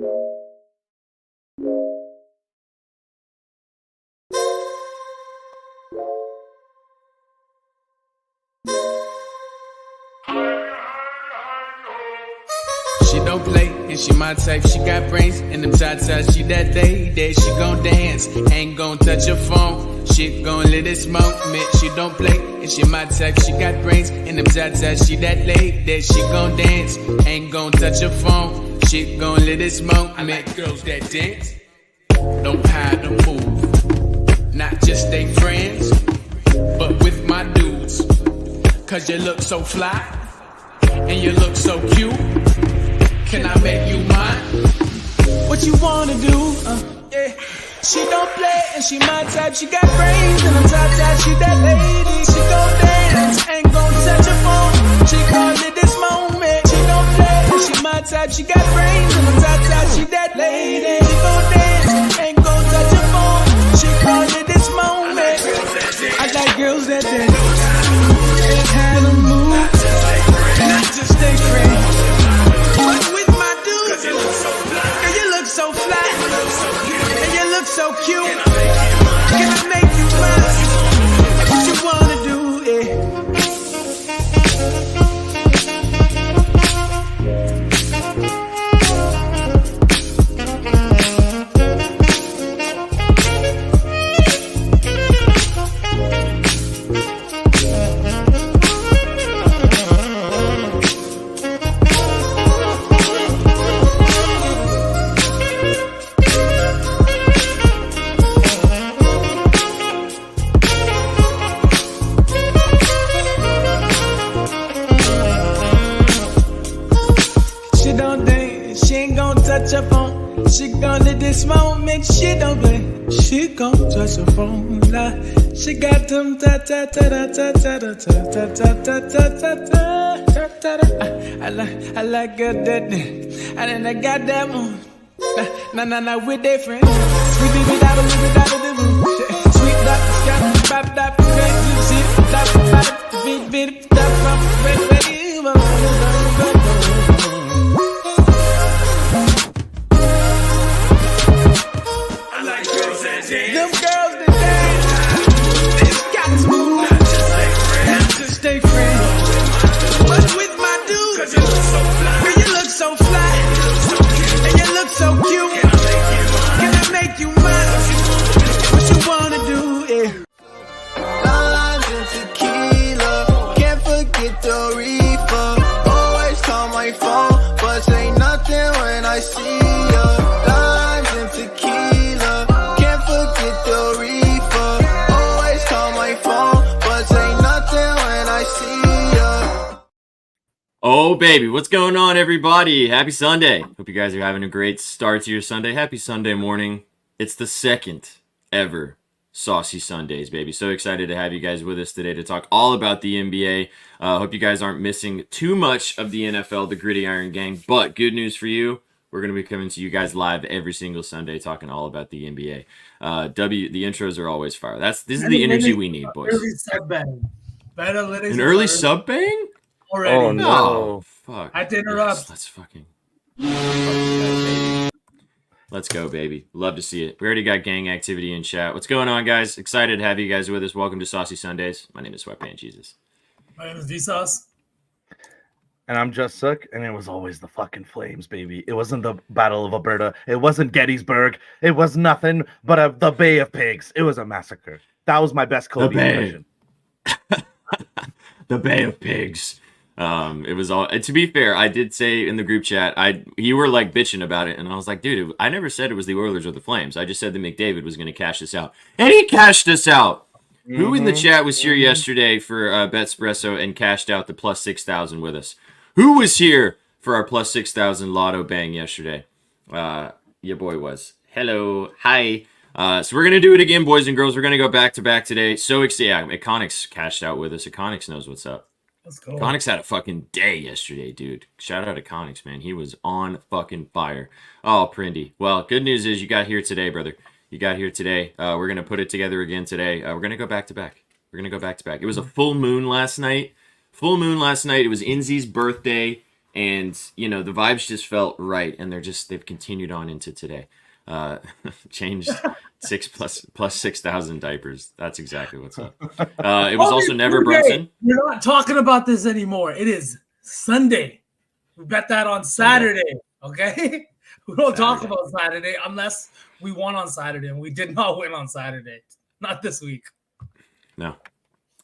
She don't play, and she my type. She got brains, and them tatas. She that lady, she gon' dance. Ain't gon' touch her phone. She gon' let it smoke, man. She don't play, and she my type. She got brains, and them tatas. She that lady, she gon' dance. Ain't gon' touch her phone. She gon' let it smoke, man. I like girls that dance, don't hide or move. Not just they friends, but with my dudes. Cause you look so fly, and you look so cute. Can I make you mine? What you wanna do? Yeah. She don't play and she my type. She got brains and I'm top. She that lady. She gon' dance, ain't gon' touch her phone. She gon' live this moment. She don't play and she my type. She got brains and I'm top. She that lady. She gon' dance, ain't gon' touch her phone. She gon' live this moment. I like girls that dance and have a move, not just stay friends. Cause you look so fly, and you look so cute. Can I make you mine? What you wanna do, yeah. She gon' let this moment, she don't play. She gon' touch her phone, like she got them ta ta ta ta ta ta ta ta ta ta ta ta ta ta. I like good that and then I got that one. Nah, we're different. We be without a room. Sweet that, sky, bop, bop, crazy shit, bop, beat, them girls that dance, they got to move, not just stay friends, but with my dude. Cause you look so fly, and you look so cute. Can I make you mine? What you wanna do, yeah. Limes and tequila, can't forget the reefer. Always call my phone, but say nothing when I see ya. Limes and tequila, can't forget the reefer. Always call my phone, but say nothing when I see ya. Oh, baby, what's going on, everybody? Happy Sunday. Hope you guys are having a great start to your Sunday. Happy Sunday morning. It's the second ever Saucy Sundays, baby. So excited to have you guys with us today to talk all about the NBA. Hope you guys aren't missing too much of the NFL, the Gridiron Gang. But good news for you, we're going to be coming to you guys live every single Sunday talking all about the NBA. The intros are always fire. This is the energy we need, boys. Early sub bang. An early sub bang? Already. Oh, no. Oh, fuck. I had to interrupt. Let's fucking let's go, baby. Love to see it. We already got gang activity in chat. What's going on, guys? Excited to have you guys with us. Welcome to Saucy Sundays. My name is Sweatband Jesus. My name is Vsauce. And I'm Just Sook, and it was always the fucking Flames, baby. It wasn't the Battle of Alberta. It wasn't Gettysburg. It was nothing but the Bay of Pigs. It was a massacre. That was my best Kobe impression. The Bay of Pigs. It was all. To be fair, I did say in the group chat, you were like bitching about it, and I was like, dude, I never said it was the Oilers or the Flames. I just said that McDavid was going to cash this out, and he cashed us out. Mm-hmm. Who in the chat was here yesterday for Betspresso and cashed out the plus 6,000 with us? Who was here for our plus 6,000 lotto bang yesterday? Your boy was. Hello, hi. So we're gonna do it again, boys and girls. We're gonna go back to back today. So excited! Yeah, Iconics cashed out with us. Iconics knows what's up. Let's go. Iconics had a fucking day yesterday, dude. Shout out to Iconics, man. He was on fucking fire. Oh, Prindy. Well, good news is you got here today, brother. You got here today. We're gonna put it together again today. We're gonna go back to back. It was a full moon last night. It was Inzi's birthday. and you know the vibes just felt right, and they've continued on into today. Changed plus 6,000 diapers. That's exactly what's up. It was also Never Brunson. We're not talking about this anymore. It is Sunday. We bet that on Saturday. Okay, we don't talk about Saturday unless we won on Saturday, and we did not win on Saturday. Not this week. No.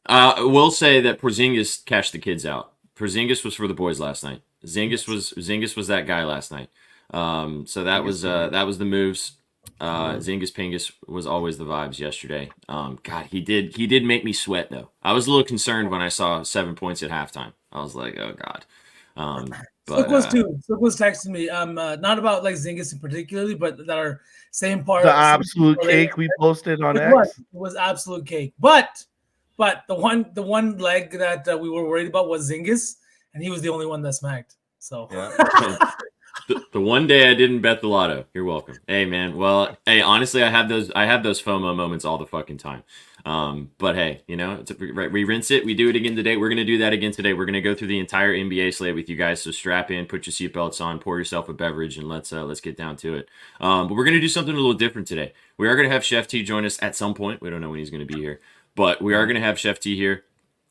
We'll say that Porzingis cashed the kids out. Porzingis was for the boys last night. Zingis was that guy last night. So that was the moves. Zingis Pingus was always the vibes yesterday. God, he did make me sweat though. I was a little concerned when I saw 7 points at halftime. I was like, oh God. But was too. Sook was texting me. Not about like Zingis in particularly, but that are same part. The absolute cake we posted on X. It was absolute cake. But the one leg that we were worried about was Zingis, and he was the only one that smacked. So yeah. The one day I didn't bet the lotto. You're welcome. Hey man. Well, hey, honestly, I have those FOMO moments all the fucking time. But hey, you know, we rinse it. We do it again today. We're gonna do that again today. We're gonna go through the entire NBA slate with you guys. So strap in, put your seatbelts on, pour yourself a beverage, and let's get down to it. But we're gonna do something a little different today. We are gonna have Chef T join us at some point. We don't know when he's gonna be here, but we are gonna have Chef T here.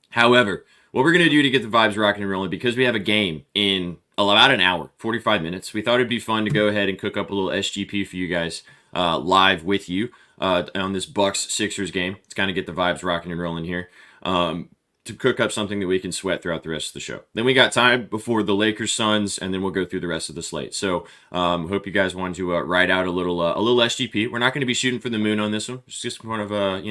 However, what we're gonna do to get the vibes rocking and rolling, because we have a game in about an hour, 45 minutes. We thought it'd be fun to go ahead and cook up a little SGP for you guys live with you on this Bucks-Sixers game. It's kind of get the vibes rocking and rolling here to cook up something that we can sweat throughout the rest of the show. Then we got time before the Lakers-Suns, and then we'll go through the rest of the slate. So hope you guys want to ride out a little SGP. We're not going to be shooting for the moon on this one. It's just kind of a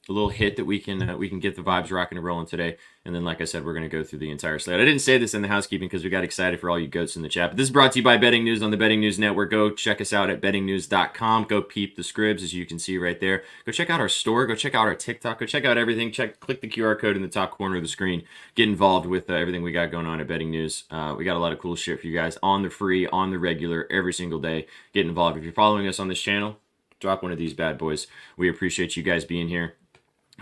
little hit that we can get the vibes rocking and rolling today. And then, like I said, we're going to go through the entire slate. I didn't say this in the housekeeping because we got excited for all you goats in the chat. But this is brought to you by Betting News on the Betting News Network. Go check us out at bettingnews.com. Go peep the scribs, as you can see right there. Go check out our store. Go check out our TikTok. Go check out everything. Click the QR code in the top corner of the screen. Get involved with everything we got going on at Betting News. We got a lot of cool shit for you guys on the free, on the regular, every single day. Get involved. If you're following us on this channel, drop one of these bad boys. We appreciate you guys being here.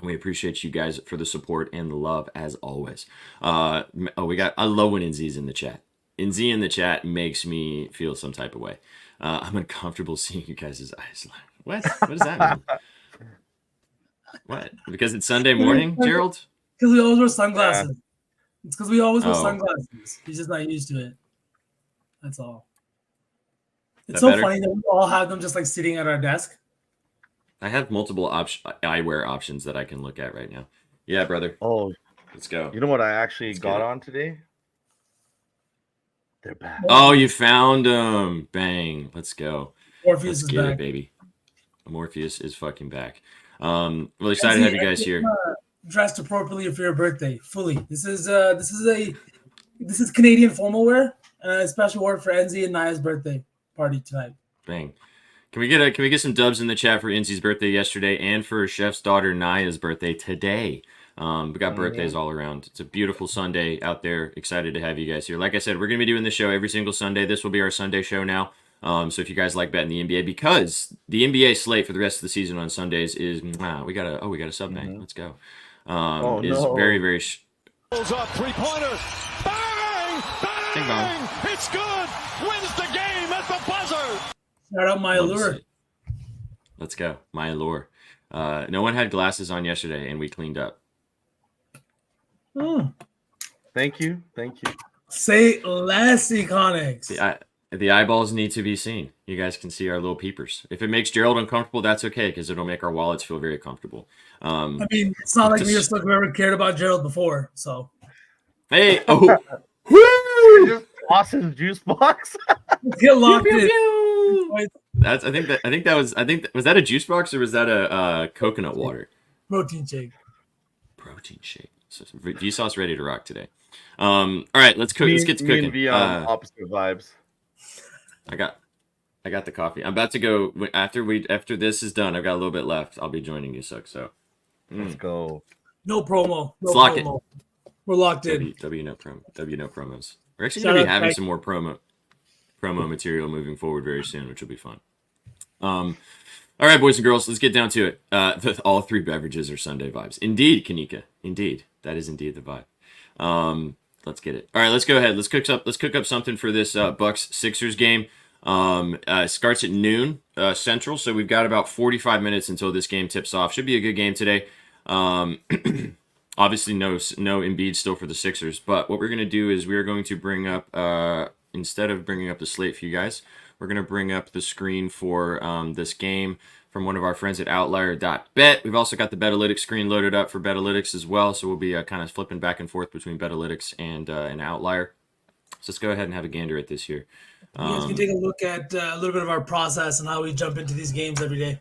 We appreciate you guys for the support and the love as always. I love when Inzi's in the chat. Inzi in the chat makes me feel some type of way. I'm uncomfortable seeing you guys' eyes. What? What does that mean? What? Because it's Sunday morning, Gerald? Because we always wear sunglasses. It's because we always wear sunglasses. He's just not used to it. That's all. It's so funny that we all have them just like sitting at our desk. I have multiple eyewear options that I can look at right now. Yeah, brother. Oh, let's go. You know what I actually got on today? They're back. Oh, you found them. Bang. Let's go. Morpheus Let's is back. It, baby. Morpheus is fucking back. Really excited to have you guys here. Dressed appropriately for your birthday. Fully. This is Canadian formal wear. Special word for Enzi and Naya's birthday party tonight. Bang. Can we get some dubs in the chat for Inzi's birthday yesterday and for Chef's daughter Naya's birthday today? We got birthdays all around. It's a beautiful Sunday out there. Excited to have you guys here. Like I said, we're gonna be doing this show every single Sunday. This will be our Sunday show now. So if you guys like betting the NBA, because the NBA slate for the rest of the season on Sundays is we got a sub bang. Let's go. Very very. Pulls up 3-pointer. Bang! Bang! It's good. Wins the game at the buzzer. Shout out my allure. Let's go. My allure. No one had glasses on yesterday, and we cleaned up. Thank you. Say less, Econics. The eyeballs need to be seen. You guys can see our little peepers. If it makes Gerald uncomfortable, that's okay, because it'll make our wallets feel very comfortable. I mean, it's not like me or Slick ever cared about Gerald before, so. Hey, oh. Woo! Just toss his juice box. Get locked in. Was that a juice box or was that a coconut water? Protein shake. So Vsauce ready to rock today. All right, let's cook. Let's get to cooking. Me and opposite vibes. I got the coffee. I'm about to go after this is done. I've got a little bit left. I'll be joining you, Suck. So let's go. No promo. Let's lock it. We're locked in. W no promos. We're actually gonna be having some more promo material moving forward very soon, which will be fun. All right, boys and girls, let's get down to it. All three beverages are Sunday vibes. Indeed, Kanika. Indeed. That is indeed the vibe. Let's get it. All right, let's go ahead. Let's cook up something for this Bucks Sixers game. Starts at noon Central, so we've got about 45 minutes until this game tips off. Should be a good game today. Obviously, no Embiid still for the Sixers, but what we're gonna do is we're going to bring up instead of bringing up the slate for you guys, we're gonna bring up the screen for this game from one of our friends at Outlier.bet. We've also got the Betalytics screen loaded up for Betalytics as well, so we'll be kind of flipping back and forth between Betalytics and Outlier. So let's go ahead and have a gander at this here. You guys can take a look at a little bit of our process and how we jump into these games every day.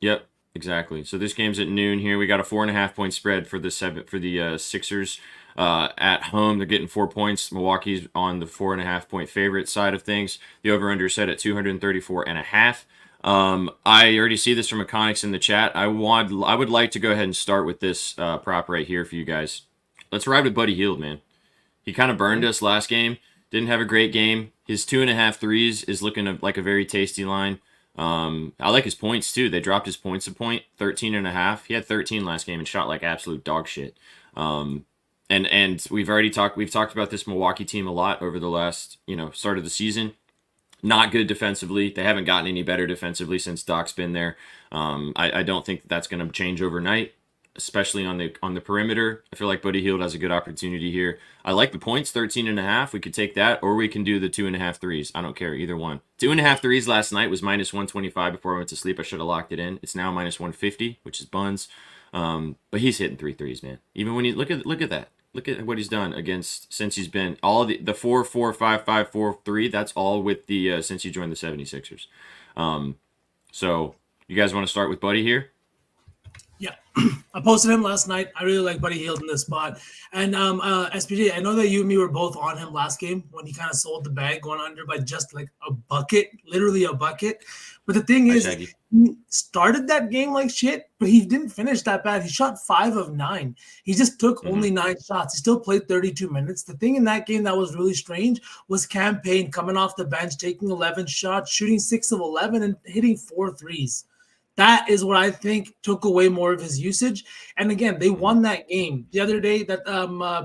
Yep, exactly. So this game's at noon here. We got a 4.5 point spread for the Sixers at home. They're getting 4 points. Milwaukee's on the 4.5 point favorite side of things. The over/under set at 234.5. I already see this from Iconics in the chat. I would like to go ahead and start with this prop right here for you guys. Let's ride with Buddy Hield, man. He kind of burned us last game. Didn't have a great game. His 2.5 threes is looking like a very tasty line. I like his points too. They dropped his points a point, 13.5. He had 13 last game and shot like absolute dog shit. And we've talked about this Milwaukee team a lot over the last, start of the season. Not good defensively. They haven't gotten any better defensively since Doc's been there. I don't think that's going to change overnight, especially on the perimeter. I feel like Buddy Hield has a good opportunity here. I like the points, 13.5. We could take that, or we can do the 2.5 threes. I don't care, either one. 2.5 threes last night was minus 125 before I went to sleep. I should have locked it in. It's now minus 150, which is buns. But he's hitting 3 threes, man. Even when you look at that. Look at what he's done since he's been all the 4-4-5-5-4-3. That's all with the since he joined the 76ers. So you guys want to start with Buddy here? Yeah, I posted him last night. I really like Buddy Hield in this spot. And SPJ, I know that you and me were both on him last game when he kind of sold the bag going under by just like a bucket, literally a bucket. But the thing is, he started that game like shit, but he didn't finish that bad. He shot 5 of 9. He just took only 9 shots. He still played 32 minutes. The thing in that game that was really strange was Cam Payne coming off the bench, taking 11 shots, shooting 6 of 11, and hitting 4 threes. That is what I think took away more of his usage. And again, they won that game. The other day that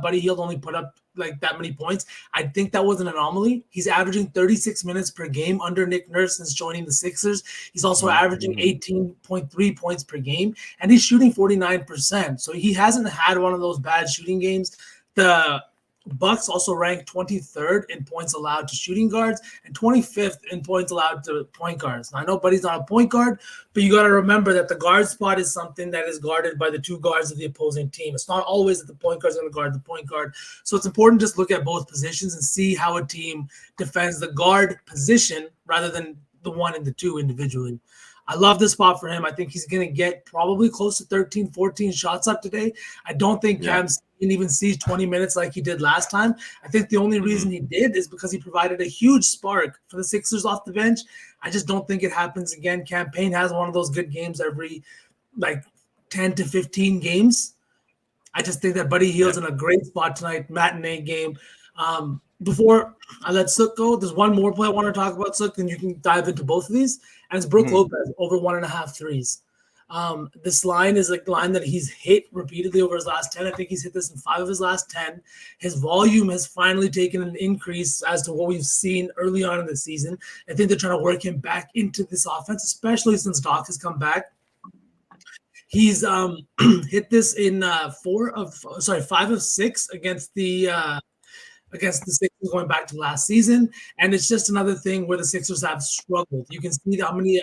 Buddy Hield only put up like that many points, I think that was an anomaly. He's averaging 36 minutes per game under Nick Nurse since joining the Sixers. He's also averaging 18.3 points per game, and he's shooting 49%. So he hasn't had one of those bad shooting games. The Bucks also ranked 23rd in points allowed to shooting guards and 25th in points allowed to point guards. Now, I know Buddy's not a point guard, but you got to remember that the guard spot is something that is guarded by the 2 guards of the opposing team. It's not always that the point guard is going to guard the point guard. So it's important to just look at both positions and see how a team defends the guard position rather than the 1 and the 2 individually. I love this spot for him. I think he's going to get probably close to 13, 14 shots up today. I don't think Cam even sees 20 minutes like he did last time. I think the only reason he did is because he provided a huge spark for the Sixers off the bench. I just don't think it happens again. Cam Payne has one of those good games every 10 to 15 games. I just think that Buddy Hield's in a great spot tonight, matinee game. Before I let Sook go, there's one more play I want to talk about, Sook, and you can dive into both of these. And it's Brook Lopez over 1.5 threes. This line is like the line that he's hit repeatedly over his last 10. I think he's hit this in 5 of his last 10. His volume has finally taken an increase as to what we've seen early on in the season. I think they're trying to work him back into this offense, especially since Doc has come back. He's hit this in 5 of 6 against the Sixers going back to last season. And it's just another thing where the Sixers have struggled. You can see how many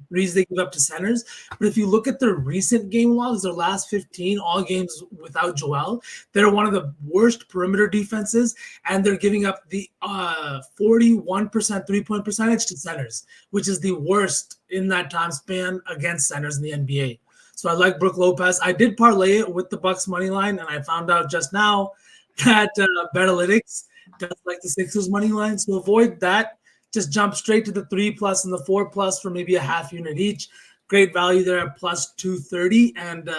threes they give up to centers. But if you look at their recent game logs, their last 15, all games without Joel, they're one of the worst perimeter defenses, and they're giving up the 41% three-point percentage to centers, which is the worst in that time span against centers in the NBA. So I like Brook Lopez. I did parlay it with the Bucks money line, and I found out just now that Betalytics does like the Sixers money line. So avoid that. Just jump straight to the 3+ and the 4+ for maybe a half unit each. Great value there at plus 230 and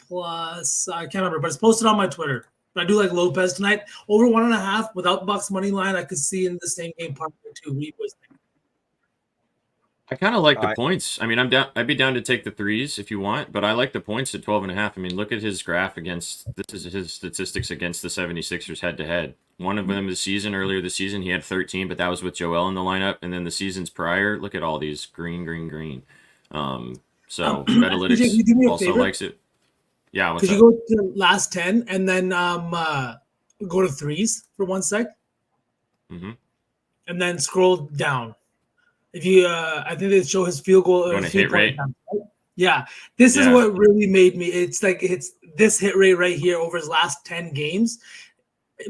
plus, I can't remember, but it's posted on my Twitter. But I do like Lopez tonight. Over 1.5 without Bucks money line, I could see in the same game part 2. What do you boys think? I kind of like the points. I mean, I'd be down to take the threes if you want, but I like the points at 12.5. I mean, look at his graph this is his statistics against the 76ers head to head. One of them earlier this season, he had 13, but that was with Joel in the lineup. And then the seasons prior, look at all these green. So Betalytics also likes it. Yeah. Could you go to last 10 and then go to threes for 1 sec? Mm-hmm. And then scroll down. If you, I think they show his field goal. Hit rate. Time, right? Yeah, this is what really made me. It's like it's this hit rate right here over his last 10 games.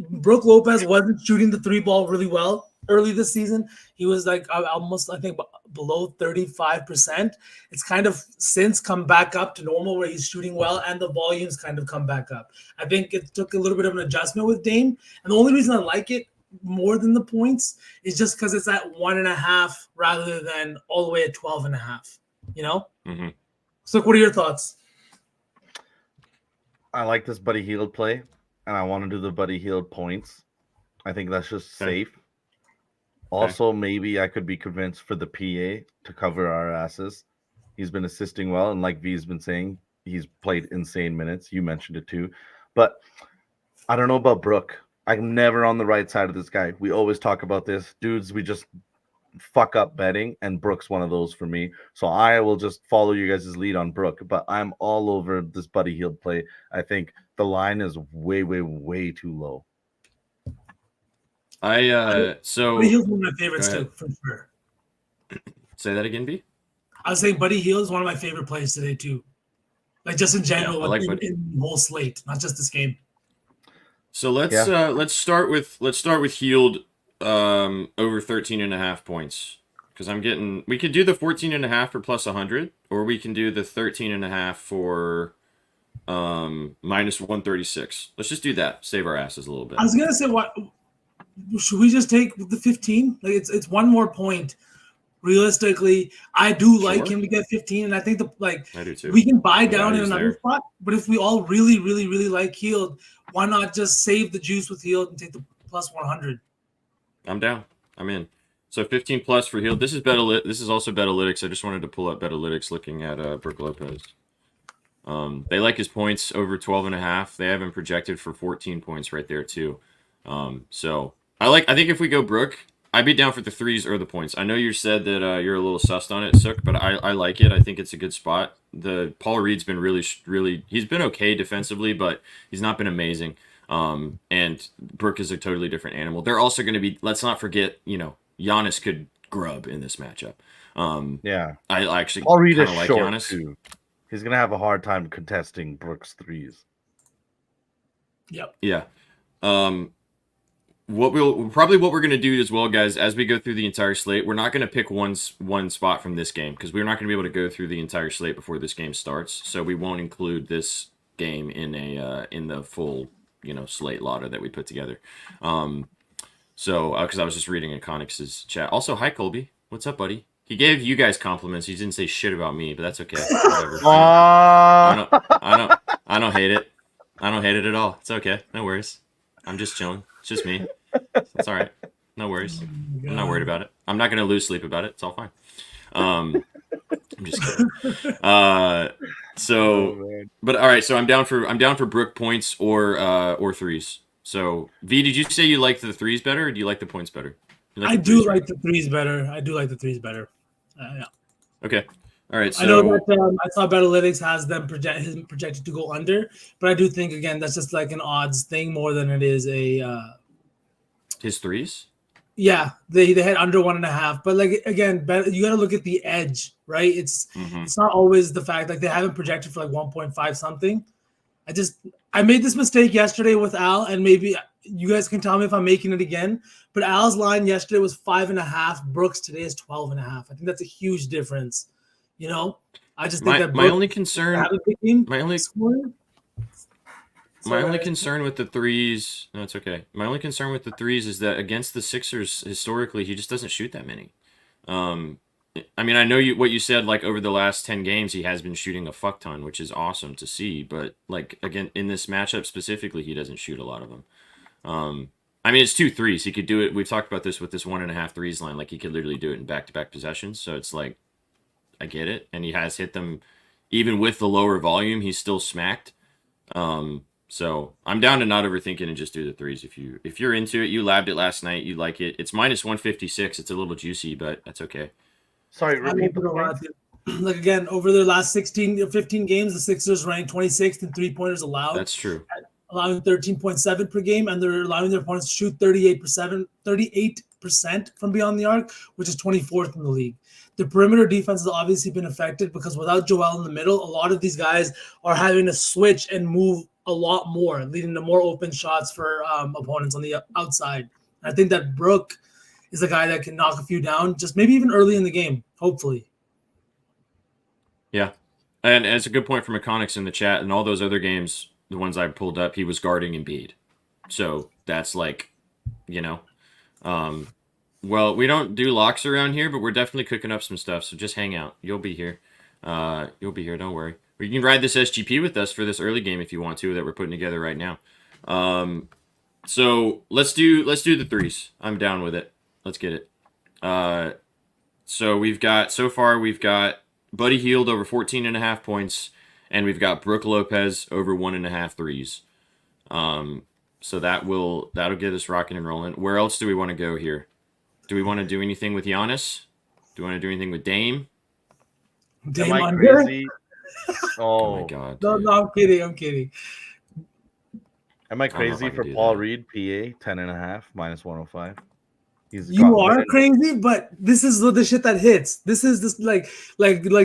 Brook Lopez wasn't shooting the 3-ball really well early this season. He was like almost, I think, below 35%. It's kind of since come back up to normal where he's shooting well and the volumes kind of come back up. I think it took a little bit of an adjustment with Dame. And the only reason I like it more than the points is just because it's at 1.5 rather than all the way at 12.5, you know? Mm-hmm. So what are your thoughts? I like this Buddy Hield play, and I want to do the Buddy Hield points. I think that's just safe. Also, maybe I could be convinced for the PA to cover our asses. He's been assisting well, and like V's been saying, he's played insane minutes. You mentioned it too. But I don't know about Brook. I'm never on the right side of this guy. We always talk about this. Dudes, we just fuck up betting, and Brook's one of those for me. So I will just follow you guys' lead on Brook, but I'm all over this Buddy Hield play. I think the line is way, way, way too low. Buddy Hield's one of my favorites too, for sure. Say that again, B? I was saying Buddy Hield is one of my favorite plays today too. Like just in general, in the whole slate, not just this game. So let's start with Hield over 13.5 points, because we could do the 14.5 for plus 100, or we can do the 13.5 for minus 136. Let's just do that. Save our asses a little bit. I was gonna say, what should we just take the 15? Like it's one more point. Realistically, I do like him to get 15, and I think I do too. We can buy down in another spot. But if we all really, really, really like Hield, why not just save the juice with Hield and take the plus 100? I'm down. I'm in. So 15 plus for Hield. This is also Betalytics. I just wanted to pull up Betalytics looking at Brook Lopez. They like his points over 12.5. They have him projected for 14 points right there too. So I think if we go Brook, I'd be down for the threes or the points. I know you said that you're a little sussed on it, Sook, but I like it. I think it's a good spot. Paul Reed's been really, he's been okay defensively, but he's not been amazing. And Brook is a totally different animal. They're also going to be, let's not forget, Giannis could grub in this matchup. Yeah. I actually Paul Reed is like short Giannis too. He's going to have a hard time contesting Brook's threes. Yep. Yeah. What we're gonna do as well, guys, as we go through the entire slate, we're not gonna pick one spot from this game because we're not gonna be able to go through the entire slate before this game starts. So we won't include this game in the full slate lotto that we put together. Because I was just reading Iconics' chat. Also, hi Colby, what's up, buddy? He gave you guys compliments. He didn't say shit about me, but that's okay. Whatever. I don't hate it. I don't hate it at all. It's okay. No worries. I'm just chilling. It's just me. It's all right. No worries. I'm not worried about it. I'm not going to lose sleep about it. It's all fine. I'm just kidding. But all right. So I'm down for Brook points or threes. So V, did you say you like the threes better, or do you like the points better? I do like the threes better. Yeah. Okay. All right. So I know that I saw Betalytics has them projected to go under, but I do think again that's just like an odds thing more than it is a. His threes? Yeah, they had under 1.5, but like again, you got to look at the edge, right? It's not always the fact, like they haven't projected for like 1.5 something. I made this mistake yesterday with Al, and maybe you guys can tell me if I'm making it again. But Al's line yesterday was 5.5. Brooks today is 12.5. I think that's a huge difference. I just think that my only concern with the threes. No, it's okay. My only concern with the threes is that against the Sixers, historically, he just doesn't shoot that many. I mean, I know what you said. Like over the last 10 games, he has been shooting a fuck ton, which is awesome to see. But like again, in this matchup specifically, he doesn't shoot a lot of them. I mean, it's 2 threes. He could do it. We've talked about this with this 1.5 threes line. Like he could literally do it in back-to-back possessions. So it's like I get it, and he has hit them even with the lower volume. He's still smacked. So I'm down to not overthinking and just do the threes. If you're into it, you labbed it last night, you like it. It's minus 156. It's a little juicy, but that's okay. Sorry, I'm repeat the open to points. like again, over their last 16 or 15 games, the Sixers ranked 26th in three-pointers allowed. That's true. Allowing 13.7 per game, and they're allowing their opponents to shoot 38% from beyond the arc, which is 24th in the league. The perimeter defense has obviously been affected because without Joel in the middle, a lot of these guys are having to switch and move a lot more, leading to more open shots for opponents on the outside. And I think that Brook is a guy that can knock a few down, just maybe even early in the game, hopefully. Yeah. And it's a good point from Iconics in the chat. And all those other games, the ones I pulled up, he was guarding Embiid. So that's like, well, we don't do locks around here, but we're definitely cooking up some stuff. So just hang out. You'll be here. Don't worry. You can ride this SGP with us for this early game if you want to that we're putting together right now. So let's do the threes. I'm down with it. Let's get it. So we've got Buddy Hield over 14.5 points, and we've got Brook Lopez over 1.5 threes. So that'll get us rocking and rolling. Where else do we want to go here? Do we want to do anything with Giannis? Do we want to do anything with Dame? Dame Am I under? crazy? Oh my Oh, god. No, dude. I'm kidding. am I don't know if crazy I can for do Paul that. Reed? PA 10.5 minus 105. You are crazy, but this is the shit that hits. This is this like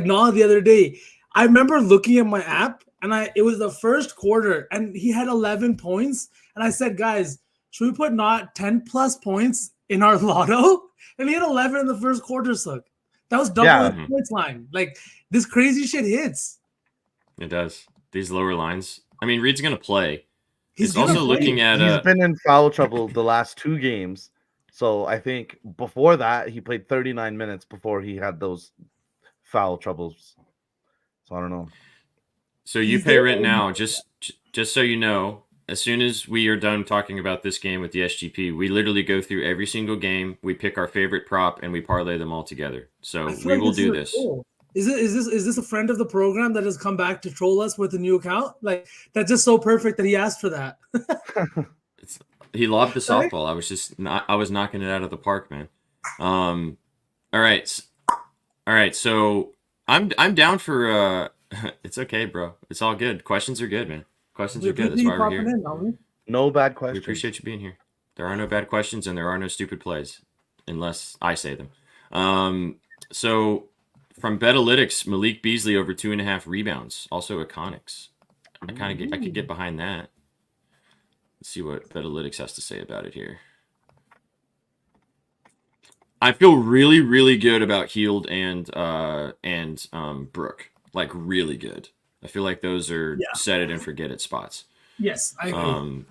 Nah the other day. I remember looking at my app and it was the first quarter and he had 11 points. And I said, guys, should we put not 10 plus points in our lotto? And he had 11 in the first quarter, so that was double Yeah. the points line. Like this crazy shit hits. It does. These lower lines. I mean, Reed's gonna play. He's It's also gonna play. looking at He's been in foul trouble the last 2 games. So I think before that, he played 39 minutes before he had those foul troubles. So I don't know. So you He's pay there rent on- now, just so you know. As soon as we are done talking about this game with the SGP, we literally go through every single game. We pick our favorite prop and we parlay them all together. So I feel we like will this do is a this. troll. Is this a friend of the program that has come back to troll us with a new account? Like that's just so perfect that he asked for that. He lobbed the Sorry? softball. I was knocking it out of the park, man. All right. So I'm down for. It's okay, bro. It's all good. Questions are good, man. Questions are good. That's why we're here. No bad We question. appreciate you being here. There are no bad questions and there are no stupid plays, unless I say them. So from Betalytics, Malik Beasley over 2.5 rebounds. Also Iconics. I could get behind that. Let's see what Betalytics has to say about it here. I feel really, really good about Heald and Brook. Like really good. I feel like those are set it and forget it spots. Yes, I agree.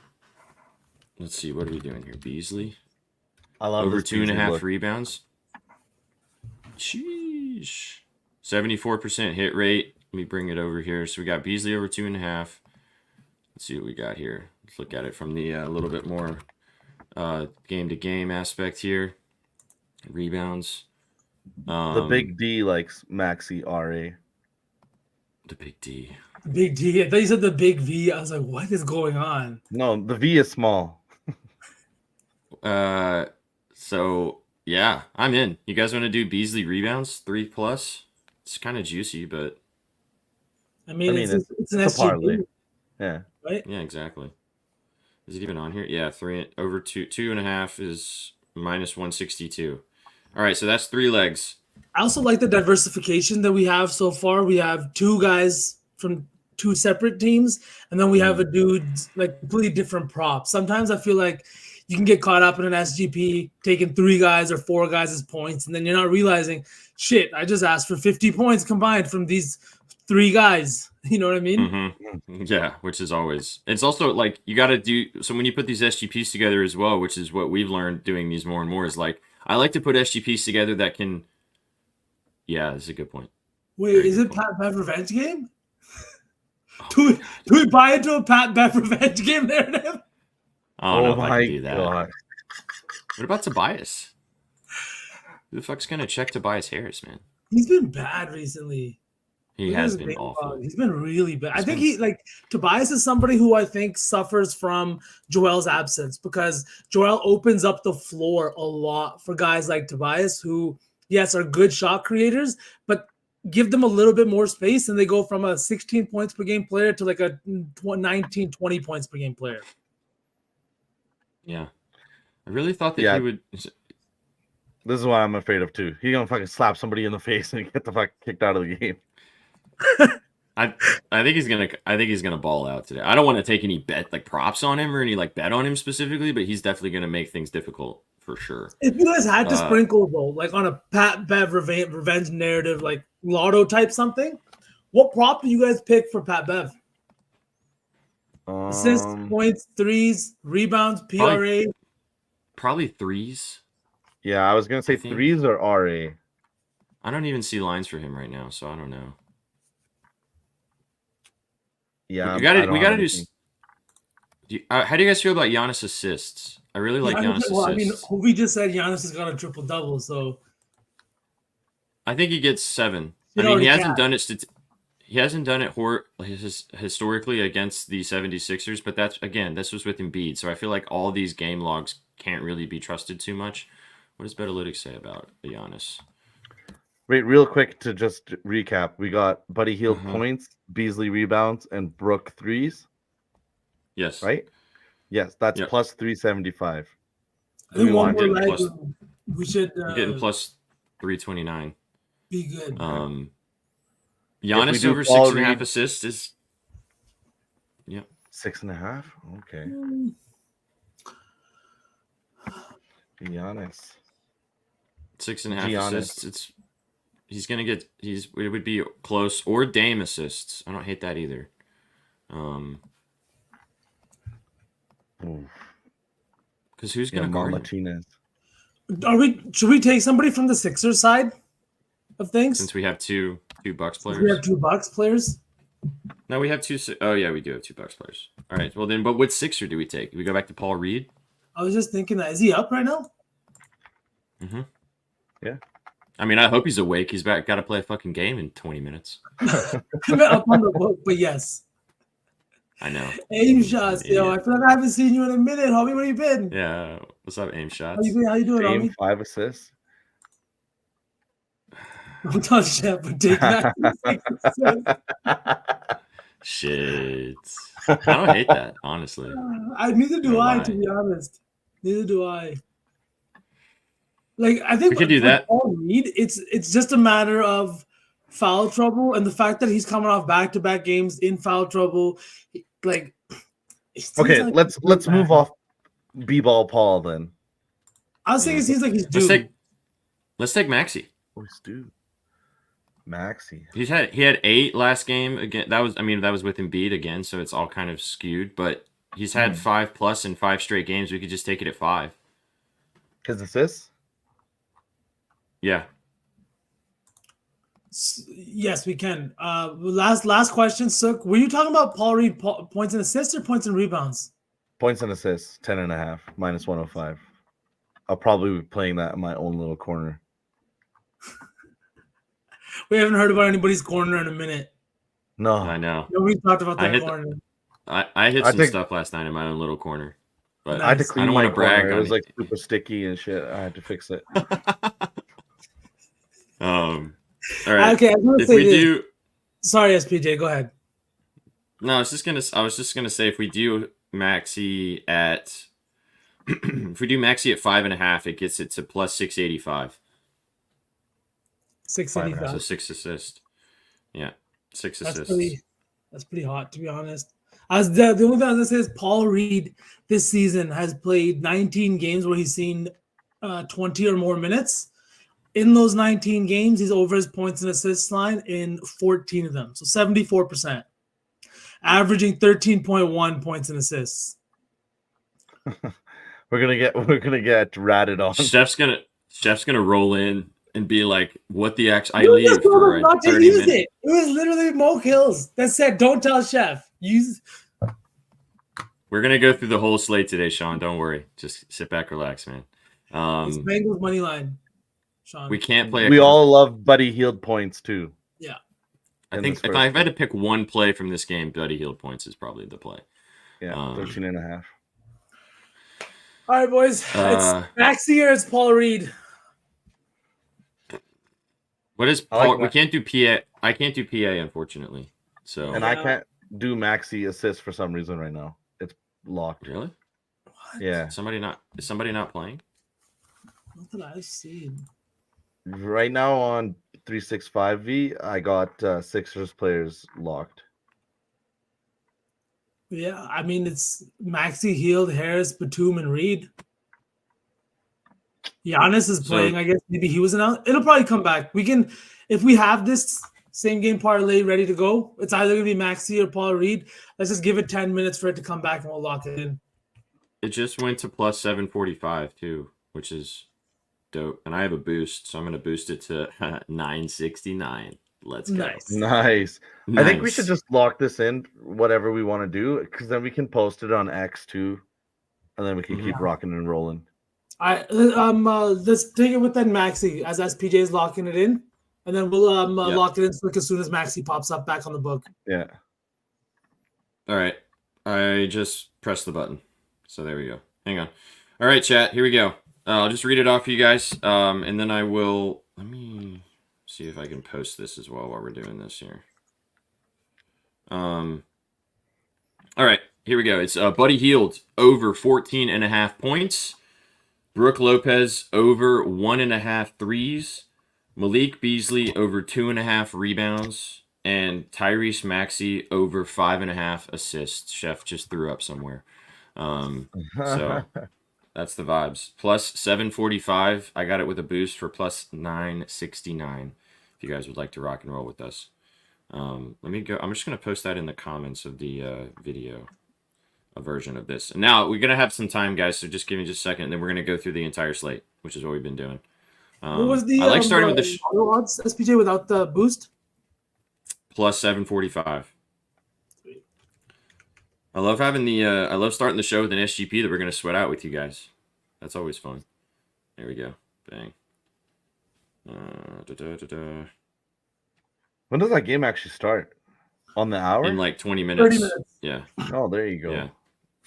Let's see, what are we doing here? Beasley I love over this Beasley 2.5 look. rebounds. Sheesh. 74% hit rate. Let me bring it over here. So we got Beasley over 2.5. Let's see what we got here. Let's look at it from the little bit more game-to-game aspect here. Rebounds. The big D likes Maxi RA. The big D. Big D. I thought you said the big V. I was like, what is going on? No, the V is small. So yeah, I'm in. You guys want to do Beasley rebounds 3+? It's kind of juicy, but I mean, it's an it's a parlay. SGP, Yeah. right? yeah, exactly. Is it even on here? Yeah, 3 over 2.5 is minus 162. All right, so that's 3 legs. I also like the diversification that we have so far. We have 2 guys from 2 separate teams, and then we have a dude like completely different props. Sometimes I feel like you can get caught up in an SGP taking 3 guys or 4 guys as points, and then you're not realizing, shit, I just asked for 50 points combined from these 3 guys. You know what I mean? Mm-hmm. Yeah, which is always. It's also like you got to do. So when you put these SGPs together as well, which is what we've learned doing these more and more, is like I like to put SGPs together that can. Yeah, that's a good point. Wait, Very is good it point. Pat Bev revenge game? Oh Do we buy into a Pat Bev revenge game narrative? I don't know if I my can do that. God. What about Tobias? Who the fuck's gonna check Tobias Harris, man? He's been bad recently. He Look at has his been game awful. log. He's been really bad. I He's think been- Tobias is somebody who I think suffers from Joel's absence because Joel opens up the floor a lot for guys like Tobias who, yes, are good shot creators, but give them a little bit more space and they go from a 16 points per game player to like a 19, 20 points per game player. Yeah. I really thought that Yeah. he would. This is what I'm afraid of too. He's gonna fucking slap somebody in the face and get the fuck kicked out of the game. I think he's gonna ball out today. I don't want to take any props on him or any bet on him specifically, but he's definitely gonna make things difficult for sure. If you guys had to sprinkle though, like on a Pat Bev revenge narrative, like lotto type something, what prop do you guys pick for Pat Bev? Assists, points, threes, rebounds, PRA. Probably threes. Yeah, I was gonna say threes or RA. I don't even see lines for him right now, so I don't know. Yeah, we gotta do. How do you guys feel about Giannis assists? I really like Giannis assists. I mean, we just said Giannis has got a triple double, so I think he gets 7. I mean, he hasn't done it. He hasn't done it historically against the 76ers, but this was with Embiid, so I feel like all these game logs can't really be trusted too much. What does Betalytics say about Giannis? Wait, real quick to just recap. We got Buddy Hield points, Beasley rebounds, and Brook threes. Yes. Right? Yes, that's plus 375. I think one more leg, we should getting plus 329. Be good. Giannis over 6.5 assists is 6.5. Okay. Giannis. 6.5 assists. It would be close, or Dame assists. I don't hate that either. Because who's gonna guard Martinez? Should we take somebody from the Sixers side of things? Since we have two Bucks players. We have 2 Bucks players. No, we have 2. Oh yeah, we do have 2 Bucks players. All right. Well then, but what Sixer do we take? Do we go back to Paul Reed? I was just thinking that. Is he up right now? Mm-hmm. Yeah. I mean, I hope he's awake. He's got to play a fucking game in 20 minutes. Up on the book, but yes. I know. Aim shots, yo. I feel like I haven't seen you in a minute, homie. Where you been? Yeah. What's up, aim shots? How you doing, homie? 5 assists. Don't touch that, but take that. Shit. I don't hate that, honestly. Neither do I, to be honest. Neither do I. Like, I think we could do that. Paul Reed, it's just a matter of foul trouble and the fact that he's coming off back-to-back games in foul trouble. Like, okay, let's move off B-ball Paul then. I was saying it seems like he's due. Let's take Maxey. Let's do Maxey. He had 8 last game again. That was with Embiid again, so it's all kind of skewed. But he's had 5+ in 5 straight games. We could just take it at 5. His assists. Yeah. Yes, we can. Last question, Sook. Were you talking about Paul Reed points and assists or points and rebounds? Points and assists, 10.5, minus 105. I'll probably be playing that in my own little corner. We haven't heard about anybody's corner in a minute. No. I know. Nobody talked about that corner. I hit some stuff last night in my own little corner. But I had to clean I don't want to brag. It was like super sticky and shit. I had to fix it. All right. Okay, I'm gonna if say we this. do, sorry, SPJ, go ahead. No, I was just gonna say if we do Maxey at if we do Maxey at 5.5, it gets it to plus 685. 685. So 6 assists. Yeah, 6 assists. That's pretty hot, to be honest. The only thing I was gonna say is Paul Reed this season has played 19 games where he's seen 20 or more minutes. In those 19 games, he's over his points and assists line in 14 of them, so 74%, averaging 13.1 points and assists. We're gonna get ratted on. Steph's gonna roll in and be like, "What the I leave for not 30 to use minutes." It was literally Mo Kills that said, "Don't tell Chef." We're gonna go through the whole slate today, Sean. Don't worry. Just sit back, relax, man. It's Bengals money line. Sean. We can't play. We all love Buddy Hield points too. Yeah. I in think this if first I had to game. pick one play from this game, Buddy Hield points is probably the play. Yeah, 13.5. All right, boys. It's Maxey or it's Paul Reed. What is I like Paul? We that. can't do PA. I can't do PA, unfortunately. So And I can't do Maxi assist for some reason right now. It's locked. really, Yeah. is somebody not playing? What did I see? Right now on 365V, I got Sixers players locked. Yeah, I mean it's Maxey, Hield, Harris, Batum, and Reed. Giannis is playing. I guess maybe he was announced. It'll probably come back. We can, if we have this same game parlay ready to go, it's either gonna be Maxey or Paul Reed. Let's just give it 10 minutes for it to come back and we'll lock it in. It just went to plus 745 too, which is dope. And I have a boost, so I'm gonna boost it to 969. Let's go. Nice. I think we should just lock this in, whatever we want to do, because then we can post it on X too, and then we can keep rocking and rolling. Let's take it with that Maxey as SPJ is locking it in, and then we'll lock it in quick as soon as Maxey pops up back on the book. Yeah. All right. I just pressed the button. So there we go. Hang on. All right, chat. Here we go. I'll just read it off for you guys, and then I will. Let me see if I can post this as well while we're doing this here. All right. Here we go. It's Buddy Hield over 14.5 points. Brooke Lopez over 1.5 threes. Malik Beasley over 2.5 rebounds. And Tyrese Maxey over 5.5 assists. Chef just threw up somewhere. So that's the vibes. Plus 745. I got it with a boost for plus 969. If you guys would like to rock and roll with us. Let me go. I'm just going to post that in the comments of the video. A version of this. And now we're gonna have some time, guys. So just give me just a second, and then we're gonna go through the entire slate, which is what we've been doing. What was the I like starting with the odds SPJ without the boost? plus 745. I love having the. I love starting the show with an SGP that we're gonna sweat out with you guys. That's always fun. There we go. Bang. When does that game actually start? On the hour? In like 20 minutes. 30 minutes. Yeah. Oh, there you go. Yeah.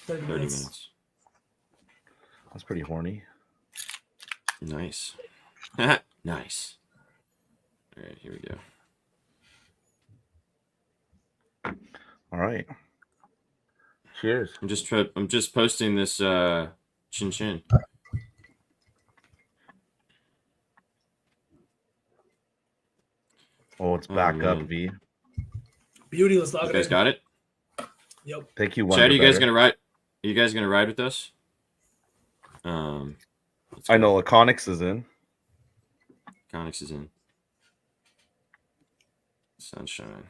30 minutes. That's pretty horny. Nice. Nice. All right, here we go. All right. Cheers. I'm just posting this chin chin. Oh, it's back up, V. Beauty, let's lock You it guys in. got it? Yep. Thank you. Chad, are you guys gonna ride? Are you guys gonna ride with us? I know Iconics is in. Iconics is in. Sunshine.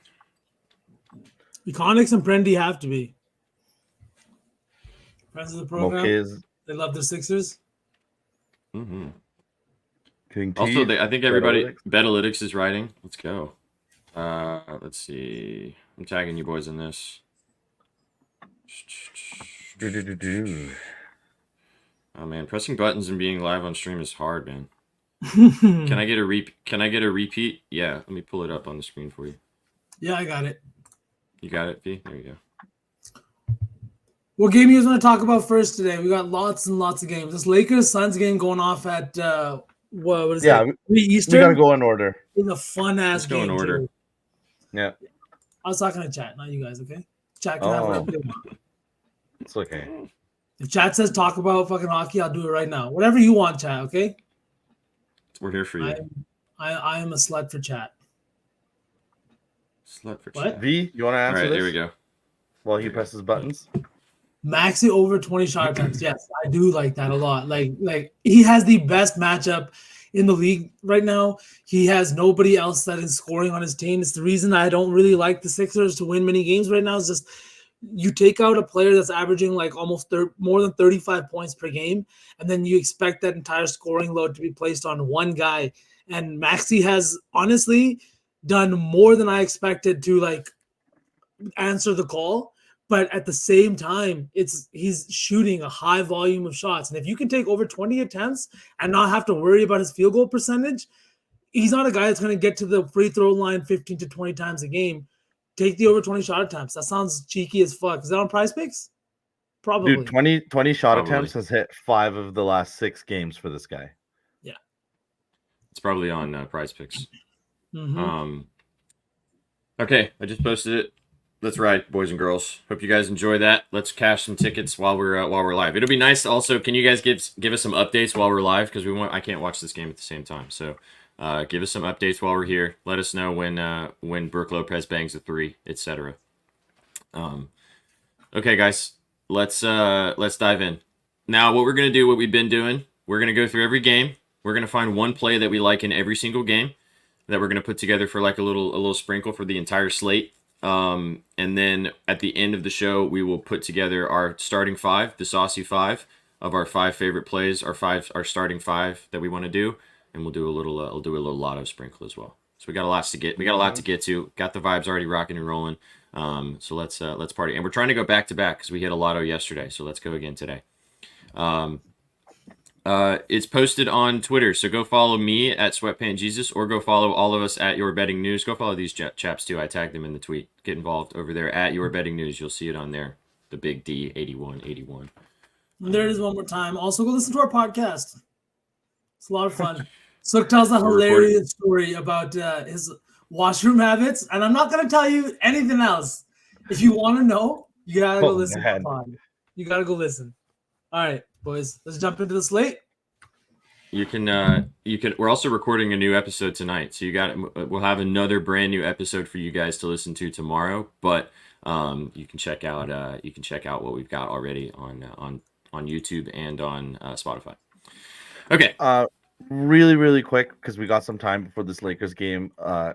Iconics and Prendy have to be. Friends of the program. Moke's They love the Sixers. Mm-hmm. King T. Also, I think everybody Betalytics. Betalytics is riding. Let's go. Let's see. I'm tagging you boys in this. Oh man, pressing buttons and being live on stream is hard, man. Can I get a repeat? Yeah, let me pull it up on the screen for you. Yeah, I got it. You got it, V? There you go. What game you guys want to talk about first today? We got lots and lots of games. This Lakers Suns game going off at what is it? 3 Eastern. We gotta go in order. It's a fun ass Let's go game. in order. Too. Yeah. I was talking to chat, not you guys. Okay, chat can have Oh. whatever they want. It's okay. If chat says talk about fucking hockey, I'll do it right now. Whatever you want, chat. Okay. We're here for you. I am a slut for chat. Slut for What? chat. V, you want to All answer right, this? there we go. While he presses buttons. Maxey over 20 shot attempts. Yes, I do like that a lot. Like he has the best matchup in the league right now. He has nobody else that is scoring on his team. It's the reason I don't really like the Sixers to win many games right now. Is just you take out a player that's averaging like almost more than 35 points per game, and then you expect that entire scoring load to be placed on one guy. And Maxey has honestly done more than I expected to like answer the call. But at the same time, he's shooting a high volume of shots. And if you can take over 20 attempts and not have to worry about his field goal percentage, he's not a guy that's going to get to the free throw line 15 to 20 times a game. Take the over 20 shot attempts. That sounds cheeky as fuck. Is that on Prize Picks? Probably. Dude, 20 shot Probably. attempts has hit 5 of the last 6 games for this guy. Yeah. It's probably on Prize Picks. Mm-hmm. Okay, I just posted it. That's right, boys and girls. Hope you guys enjoy that. Let's cash some tickets while we're live. It'll be nice. Also, can you guys give us some updates while we're live? Because I can't watch this game at the same time. So, give us some updates while we're here. Let us know when Brooke Lopez bangs a 3, etc. Okay, guys, let's dive in. Now, what we're gonna do, what we've been doing, we're gonna go through every game. We're gonna find one play that we like in every single game that we're gonna put together for like a little sprinkle for the entire slate. And then at the end of the show, we will put together our starting 5, the SAUCY 5 of our 5 favorite plays, our starting 5 that we want to do, and we'll do a little lotto sprinkle as well. So we got a lot to get to. Got the vibes already rocking and rolling. So let's party, and we're trying to go back to back because we hit a lotto yesterday. So let's go again today. It's posted on Twitter, so go follow me at SweatpantJesus, or go follow all of us at Your Betting News. Go follow these chaps too. I tagged them in the tweet. Get involved over there at Your Betting News. You'll see it on there. The big D 8181. There it is one more time. Also, go listen to our podcast. It's a lot of fun. Sook tells a hilarious story about his washroom habits, and I'm not going to tell you anything else. If you want to know, you gotta go listen to the pod. You gotta go listen. All right, boys, let's jump into the slate. You can. We're also recording a new episode tonight, so we'll have another brand new episode for you guys to listen to tomorrow. But you can check out what we've got already on YouTube and on Spotify. Okay. Really, really quick, because we got some time before this Lakers game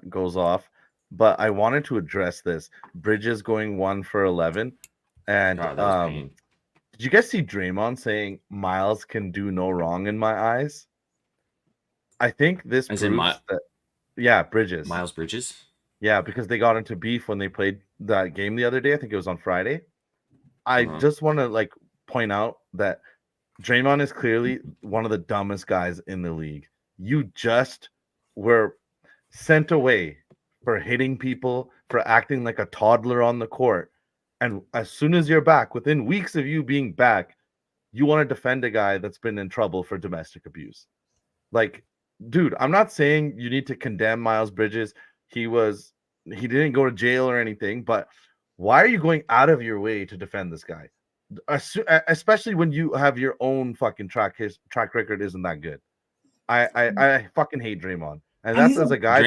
goes off. But I wanted to address this. Bridges going 1 for 11, and did you guys see Draymond saying Miles can do no wrong in my eyes? I think this proves that. Yeah, Bridges. Miles Bridges. Yeah, because they got into beef when they played that game the other day. I think it was on Friday. I just want to point out that Draymond is clearly one of the dumbest guys in the league. You just were sent away for hitting people, for acting like a toddler on the court. And as soon as you're back, within weeks of you being back, you want to defend a guy that's been in trouble for domestic abuse. Dude, I'm not saying you need to condemn Miles Bridges. He didn't go to jail or anything, but why are you going out of your way to defend this guy? Especially when you have your own fucking track record isn't that good. I fucking hate Draymond. And that's as a guy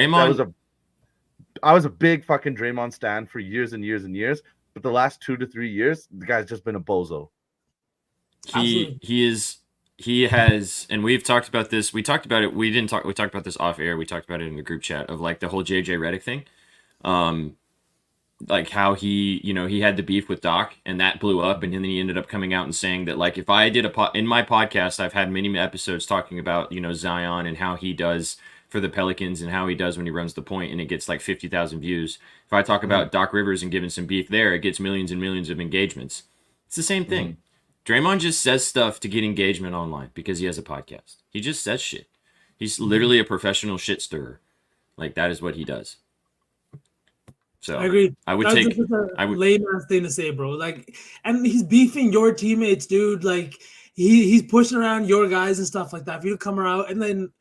I was a big fucking Draymond stan for years and years and years. But the last 2 to 3 years, the guy's just been a bozo. He has, and we've talked about this. We talked about it. We talked about this off air. We talked about it in the group chat of the whole JJ Redick thing. How he had the beef with Doc and that blew up, and then he ended up coming out and saying that if I did in my podcast, I've had many episodes talking about Zion and how he does for the Pelicans and how he does when he runs the point and it gets 50,000 views. If I talk about Doc Rivers and giving some beef there, it gets millions and millions of engagements. It's the same thing. Draymond just says stuff to get engagement online because he has a podcast. He just says shit. He's literally a professional shit stirrer. That is what he does. So I agree. I would lame ass thing to say, bro. And he's beefing your teammates, dude. He's pushing around your guys and stuff like that. For you to come around, and then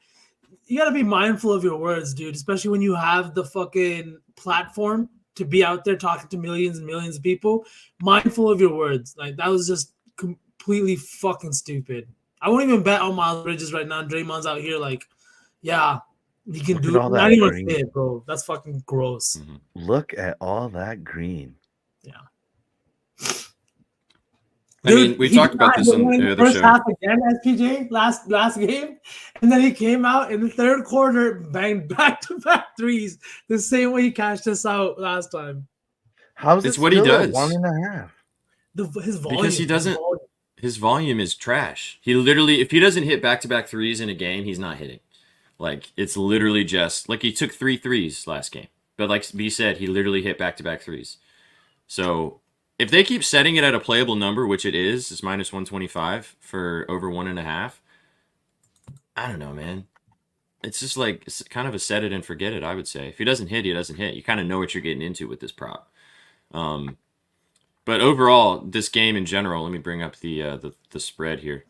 you gotta be mindful of your words, dude. Especially when you have the fucking platform to be out there talking to millions and millions of people. Mindful of your words. That was just completely fucking stupid. I won't even bet on Miles Bridges right now. Draymond's out here yeah. He can do it. Not even say it, bro. That's fucking gross. Look at all that green. Yeah. Dude, we talked about this on the other first show. Half again, SPJ last game, and then he came out in the third quarter, banged back-to-back threes, the same way he cashed us out last time. How's it's what he does? 1.5. His volume. Because he doesn't. His volume is trash. He literally, if he doesn't hit back-to-back threes in a game, he's not hitting. It's literally just he took 3 threes last game, but B said, he literally hit back-to-back threes. So if they keep setting it at a playable number, which it is, it's minus 125 for over 1.5. I don't know, man. It's just like it's kind of a set it and forget it. I would say if he doesn't hit, he doesn't hit. You kind of know what you're getting into with this prop. But overall, this game in general. Let me bring up the spread here.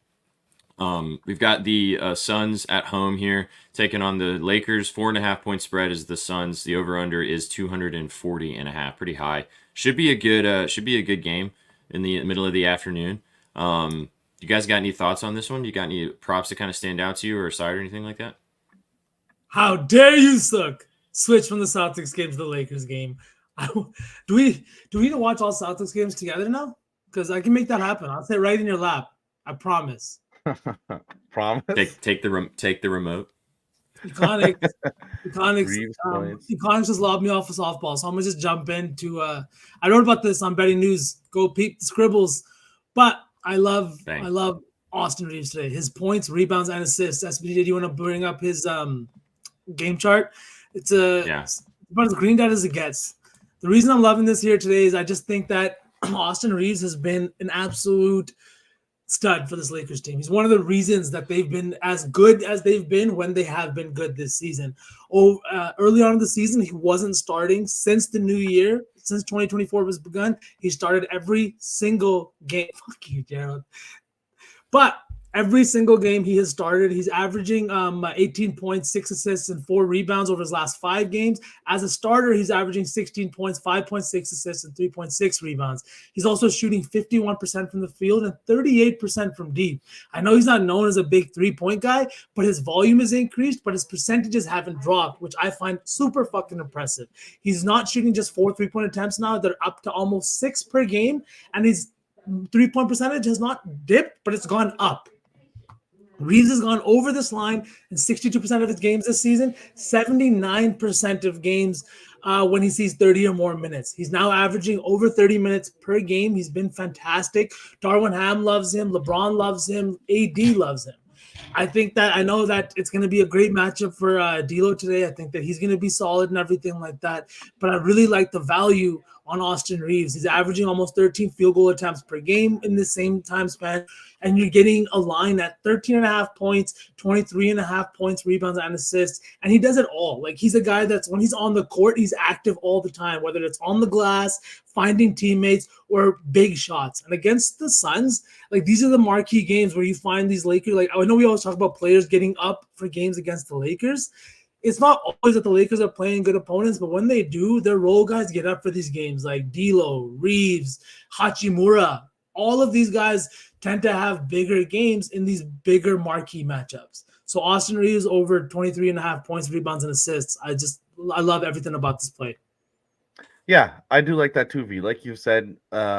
We've got the Suns at home here taking on the Lakers. 4.5-point spread is the Suns. The over under is 240.5. Pretty high. Should be a good game in the middle of the afternoon. You guys got any thoughts on this one? You got any props that kind of stand out to you or a side or anything like that? How dare you, Sook? Switch from the Celtics game to the Lakers game. Do we need to watch all Celtics games together now? Because I can make that happen. I'll sit right in your lap. I promise. Promise. Take the remote. Econics Reeves points. just lobbed me off a softball, so I'm gonna just jump into. I wrote about this on Betting News. Go peep the scribbles. But I love Austin Reeves today. His points, rebounds, and assists. SBD, do you want to bring up his game chart? It's about as green dot as it gets. The reason I'm loving this here today is I just think that Austin Reeves has been an absolute stud for this Lakers team. He's one of the reasons that they've been as good as they've been when they have been good this season. Early on in the season, he wasn't starting. Since the new year, since 2024 was begun, he started every single game. Fuck you, Gerald. But every single game he has started, he's averaging 18 points, 6 assists, and 4 rebounds over his last 5 games. As a starter, he's averaging 16 points, 5.6 assists, and 3.6 rebounds. He's also shooting 51% from the field and 38% from deep. I know he's not known as a big three-point guy, but his volume has increased, but his percentages haven't dropped, which I find super fucking impressive. He's not shooting just 4 3-point attempts now. They're up to almost 6 per game, and his three-point percentage has not dipped, but it's gone up. Reeves has gone over this line in 62% of his games this season, 79% of games when he sees 30 or more minutes. He's now averaging over 30 minutes per game. He's been fantastic. Darwin Ham loves him. LeBron loves him. AD loves him. I know that it's going to be a great matchup for D'Lo today. I think that he's going to be solid and everything like that. But I really like the value on Austin Reeves. He's averaging almost 13 field goal attempts per game in the same time span. And you're getting a line at 13.5 points, 23.5 points, rebounds, and assists. And he does it all. Like, he's a guy that's, when he's on the court, he's active all the time, whether it's on the glass, finding teammates, or big shots. And against the Suns, like, these are the marquee games where you find these Lakers. Like, I know we always talk about players getting up for games against the Lakers. It's not always that the Lakers are playing good opponents, but when they do, their role guys get up for these games, like D'Lo, Reeves, Hachimura. All of these guys tend to have bigger games in these bigger marquee matchups. So Austin Reeves over 23.5 points, rebounds, and assists. I love everything about this play. Yeah, I do like that too, V. Like you said,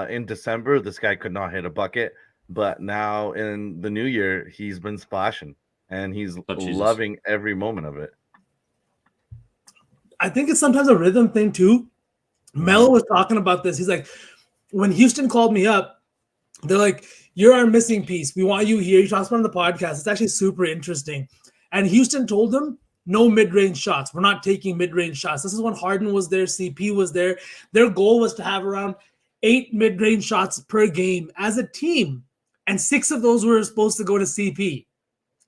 in December, this guy could not hit a bucket, but now in the new year, he's been splashing, and he's loving every moment of it. I think it's sometimes a rhythm thing too. Melo was talking about this. He's like, when Houston called me up, they're like, you're our missing piece. We want you here. He talks about it on the podcast. It's actually super interesting. And Houston told them, no mid-range shots. We're not taking mid-range shots. This is when Harden was there, CP was there. Their goal was to have around 8 mid-range shots per game as a team. And 6 of those were supposed to go to CP.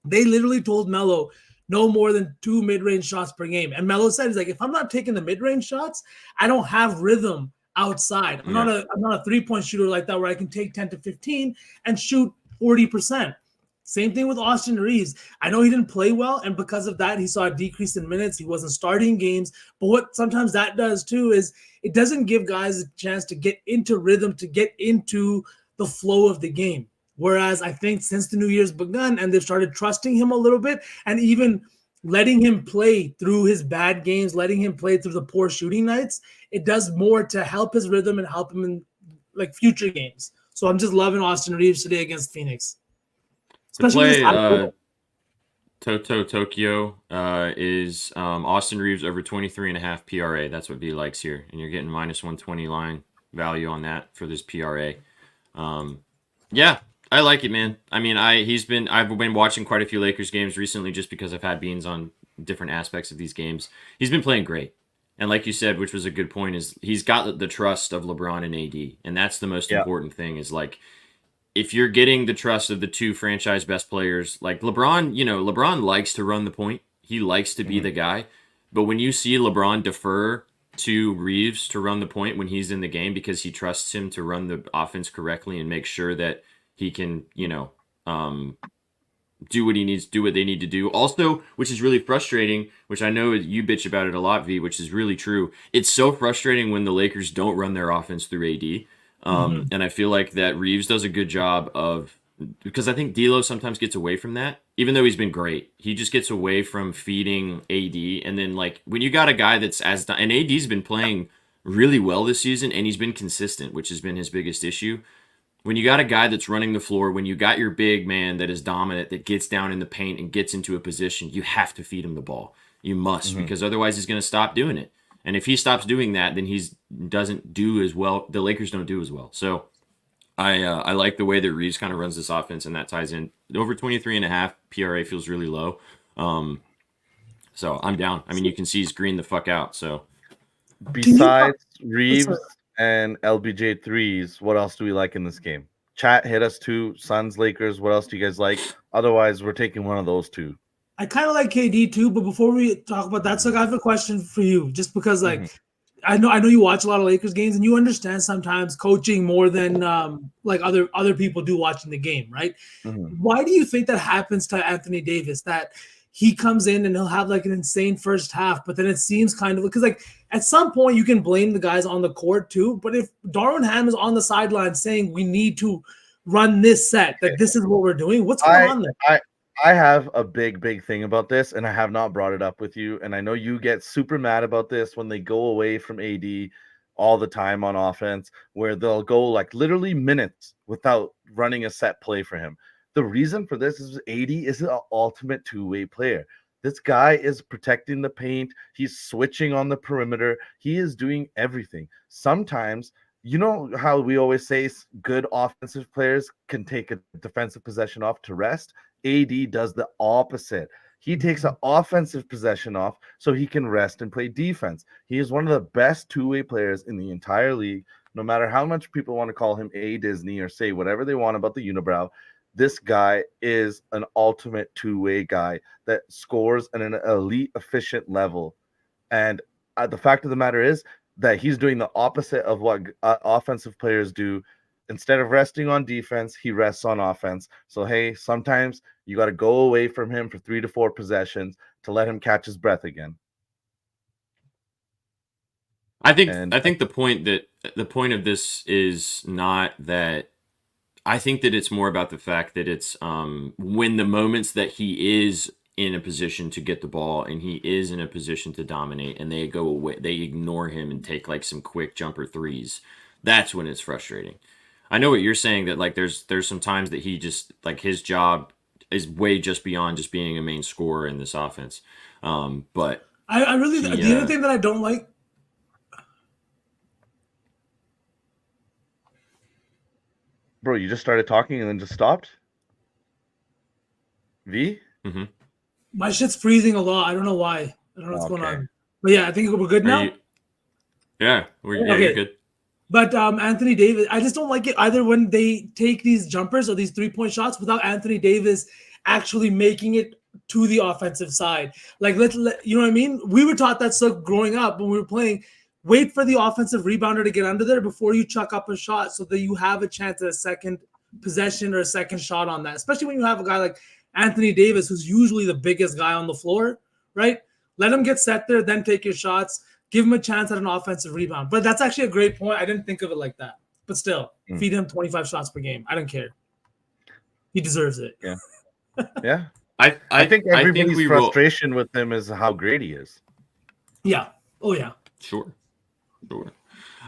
They literally told Melo, no more than 2 mid-range shots per game. And Melo said, he's like, if I'm not taking the mid-range shots, I don't have rhythm outside. I'm not a three-point shooter like that where I can take 10 to 15 and shoot 40%. Same thing with Austin Reeves. I know he didn't play well, and because of that, he saw a decrease in minutes. He wasn't starting games. But what sometimes that does too is it doesn't give guys a chance to get into rhythm, to get into the flow of the game. Whereas I think since the new year's begun and they've started trusting him a little bit and even letting him play through his bad games, letting him play through the poor shooting nights, it does more to help his rhythm and help him in like future games. So I'm just loving Austin Reeves today against Phoenix. Especially Tokyo is Austin Reeves over 23.5 PRA. That's what V likes here. And you're getting minus 120 line value on that for this PRA. Yeah. I like it, man. I mean, I've been watching quite a few Lakers games recently just because I've had beans on different aspects of these games. He's been playing great. And like you said, which was a good point, is he's got the trust of LeBron and AD, and that's the most Yeah. important thing. Is like if you're getting the trust of the two franchise best players, like LeBron, LeBron likes to run the point. He likes to be the guy. But when you see LeBron defer to Reeves to run the point when he's in the game because he trusts him to run the offense correctly and make sure that he can, do what he needs, do what they need to do. Also, which is really frustrating, which I know you bitch about it a lot, V, which is really true. It's so frustrating when the Lakers don't run their offense through AD. And I feel like that Reeves does a good job of, because I think D'Lo sometimes gets away from that, even though he's been great. He just gets away from feeding AD. And then like when you got a guy that's and AD's been playing really well this season and he's been consistent, which has been his biggest issue. When you got a guy that's running the floor, when you got your big man that is dominant, that gets down in the paint and gets into a position, you have to feed him the ball. You must, because otherwise he's going to stop doing it. And if he stops doing that, then he doesn't do as well. The Lakers don't do as well. So I like the way that Reeves kind of runs this offense, and that ties in. Over 23.5 PRA feels really low. So I'm down. I mean, you can see he's green the fuck out. So besides Reeves and LBJ threes, what else do we like in this game? Chat, hit us too. Suns, Lakers, what else do you guys like? Otherwise, we're taking one of those two. I kind of like KD too, but before we talk about that, so I have a question for you, just because I know you watch a lot of Lakers games and you understand sometimes coaching more than like other people do watching the game, right? Why do you think that happens to Anthony Davis, that he comes in and he'll have like an insane first half, but then it seems kind of, because like at some point you can blame the guys on the court too, but if Darvin Ham is on the sideline saying we need to run this set, that this is what we're doing, what's going on there? I have a big thing about this, and I have not brought it up with you. And I know you get super mad about this when they go away from AD all the time on offense, where they'll go like literally minutes without running a set play for him. The reason for this is AD is an ultimate two-way player. This guy is protecting the paint. He's switching on the perimeter. He is doing everything. Sometimes, you know how we always say good offensive players can take a defensive possession off to rest? AD does the opposite. He takes an offensive possession off so he can rest and play defense. He is one of the best two-way players in the entire league. No matter how much people want to call him A Disney or say whatever they want about the unibrow, this guy is an ultimate two-way guy that scores at an elite, efficient level. And the fact of the matter is that he's doing the opposite of what offensive players do. Instead of resting on defense, he rests on offense. So, hey, sometimes you got to go away from him for 3 to 4 possessions to let him catch his breath again. I think the point of this is not that. I think that it's more about the fact that it's when the moments that he is in a position to get the ball and he is in a position to dominate and they go away, they ignore him and take like some quick jumper threes. That's when it's frustrating. I know what you're saying, that like there's some times that he just like his job is way just beyond just being a main scorer in this offense. But I really the other thing that I don't like. Bro, you just started talking and then just stopped? V? Mm-hmm. My shit's freezing a lot. I don't know why. I don't know what's going on. But yeah, I think we're good now. You're good. But Anthony Davis, I just don't like it either when they take these jumpers or these 3-point shots without Anthony Davis actually making it to the offensive side. Like, you know what I mean? We were taught that stuff growing up when we were playing. Wait for the offensive rebounder to get under there before you chuck up a shot so that you have a chance at a second possession or a second shot on that, especially when you have a guy like Anthony Davis, who's usually the biggest guy on the floor, right? Let him get set there, then take your shots. Give him a chance at an offensive rebound. But that's actually a great point. I didn't think of it like that. But still, feed him 25 shots per game. I don't care. He deserves it. Yeah. Yeah. I think everybody's frustration with him is how great he is. Yeah. Oh, yeah. Sure.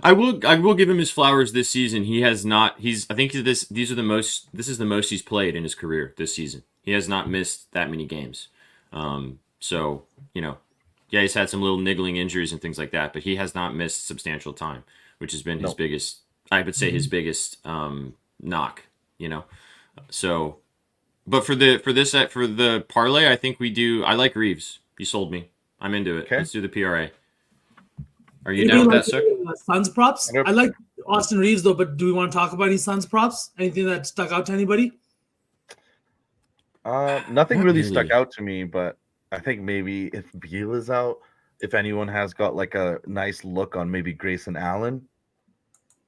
I will give him his flowers this season. He has not. I think this is the most he's played in his career this season. He has not missed that many games. So, yeah, he's had some little niggling injuries and things like that, but he has not missed substantial time, which has been his biggest, I would say his biggest knock, So, but for the parlay, I think I like Reeves. You sold me. I'm into it. Okay. Let's do the PRA. Are you down with that, sir? Suns props? I like Austin Reeves, though, but do we want to talk about any Suns props? Anything that stuck out to anybody? Nothing Not really really. stuck out to me, but I think maybe if Beal is out, if anyone has got like a nice look on maybe Grayson Allen,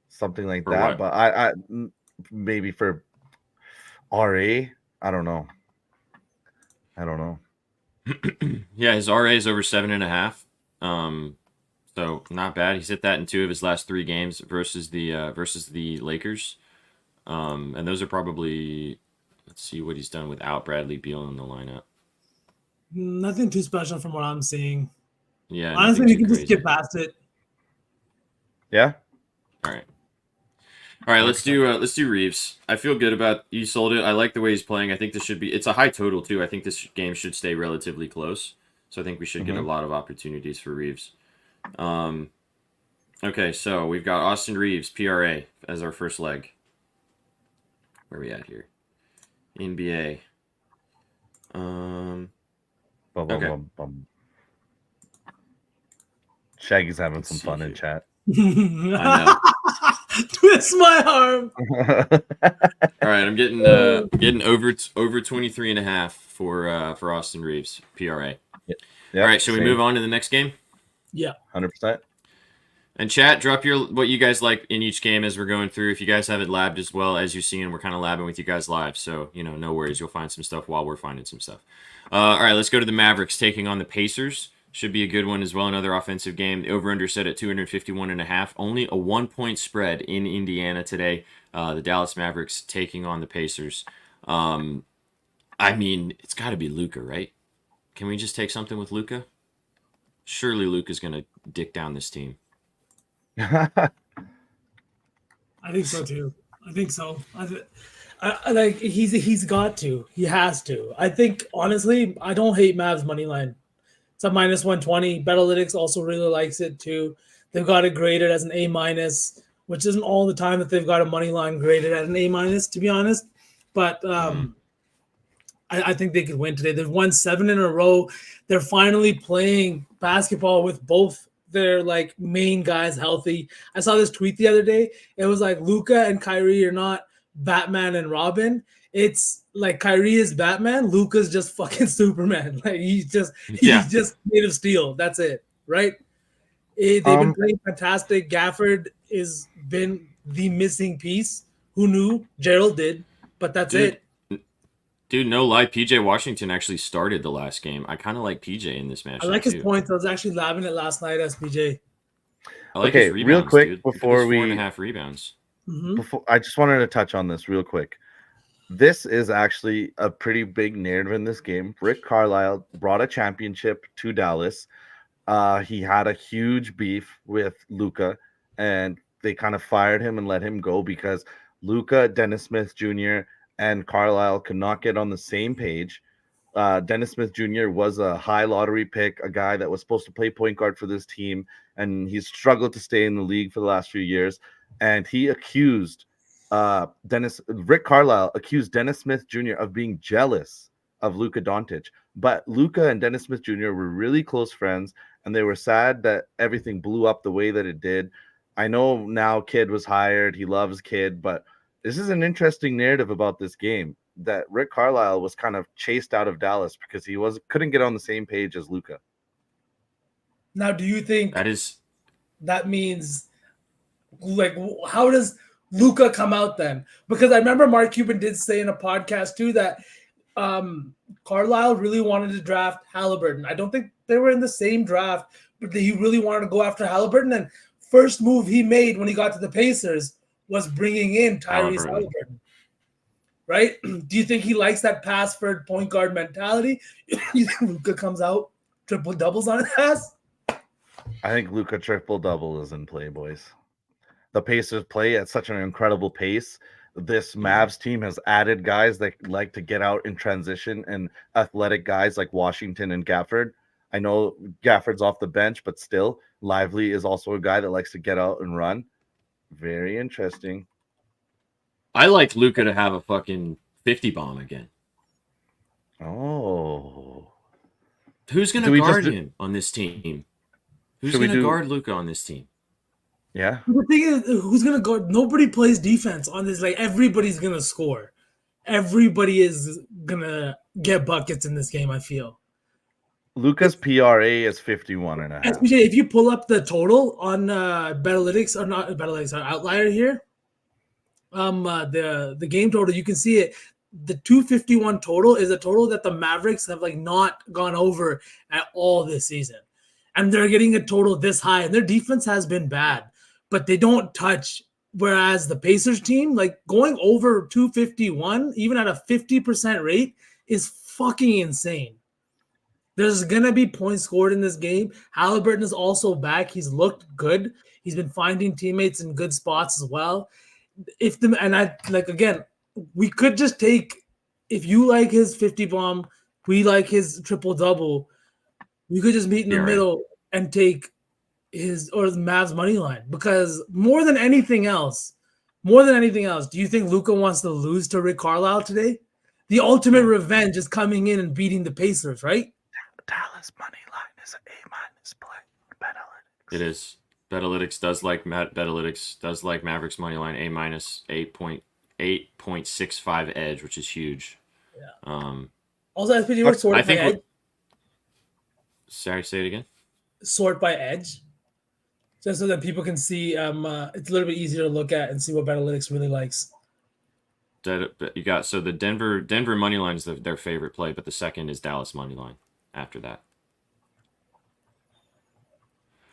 something like For that. what? But maybe for RA, I don't know. Yeah, his RA is over 7.5. So not bad. He's hit that in 2 of his last 3 games versus the Lakers. And those are probably, let's see what he's done without Bradley Beal in the lineup. Nothing too special from what I'm seeing. Yeah, Honestly, nothing we too can just crazy. skip past it. Yeah. All right. Let's do Reeves. I feel good about you sold it. I like the way he's playing. I think this should be. It's a high total too. I think this game should stay relatively close. So I think we should get a lot of opportunities for Reeves. Okay, so we've got Austin Reeves, PRA, as our first leg. Where are we at here? NBA. Okay. Shaggy's having some fun in chat. I Twist my arm. All right, I'm getting over 23.5 for Austin Reeves, PRA. Yep, all right, shall we move on to the next game? Yeah. 100%. And chat, drop what you guys like in each game as we're going through. If you guys have it labbed as well, as you're seeing, we're kind of labbing with you guys live. So, no worries. You'll find some stuff while we're finding some stuff. All right, let's go to the Mavericks taking on the Pacers. Should be a good one as well. Another offensive game. The over-under set at 251.5. Only a 1-point spread in Indiana today. The Dallas Mavericks taking on the Pacers. I mean, it's got to be Luka, right? Can we just take something with Luka? Surely Luka's going to dick down this team. I think so too. I think so. I like he's got to. He has to. I think honestly, I don't hate Mavs money line. It's a -120. Betalytics also really likes it too. They've got it graded as an A-, which isn't all the time that they've got a money line graded at an A-, to be honest. But I think they could win today. They've won 7 in a row. They're finally playing basketball with both their like main guys healthy. I saw this tweet the other day. It was like Luka and Kyrie are not Batman and Robin. It's like Kyrie is Batman, Luka's just fucking Superman. Like he's just made of steel. That's it, right? They've been playing fantastic. Gafford has been the missing piece. Who knew? Gerald did, but that's it. Dude, no lie, PJ Washington actually started the last game. I kind of like PJ in this match. I like his points. I was actually labbing it last night as PJ. I like his rebounds, real quick dude. before we 4.5 rebounds. I just wanted to touch on this real quick. This is actually a pretty big narrative in this game. Rick Carlisle brought a championship to Dallas. He had a huge beef with Luka, and they kind of fired him and let him go because Luka, Dennis Smith Jr., and Carlisle could not get on the same page. Dennis Smith Jr. was a high lottery pick, a guy that was supposed to play point guard for this team, and he's struggled to stay in the league for the last few years. And he accused Rick Carlisle accused Dennis Smith Jr. of being jealous of Luka Doncic. But Luka and Dennis Smith Jr. were really close friends, and they were sad that everything blew up the way that it did. I know now Kid was hired. He loves Kid, but this is an interesting narrative about this game that Rick Carlisle was kind of chased out of Dallas because he couldn't get on the same page as Luka. Now, do you think that means like how does Luka come out then? Because I remember Mark Cuban did say in a podcast too that Carlisle really wanted to draft Halliburton. I don't think they were in the same draft, but he really wanted to go after Halliburton. And first move he made when he got to the Pacers was bringing in Tyrese Halliburton. Right? Do you think he likes that pass-first point guard mentality? You think Luka comes out triple doubles on his ass? I think Luka triple double is in play, boys. The Pacers play at such an incredible pace. This Mavs team has added guys that like to get out in transition and athletic guys like Washington and Gafford. I know Gafford's off the bench, but still, Lively is also a guy that likes to get out and run. Very interesting. I like Luka to have a fucking 50 bomb again. Oh. Who's going to guard him on this team? Who's Should we going to do- guard Luka on this team? Yeah. The thing is, who's gonna go? Nobody plays defense on this. Like everybody's gonna score. Everybody is gonna get buckets in this game. I feel. Luca's PRA is 51.5. SPJ, if you pull up the total on Betalytics or not Betalytics, Outlier here, the game total, you can see it. The 251 total is a total that the Mavericks have like not gone over at all this season, and they're getting a total this high, and their defense has been bad, but they don't touch. Whereas the Pacers team, like going over 251, even at a 50% rate, is fucking insane. There's gonna be points scored in this game. Halliburton is also back. He's looked good. He's been finding teammates in good spots as well. Again, we could just take, if you like his 50 bomb, we like his triple double. We could just meet in the middle and take his or the Mavs money line, because more than anything else, do you think Luka wants to lose to Rick Carlisle today? The ultimate revenge is coming in and beating the Pacers, right? Dallas money line is an A- play. Betalytics. It is. Betalytics does like Mavericks money line A- 8.65 edge, which is huge. Yeah. Also, SPG works sort by edge. Sorry, say it again. Sort by edge, just so that people can see. It's a little bit easier to look at and see what Betalytics really likes. You got the Denver money line is their favorite play, but the second is Dallas money line. After that,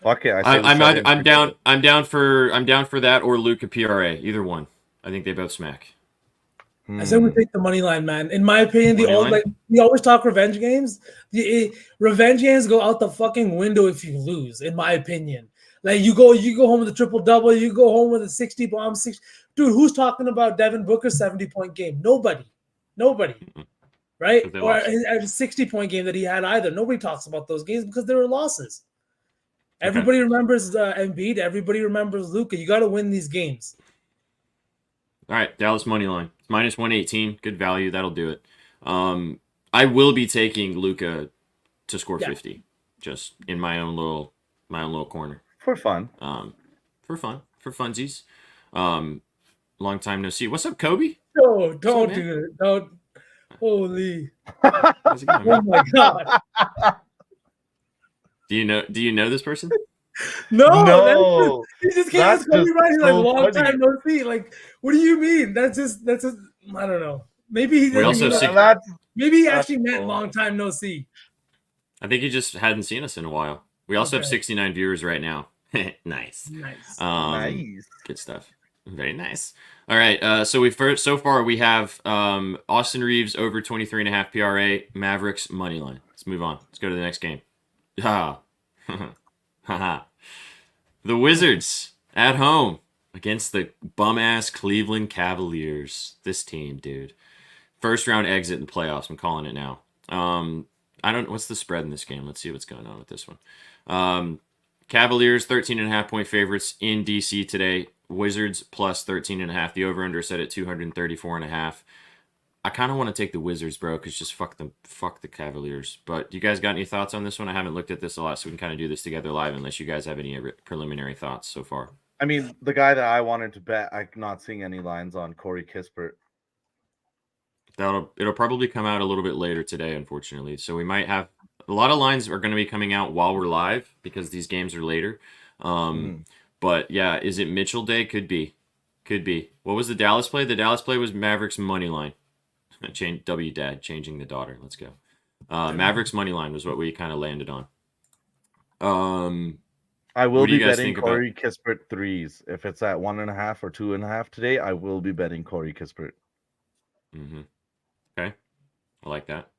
okay, I'm down for that or Luka PRA, either one. I think they both smack. I said we take the money line, man. In my opinion, we always talk revenge games. Revenge games go out the fucking window if you lose. In my opinion, like you go home with a triple double, you go home with a 60 bomb. Dude, who's talking about Devin Booker's 70-point game? Nobody. Right? Or a 60-point game that he had either. Nobody talks about those games because they were losses. Everybody remembers Embiid. Everybody remembers Luka. You got to win these games. All right, Dallas money line. It's minus 118. Good value. That'll do it. I will be taking Luka to score 50, just in my own little corner. For fun. For funsies. Long time no see. What's up, Kobe? No, don't do it. Don't. Holy. How's it going, man? Oh my god. Do you know this person? No. He just came as Kobe Bryant. He's like, so long funny. time no see. Like, what do you mean? That's just I don't know. Maybe he maybe he actually meant long time no see. I think he just hadn't seen us in a while. We also have 69 viewers right now. Nice. Nice. Good stuff. Very nice. All right. So far we have Austin Reeves over 23.5 PRA, Mavericks money line. Let's move on. Let's go to the next game. The Wizards at home against the bum-ass Cleveland Cavaliers. This team, dude. First round exit in the playoffs. I'm calling it now. What's the spread in this game? Let's see what's going on with this one. Cavaliers 13.5 point favorites in DC today. Wizards plus 13.5. The over-under set at 234.5. I kind of want to take the Wizards, bro, because just fuck the Cavaliers. But you guys got any thoughts on this one? I haven't looked at this a lot, so we can kind of do this together live unless you guys have any preliminary thoughts so far. I mean, the guy that I wanted to bet, I'm not seeing any lines on Corey Kispert. It'll probably come out a little bit later today, unfortunately. So we might have a lot of lines are going to be coming out while we're live because these games are later. But yeah, is it Mitchell Day? Could be. What was the Dallas play? The Dallas play was Mavericks money line. W dad changing the daughter. Let's go. Mavericks money line was what we kind of landed on. I will be betting Corey Kispert threes. If it's at 1.5 or 2.5 today, I will be betting Corey Kispert. Okay, I like that.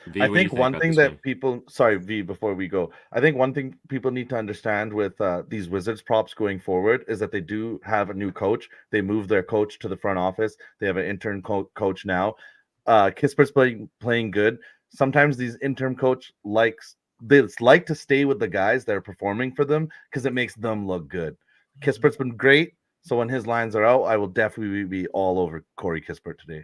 V, I think one thing that people, sorry V, before we go, I think one thing people need to understand with these Wizards props going forward is that they do have a new coach. They moved their coach to the front office. They have an intern coach now. Kispert's playing good. Sometimes these interim coach like to stay with the guys that are performing for them because it makes them look good. Kispert's been great, so when his lines are out, I will definitely be all over Corey Kispert today.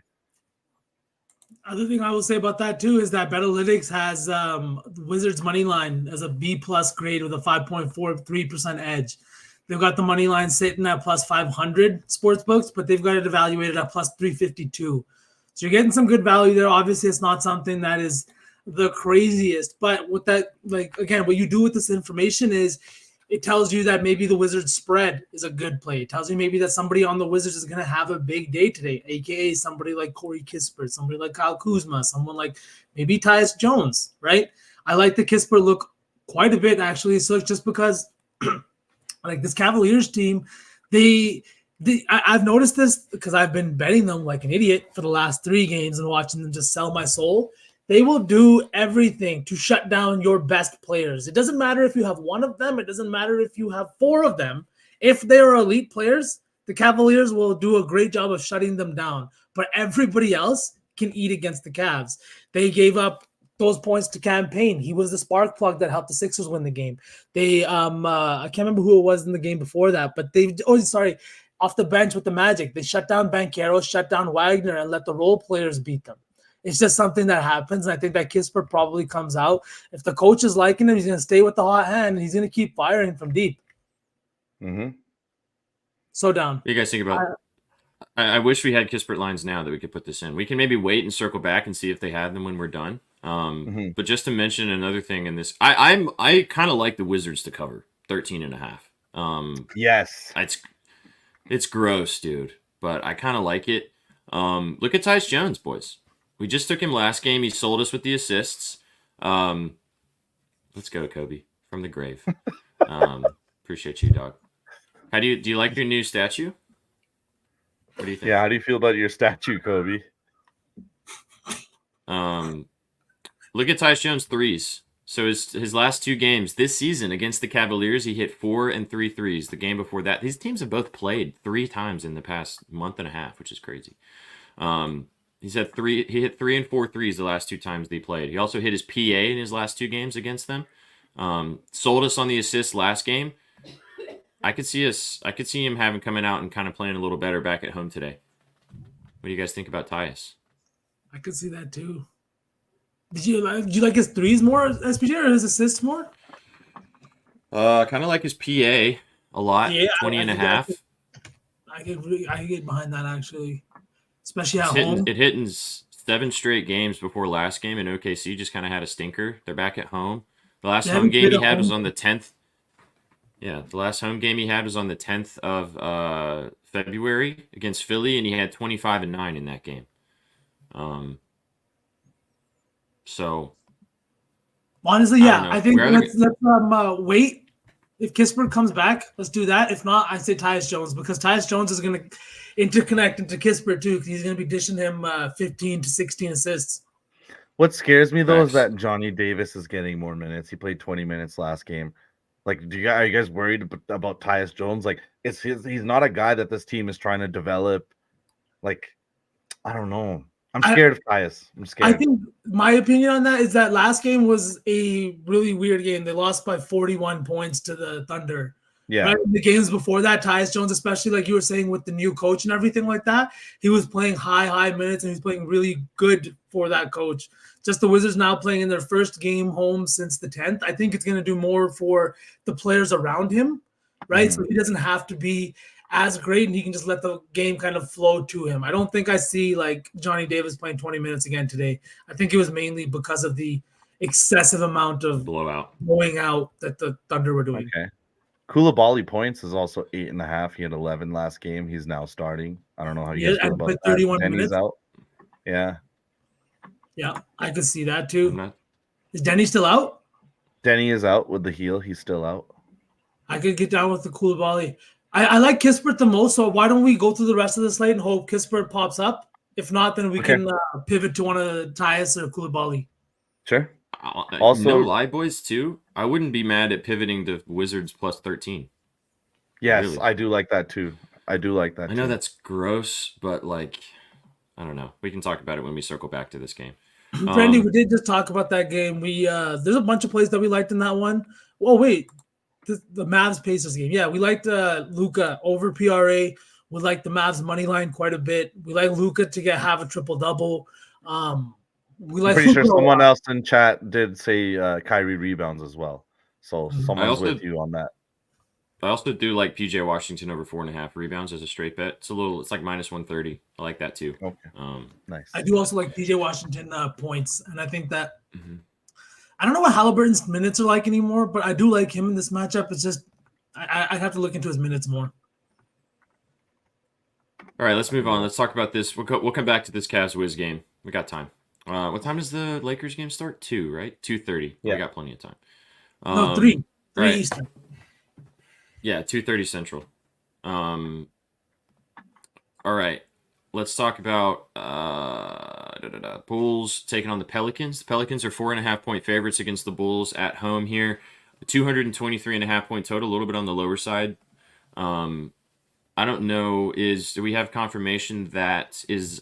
Other thing I will say about that too is that Betalytics has the Wizards money line as a B plus grade with a 5.43% edge. They've got the money line sitting at plus 500 sports books, but they've got it evaluated at plus 352. So you're getting some good value there. Obviously, it's not something that is the craziest, but with that, like again, what you do with this information is it tells you that maybe the Wizards spread is a good play. It tells you maybe that somebody on the Wizards is going to have a big day today, aka somebody like Corey Kispert, somebody like Kyle Kuzma, someone like maybe Tyus Jones, right? I like the Kispert look quite a bit, actually. So just because like this Cavaliers team, I've noticed this because I've been betting them like an idiot for the last 3 games and watching them just sell my soul. They will do everything to shut down your best players. It doesn't matter if you have 1 of them. It doesn't matter if you have 4 of them. If they are elite players, the Cavaliers will do a great job of shutting them down. But everybody else can eat against the Cavs. They gave up those points to Campaign. He was the spark plug that helped the Sixers win the game. They, I can't remember who it was in the game before that, but off the bench with the Magic, they shut down Banchero, shut down Wagner, and let the role players beat them. It's just something that happens, and I think that Kispert probably comes out. If the coach is liking him, he's going to stay with the hot hand, and he's going to keep firing from deep. Mm-hmm. So down. What do you guys think about? I wish we had Kispert lines now that we could put this in. We can maybe wait and circle back and see if they have them when we're done. But just to mention another thing in this, I kind of like the Wizards to cover 13.5. Yes, it's gross, dude, but I kind of like it. Look at Tyus Jones, boys. We just took him last game. He sold us with the assists. Let's go, Kobe, from the grave. Appreciate you, dog. Do you like your new statue? What do you think? Yeah, how do you feel about your statue, Kobe? Look at Tyus Jones' threes. So his last 2 games this season against the Cavaliers, he hit 4 and 3 threes. The game before that, these teams have both played 3 times in the past month and a half, which is crazy. He hit 3 and 4 threes the last 2 times they played. He also hit his PA in his last 2 games against them. Sold us on the assist last game. I could see him coming out and kind of playing a little better back at home today. What do you guys think about Tyus? I could see that too. Did you like his threes more, SPJ, or his assists more? Kind of like his PA a lot. Yeah, 20.5. I could get behind that, actually, especially at home. It hit in 7 straight games before last game, and OKC just kind of had a stinker. They're back at home. The last home game he had was on the 10th. Yeah, the last home game he had was on the 10th of February against Philly, and he had 25 and 9 in that game. So honestly, yeah, I think let's wait. If Kispert comes back, let's do that. If not, I say Tyus Jones, because Tyus Jones is going to interconnect into Kispert too. He's going to be dishing him 15 to 16 assists. What scares me though is that Johnny Davis is getting more minutes. He played 20 minutes last game. Like, are you guys worried about Tyus Jones? Like, he's not a guy that this team is trying to develop. Like, I don't know. I'm scared of Tyus. I'm scared. I think my opinion on that is that last game was a really weird game. They lost by 41 points to the Thunder. Yeah. Right? The games before that, Tyus Jones, especially like you were saying with the new coach and everything like that, he was playing high minutes, and he's playing really good for that coach. Just the Wizards now playing in their first game home since the 10th. I think it's going to do more for the players around him, right? So he doesn't have to be as great, and he can just let the game kind of flow to him. I don't think I see like Johnny Davis playing 20 minutes again today. I think it was mainly because of the excessive amount of blowing out that the Thunder were doing. Okay. Koulibaly points is also 8.5. He had 11 last game. He's now starting. I don't know how you guys feel about 31 that. minutes. Denny's out. Yeah. Yeah, I could see that too. Is Denny still out? Denny is out with the heel. He's still out. I could get down with the Koulibaly. I like Kispert the most, so why don't we go through the rest of the slate and hope Kispert pops up? If not, then we can pivot to one of Tyus or Koulibaly. Sure. Also, no lie, boys, too. I wouldn't be mad at pivoting to Wizards plus 13. Yes, really. I do like that too. I know that's gross, but like, I don't know. We can talk about it when we circle back to this game. Brandy, we did just talk about that game. We there's a bunch of plays that we liked in that one. Oh wait, the Mavs Pacers game. Yeah, we liked Luka over PRA. We liked the Mavs money line quite a bit. We like Luka to have a triple double. We I'm like pretty sure Hooper a someone lot. else in chat did say Kyrie rebounds as well. So Mhm. someone's also- with you on that. I also do like PJ Washington over 4.5 rebounds as a straight bet. It's like minus 130. I like that too. Okay, nice. I do also like PJ Washington points, and I think that Mhm. I don't know what Halliburton's minutes are like anymore, but I do like him in this matchup. It's just I'd have to look into his minutes more. All right, let's move on. Let's talk about this. We'll come back to this Cavs Wiz game. We got time. What time does the Lakers game start? 2, right? 2:30. Yeah. We got plenty of time. No, 3 right. Eastern. Yeah, 2:30 Central. All right. Let's talk about Bulls taking on the Pelicans. The Pelicans are 4.5-point favorites against the Bulls at home here. 223.5-point total, a little bit on the lower side. I don't know. Do we have confirmation that is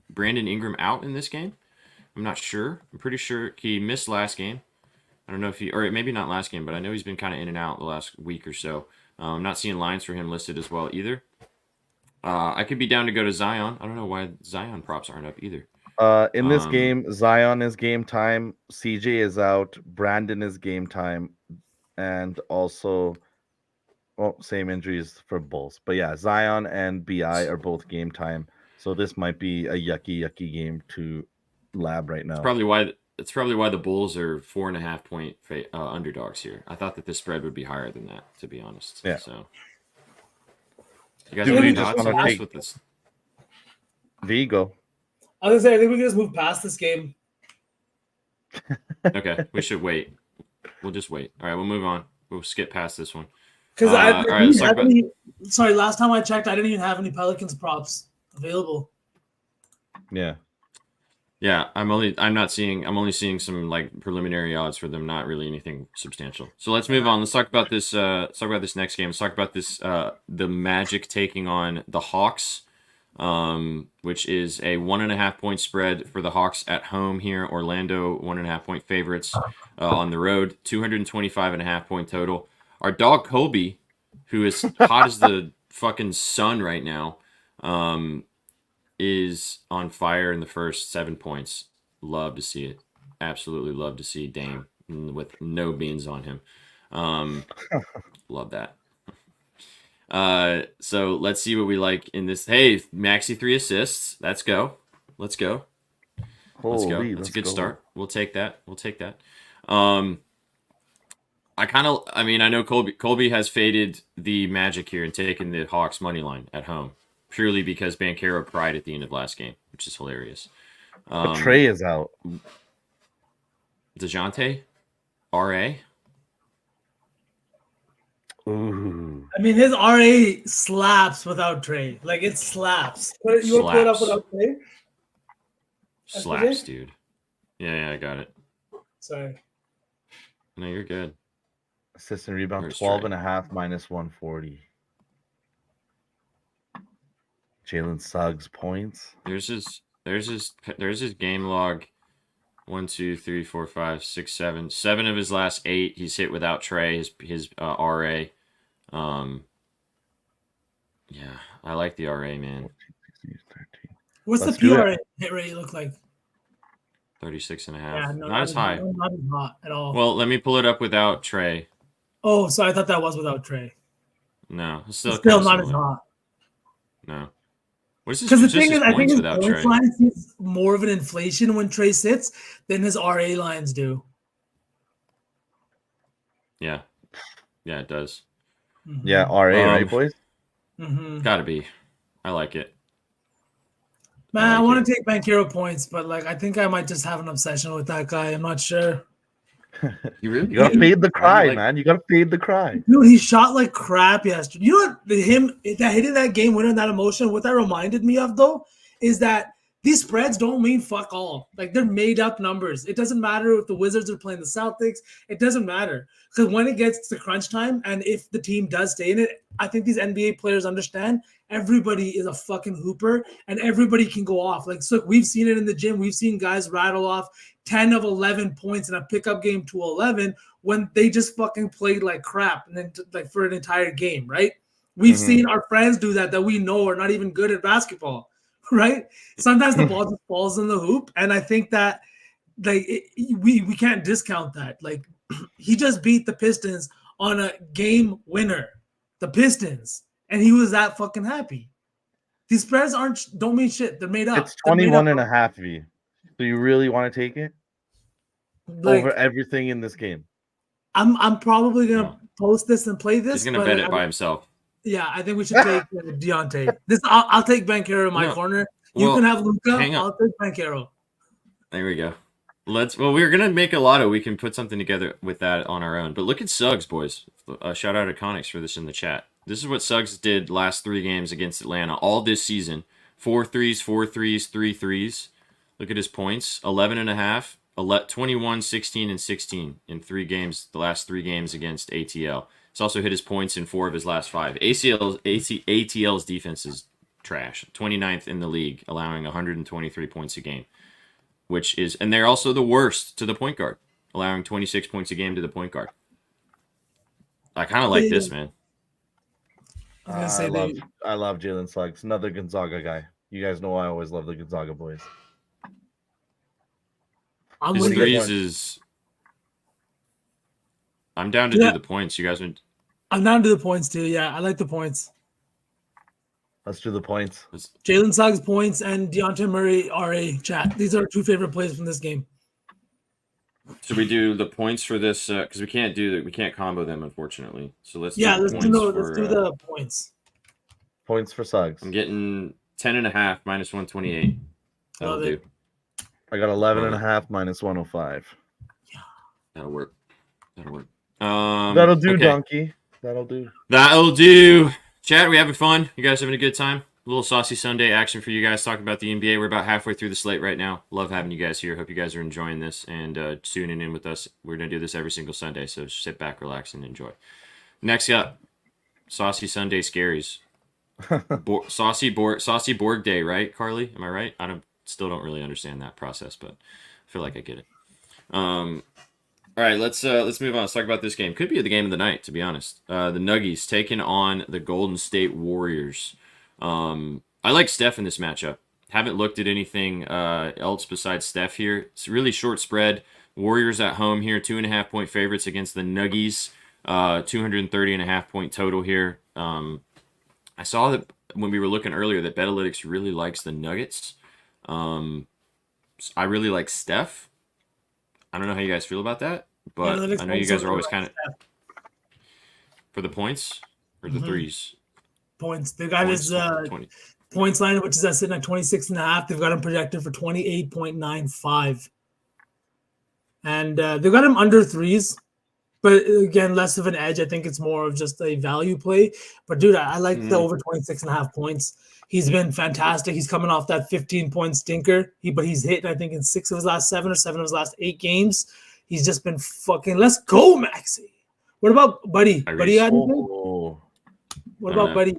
Brandon Ingram out in this game? I'm not sure. I'm pretty sure he missed last game. I don't know if or maybe not last game, but I know he's been kind of in and out the last week or so. I'm not seeing lines for him listed as well either. I could be down to go to Zion. I don't know why Zion props aren't up either. In this game, Zion is game time. CJ is out. Brandon is game time, and also, same injuries for Bulls. But yeah, Zion and BI are both game time. So this might be a yucky game to lab right now. It's probably why the Bulls are 4.5-point underdogs here. I thought that the spread would be higher than that, to be honest. Yeah. So, you guys Do have we any just thoughts wanna on this take- with this? Vigo. I was gonna say I think we can just move past this game. Okay, we should wait. We'll just wait. All right, we'll move on. We'll skip past this one. Because all right, let's talk about. Sorry, last time I checked, I didn't even have any Pelicans props available. Yeah. Yeah, I'm only seeing some like preliminary odds for them, not really anything substantial. So let's move on. Let's talk about this. Let's talk about this next game. Let's talk about this. The Magic taking on the Hawks, which is a 1.5-point spread for the Hawks at home here. Orlando 1.5-point favorites on the road. 225.5-point total. Our dog Colby, who is hot as the fucking sun right now, is on fire in the first 7 points. Love to see it. Absolutely love to see Dame with no beans on him. Love that. So let's see what we like in this. Hey, Maxey 3 assists. Let's go. Let's go. Let's go. That's a good start. We'll take that. I know Colby has faded the Magic here and taken the Hawks money line at home purely because Banchero cried at the end of last game, which is hilarious. But Trey is out. DeJounte, RA. Ooh. I mean, his RA slaps without Trey. Like, it slaps. You want to put it up without Trey? Slaps, dude. Yeah, I got it. Sorry. No, you're good. Assist and rebound, Where's 12.5 minus 140. Jalen Suggs points. There's his game log. 1, 2, 3, 4, 5, 6, 7. 7 of his last 8 he's hit without Trey. His RA. Yeah, I like the RA, man. 14, 16, 13. What's Let's the do PRA it. hit rate look like? 36.5. Yeah, no, not as high. Not as hot at all. Well, let me pull it up without Trey. Oh, so I thought that was without Trey. No, it's Still kinda not as similar. hot. No. What is this? Because the Just thing his is, I think points his without points Trey. line sees more of an inflation when Trey sits than his RA lines do. Yeah, it does. Mhm. Yeah, RA, right, boys? Mhm. Gotta be. I like it. Man, I I like want to take Banchero points, but like I think I might just have an obsession with that guy. I'm not sure. You really? You gotta fade the cry, like- man. You gotta fade the cry. Dude, he shot like crap yesterday. You know what? Him that hitting that game winner, that emotion. What that reminded me of though is that these spreads don't mean fuck all. Like they're made up numbers. It doesn't matter if the Wizards are playing the Celtics. It doesn't matter because when it gets to crunch time and if the team does stay in it, I think these NBA players understand everybody is a fucking hooper and everybody can go off. Like, so we've seen it in the gym. We've seen guys rattle off 10 of 11 points in a pickup game to 11 when they just fucking played like crap and then like for an entire game, right? We've seen our friends do that we know are not even good at basketball. right? Sometimes the ball just falls in the hoop, and I think that we can't discount that. Like he just beat the Pistons on a game winner, the Pistons, and he was that fucking happy. These spreads don't mean shit. They're made up. It's 21.5 V. So you really want to take it over everything in this game? I'm probably gonna post this and play this. He's gonna bet it by himself. Yeah, I think we should take Deontay. I'll take Banchero in my corner. You can have Luka. I'll take Banchero. There we go. We're gonna make a lotto. We can put something together with that on our own. But look at Suggs, boys. Shout out to Conix for this in the chat. This is what Suggs did last 3 games against Atlanta all this season. 4 threes, 4 threes, 3 threes. Look at his points. 11.5, 21, 16, and 16 in 3 games. The last 3 games against ATL. He's also hit his points in 4 of his last 5. ATL's defense is trash. 29th in the league, allowing 123 points a game. And they're also the worst to the point guard, allowing 26 points a game to the point guard. I kind of like this, man. I love Jalen Suggs, another Gonzaga guy. You guys know I always love the Gonzaga boys. I'm down to do the points. You guys would. I'm down to the points too. Yeah, I like the points. Let's do the points. Jalen Suggs points and Deontay Murray RA chat. These are our 2 favorite plays from this game. Should we do the points for this? Because we can't combo them, unfortunately. So let's do the points. Points for Suggs. I'm getting 10.5 minus 128. That'll do. I got 11.5 minus 105. Yeah, that'll work. That'll do, okay. Donkey. That'll do. Chat, we having fun? You guys having a good time? A little saucy Sunday action for you guys talking about the NBA. We're about halfway through the slate right now. Love having you guys here. Hope you guys are enjoying this and tuning in with us. We're going to do this every single Sunday, so sit back, relax, and enjoy. Next up, Saucy Sunday Scaries. Saucy Borg Day, right, Carly? Am I right? Still don't really understand that process, but I feel like I get it. All right, let's move on. Let's talk about this game. Could be the game of the night, to be honest. The Nuggies taking on the Golden State Warriors. I like Steph in this matchup. Haven't looked at anything else besides Steph here. It's a really short spread. Warriors at home here, 2.5-point favorites against the Nuggies. 230.5 point total here. I saw that when we were looking earlier that Betalytics really likes the Nuggets. I really like Steph. I don't know how you guys feel about that, but I know you guys are always kind of for the points or the threes. Points. They got his points line, which is sitting at 26.5. They've got him projected for 28.95, and they've got him under threes. But again, less of an edge. I think it's more of just a value play. But dude, I like the over 26.5 points. He's been fantastic. He's coming off that 15-point stinker. But he's hit, I think, in 6 of his last 7 or 7 of his last 8 games. He's just been fucking. Let's go, Maxey. What about Buddy? Buddy got anything? What about Buddy?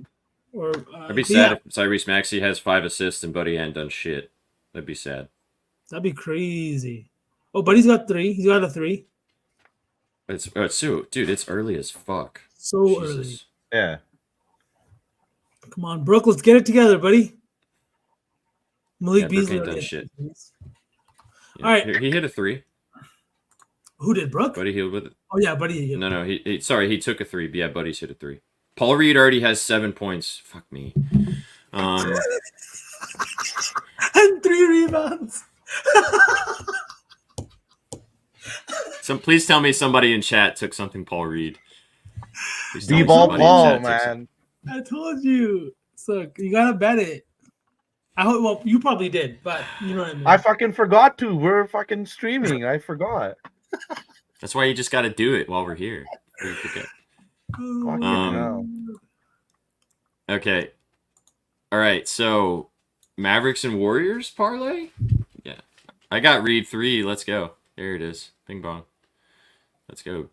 Or I'd be sad if Tyrese Maxey has 5 assists and Buddy hadn't done shit. That'd be sad. That'd be crazy. Oh, Buddy's got 3. He's got a 3. Dude, it's early as fuck. So early. Yeah. Come on, Brooke, let's get it together, buddy. Malik Beasley ain't done shit. Yeah. All right. He hit a 3. Who did, Brooke? Buddy healed with it. Oh, yeah, Buddy. No, he took a 3. But yeah, Buddy's hit a 3. Paul Reed already has 7 points. Fuck me. And 3 rebounds. Please tell me somebody in chat took something Paul Reed. D-ball Paul, man. I told you. So you gotta bet it. I hope. Well, you probably did, but you know what I mean. I fucking forgot to. We're fucking streaming. I forgot. That's why you just got to do it while we're here. Okay. All right. So Mavericks and Warriors parlay. Yeah, I got Reed 3. Let's go. There it is. Bing bong. Let's go.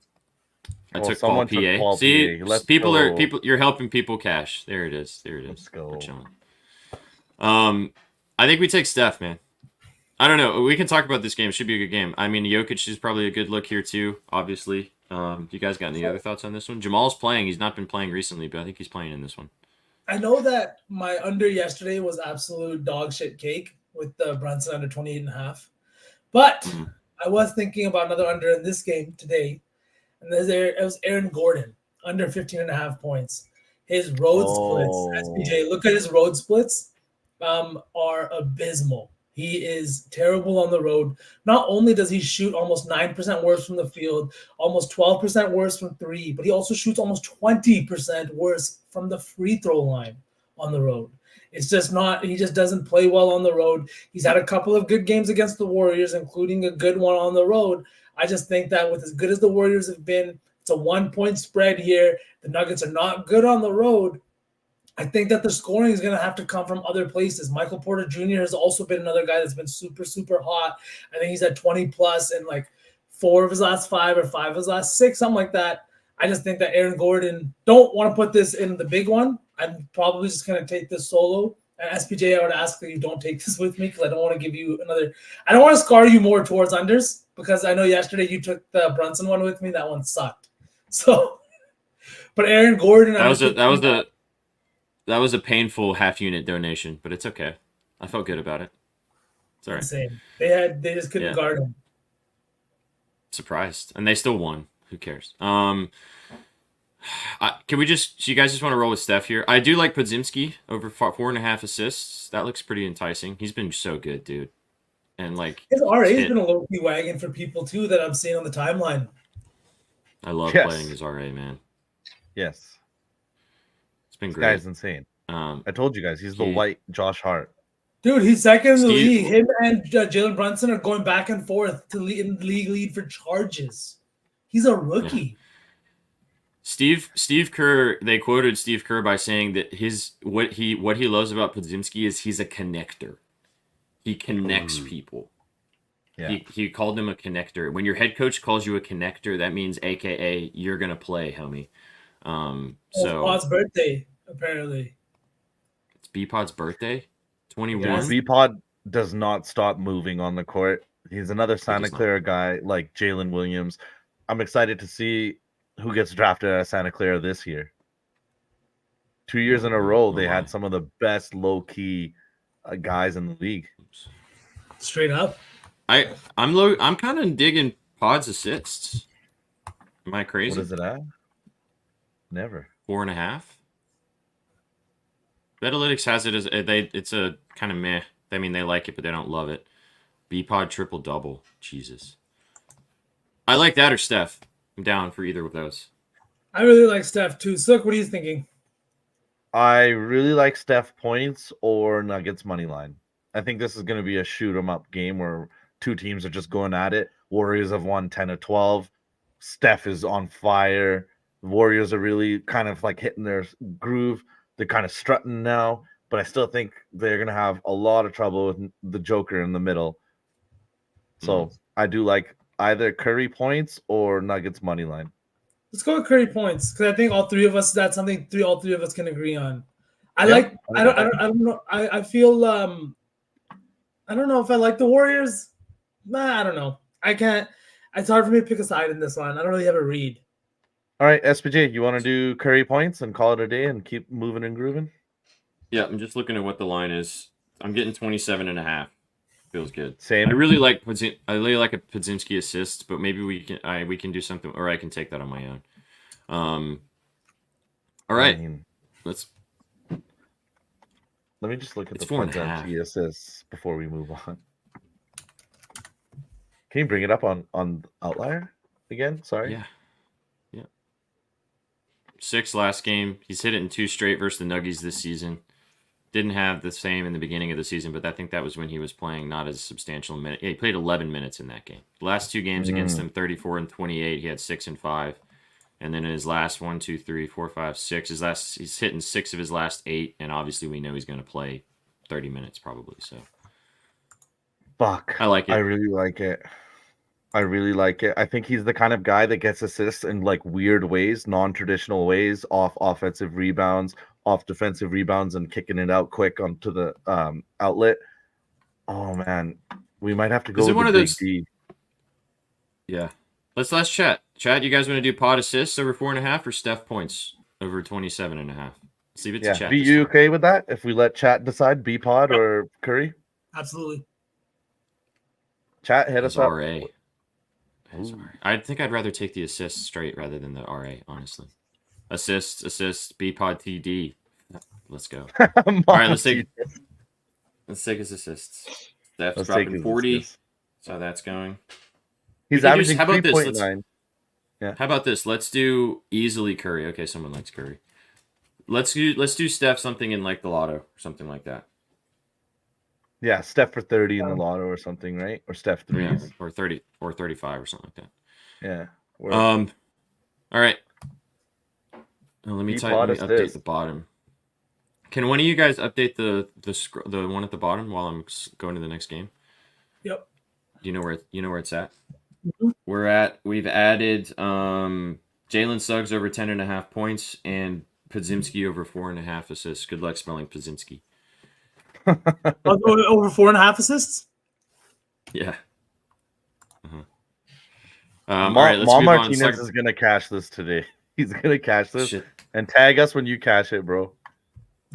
I took Paul PA. See, people. You're helping people cash. There it is. Let's go. We're chilling. I think we take Steph, man. I don't know. We can talk about this game. It should be a good game. I mean, Jokic is probably a good look here too. Obviously. You guys got any other thoughts on this one? Jamal's playing. He's not been playing recently, but I think he's playing in this one. I know that my under yesterday was absolute dog shit cake with the Brunson under 28.5. But Mhm. I was thinking about another under in this game today. And it was Aaron Gordon under 15.5 points. His road splits, SPJ, Oh, look at his road splits, are abysmal. He is terrible on the road. Not only does he shoot almost 9% worse from the field, almost 12% worse from three, but he also shoots almost 20% worse from the free throw line on the road. It's just not, he just doesn't play well on the road. He's had a couple of good games against the Warriors, including a good one on the road. I just think that with as good as the Warriors have been, it's a 1 point spread here. The Nuggets are not good on the road. I think that the scoring is going to have to come from other places. Michael Porter Jr. has also been another guy that's been super, super hot. I think he's at 20 plus in like 4 of his last 5 or 5 of his last 6, something like that. I just think that Aaron Gordon, don't want to put this in the big one. I'm probably just going to take this solo. And SPJ, I would ask that you don't take this with me because I don't want to give you another. I don't want to scar you more towards unders because I know yesterday you took the Brunson one with me. That one sucked. So, but Aaron Gordon, That was a painful half unit donation, but it's okay. I felt good about it. It's all right. insane. They just couldn't guard him. Surprised, and they still won. Who cares? Can we just? So you guys just want to roll with Steph here? I do like Podziemski over 4.5 assists. That looks pretty enticing. He's been so good, dude. And like His RA's been a low key wagon for people too that I'm seeing on the timeline. I love playing his RA, man. Yes. It's been This great. guy's insane. I told you guys, he's the white Josh Hart. Dude, he's second in the league. Him and Jalen Brunson are going back and forth to lead in the league lead for charges. He's a rookie. Yeah. Steve Kerr. They quoted Steve Kerr by saying that what he loves about Podziemski is he's a connector. He connects people. Yeah. He called him a connector. When your head coach calls you a connector, that means AKA you're gonna play, homie. So Pod's birthday, apparently. It's B-Pod's birthday? 21? Yeah, B-Pod does not stop moving on the court. He's another Santa Clara guy like Jalen Williams. I'm excited to see who gets drafted out of Santa Clara this year. 2 years in a row, they had some of the best low-key guys in the league. Straight up. I'm kind of digging Pod's assists. Am I crazy? What is it at? Never. 4.5. Betalytics has it as it's a kind of meh. I mean, they like it, but they don't love it. B-Pod triple double. Jesus. I like that or Steph. I'm down for either of those. I really like Steph too. Sook, what are you thinking? I really like Steph points or Nuggets money line. I think this is going to be a shoot 'em up game where two teams are just going at it. Warriors have won 10 to 12. Steph is on fire. The Warriors are really kind of like hitting their groove. They're kind of strutting now, but I still think they're going to have a lot of trouble with the Joker in the middle. So I do like either Curry points or Nuggets money line. Let's go with Curry points because I think all three of us, that's something all three of us can agree on. I don't know. I feel I don't know if I like the Warriors. Nah, I don't know. I can't. It's hard for me to pick a side in this one. I don't really have a read. All right, SPJ, you want to do Curry points and call it a day and keep moving and grooving? Yeah, I'm just looking at what the line is. I'm getting 27.5. Feels good. Same. I really like a Podziemski assist, but maybe we can do something, or I can take that on my own. All right, let me just look at the Podziemski assists before we move on. Can you bring it up on Outlier again? Sorry. Yeah. 6 last game. He's hit it in 2 straight versus the Nuggies this season. Didn't have the same in the beginning of the season, but I think that was when he was playing not as substantial minute. Yeah, he played 11 minutes in that game. The last 2 games against them, 34 and 28. He had 6 and 5. And then in his last 1, 2, 3, 4, 5, 6, he's hitting 6 of his last 8, and obviously we know he's going to play 30 minutes probably. So, fuck, I like it. I really like it. I think he's the kind of guy that gets assists in like weird ways, non-traditional ways, off offensive rebounds, off defensive rebounds, and kicking it out quick onto the outlet. Oh man, we might have to go. Is it with one of Big those? D. Yeah. Let's chat. Chat, you guys want to do pod assists over 4.5 or Steph points over 27.5? Let's leave it to Yeah. chat. Be this you time. okay with that? If we let chat decide, B Pod or Curry? Absolutely. Chat, hit His us up. RA. I think I'd rather take the assist straight rather than the RA, honestly. Assists, B Pod TD. Let's go. All right, let's take his assists. Steph's Let's take dropping his 40. assists. So that's going. He's We can do- averaging how about this? 3.9. How about this? Let's do easily Curry. Okay, someone likes Curry. Let's do Steph something in like the lotto or something like that. Yeah, Steph for 30 in the lotto or something, right? Or Steph threes. Yeah, or 30 or 35 or something like that. Yeah. All right. Let me update the bottom. Can one of you guys update the one at the bottom while I'm going to the next game? Yep. Do you know where it's at? Mm-hmm. We've added Jalen Suggs over 10.5 points and Podziemski over 4.5 assists. Good luck spelling Podziemski. Over 4.5 assists. Yeah. All right, let's move Martinez on. is gonna cash this today. He's gonna cash this Shit. and tag us when you cash it, bro.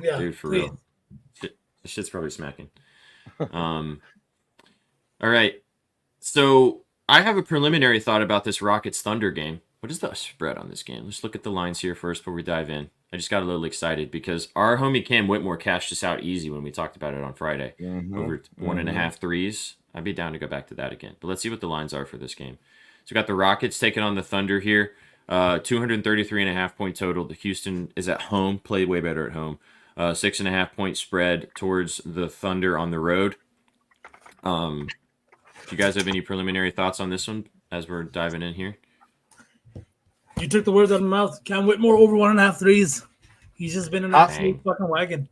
Yeah, dude, for real. Shit, this shit's probably smacking. All right. So I have a preliminary thought about this Rockets Thunder game. What is the spread on this game? Let's look at the lines here first before we dive in. I just got a little excited because our homie Cam Whitmore cashed us out easy when we talked about it on Friday. Over 1.5 threes. I'd be down to go back to that again. But let's see what the lines are for this game. So we got the Rockets taking on the Thunder here. 233.5 point total. The Houston is at home. Played way better at home. 6.5 point spread towards the Thunder on the road. Do you guys have any preliminary thoughts on this one as we're diving in here? You took the words out of my mouth. Cam Whitmore over 1.5 threes. He's just been an absolute fucking wagon.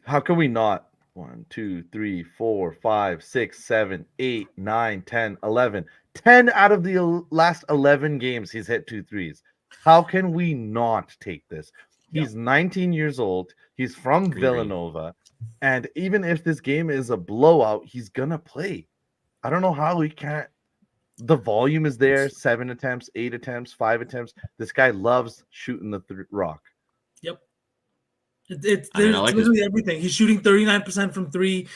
How can we not? 1, 2, 3, 4, 5, 6, 7, 8, 9, 10, 11. 10 out of the last 11 games he's hit 2 threes. How can we not take this? He's 19 years old. He's from Villanova. And even if this game is a blowout, he's going to play. I don't know how he can't. The volume is there. 7 attempts, 8 attempts, 5 attempts. This guy loves shooting the rock. Yep. It's literally everything. He's shooting 39% from 3.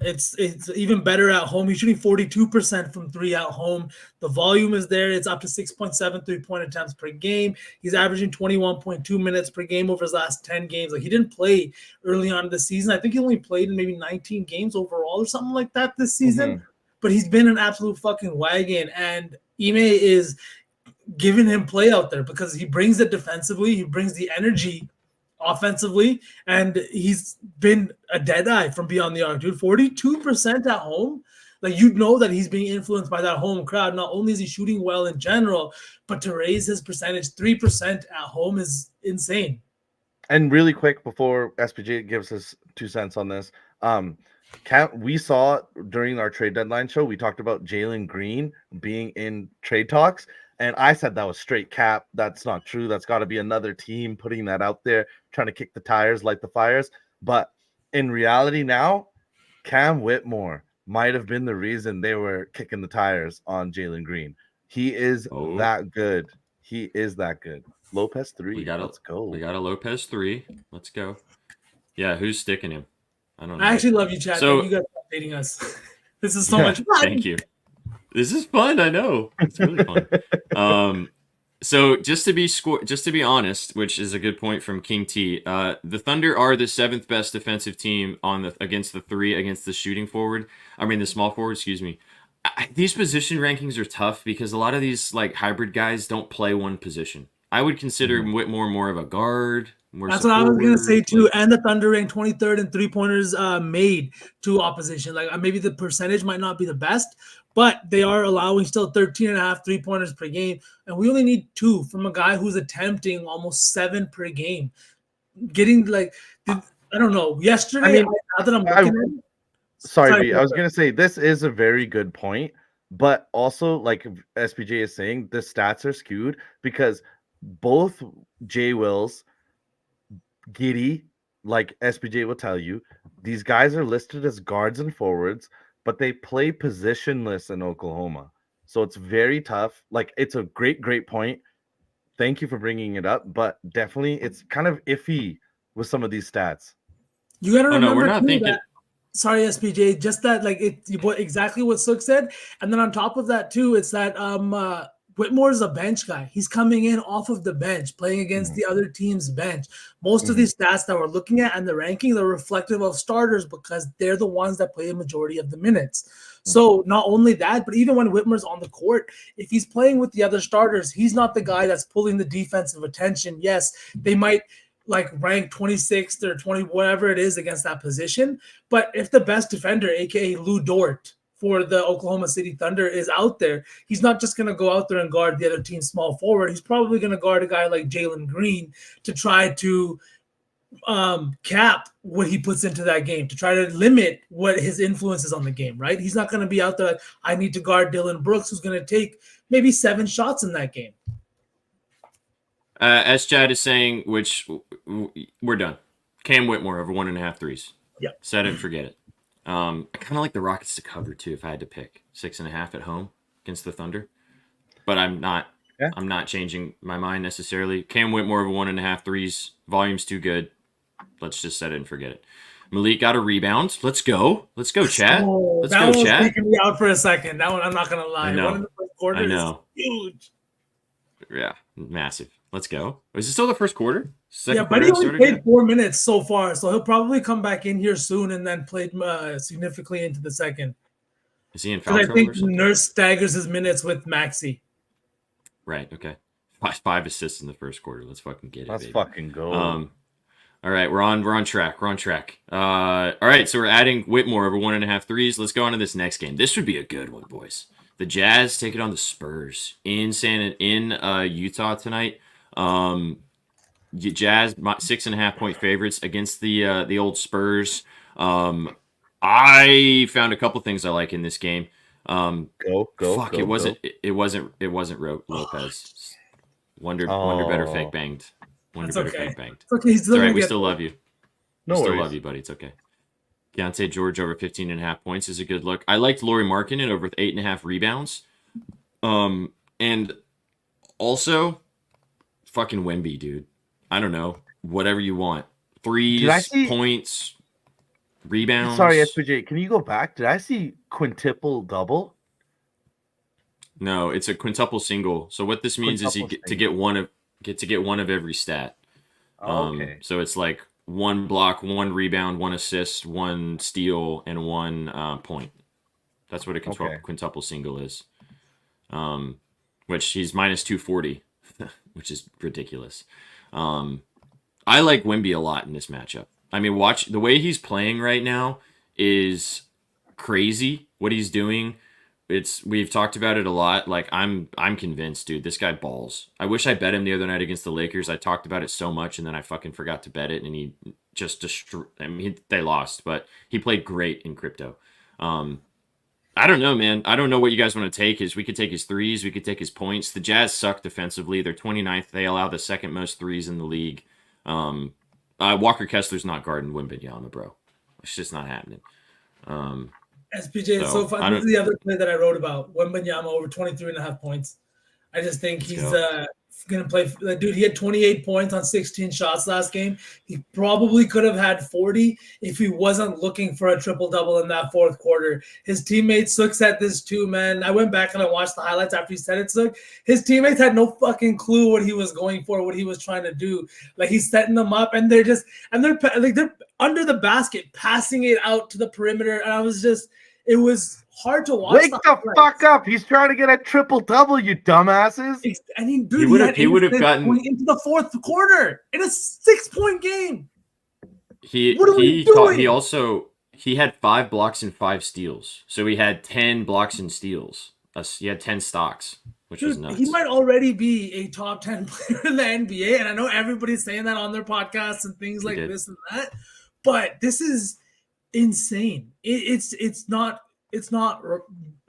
It's even better at home. He's shooting 42% from 3 at home. The volume is there. It's up to 6.7 3-point attempts per game. He's averaging 21.2 minutes per game over his last 10 games. Like, he didn't play early on in the season. I think he only played in maybe 19 games overall or something like that this season. But he's been an absolute fucking wagon. And Ime is giving him play out there because he brings it defensively. He brings the energy offensively, and he's been a dead eye from beyond the arc, dude. 42% at home. Like, you know that he's being influenced by that home crowd. Not only is he shooting well in general, but to raise his percentage 3% at home is insane. And really quick before SPJ gives us 2 cents on this, we saw during our trade deadline show, we talked about Jalen Green being in trade talks. And I said that was straight cap. That's not true. That's got to be another team putting that out there, trying to kick the tires, light the fires. But in reality now, Cam Whitmore might have been the reason they were kicking the tires on Jalen Green. He is that good. He is that good. Lopez 3. Let's go. We got a Lopez 3. Let's go. Yeah, who's sticking him? I don't know. I actually love you, Chad. So, you guys are updating us. This is so much fun. Thank you. This is fun. I know. It's really fun. So just to be honest, which is a good point from King T, the Thunder are the 7th best defensive team against the shooting forward. I mean the small forward. Excuse me. These position rankings are tough because a lot of these like hybrid guys don't play one position. I would consider Whitmore more of a guard. That's what I was gonna say too. And the Thunder ranked 23rd in 3-pointers made to opposition. Like, maybe the percentage might not be the best, but they are allowing still 13.5 3-pointers per game, and we only need 2 from a guy who's attempting almost 7 per game. Getting like, I don't know. Yesterday, Sorry, I was gonna say this is a very good point, but also like SPJ is saying, the stats are skewed because both J. Wills, Giddy, like SPJ will tell you, these guys are listed as guards and forwards, but they play positionless in Oklahoma. So it's very tough. Like, it's a great point. Thank you for bringing it up, but definitely it's kind of iffy with some of these stats. You got to Oh no, we're remember not too thinking. that. Sorry, SPJ. Just that, like exactly what Sook said, and then on top of that too, it's that Whitmore is a bench guy. He's coming in off of the bench, playing against the other team's bench. Most of these stats that we're looking at and the rankings are reflective of starters because they're the ones that play a majority of the minutes. So not only that, but even when Whitmer's on the court, if he's playing with the other starters, he's not the guy that's pulling the defensive attention. Yes, they might like rank 26th or 20, whatever it is against that position. But if the best defender, aka Lou Dort for the Oklahoma City Thunder, is out there, he's not just going to go out there and guard the other team's small forward. He's probably going to guard a guy like Jalen Green to try to cap what he puts into that game, to try to limit what his influence is on the game, right? He's not going to be out there like, I need to guard Dylan Brooks, who's going to take maybe 7 shots in that game. As Chad is saying, which we're done. Cam Whitmore over 1.5 threes. Yep. Set it and forget it. I kind of like the Rockets to cover too. If I had to pick 6.5 at home against the Thunder, but I'm not. Yeah. I'm not changing my mind necessarily. Cam Whitmore over 1.5 threes. Volume's too good. Let's just set it and forget it. Malik got a rebound. Let's go. Let's go, Chad. Let's that go, was Chad. freaking me out for a second. That one, I'm not gonna lie. I know. One in the first quarter I know. is huge. Yeah, massive. Let's go. Is it still the first quarter? Yeah, but he only played 4 minutes so far, so he'll probably come back in here soon and then play significantly into the second. Is he in foul Because I trouble think or something? Nurse staggers his minutes with Maxey. Right. Okay. 5 assists in the first quarter. Let's fucking get it. Let's baby. fucking go. All right, we're on track. We're on track. All right, so we're adding Whitmore over 1.5 threes. Let's go on to this next game. This should be a good one, boys. The Jazz take it on the Spurs in Utah tonight. Jazz 6.5 point favorites against the old Spurs. I found a couple things I like in this game. Go. It wasn't Lopez. Wonder better fake banged. It's Better okay. fake banged. It's okay. He's It's still all right. gonna We get still love you. No Still worries. love you, buddy. It's okay. Keontae George over 15.5 points is a good look. I liked Lauri Markkanen over 8.5 rebounds. And also, fucking Wemby, dude. I don't know. Whatever you want. Threes, points, rebounds. Sorry, SPJ. Can you go back? Did I see quintuple double? No, it's a quintuple single. So what this means is you get to get one of every stat. Okay. So it's like 1 block, 1 rebound, 1 assist, 1 steal, and 1 point. That's what a quintuple single is. Which he's minus 240, which is ridiculous. I like Wemby a lot in this matchup. I mean, watch the way he's playing right now is crazy. What he's doing. We've talked about it a lot. Like I'm convinced, dude. This guy balls. I wish I bet him the other night against the Lakers. I talked about it so much, and then I fucking forgot to bet it, and he just destroyed. I mean, they lost, but he played great in crypto. I don't know, man. I don't know what you guys want to take. We could take his threes. We could take his points. The Jazz suck defensively. They're 29th. They allow the second most threes in the league. Walker Kessler's not guarding Wembanyama, bro. It's just not happening. SPJ, so fun. This is the other play that I wrote about. Wembanyama over 23.5 points. I just think he's going to play. Dude, he had 28 points on 16 shots last game. He probably could have had 40 if he wasn't looking for a triple-double in that fourth quarter. His teammates, Sook said this too, man. I went back and I watched the highlights after he said it, Sook. His teammates had no fucking clue what he was going for, what he was trying to do. Like, he's setting them up, and they're under the basket, passing it out to the perimeter, and I was just – it was hard to watch. Wake the fuck up! He's trying to get a triple-double, you dumbasses. I mean, dude, he would have gotten into the fourth quarter in a 6-point game. He had 5 blocks and 5 steals, so he had 10 blocks and steals. He had 10 stocks, which was nuts. He might already be a top 10 player in the NBA, and I know everybody's saying that on their podcasts and things like this and that, but this is insane. It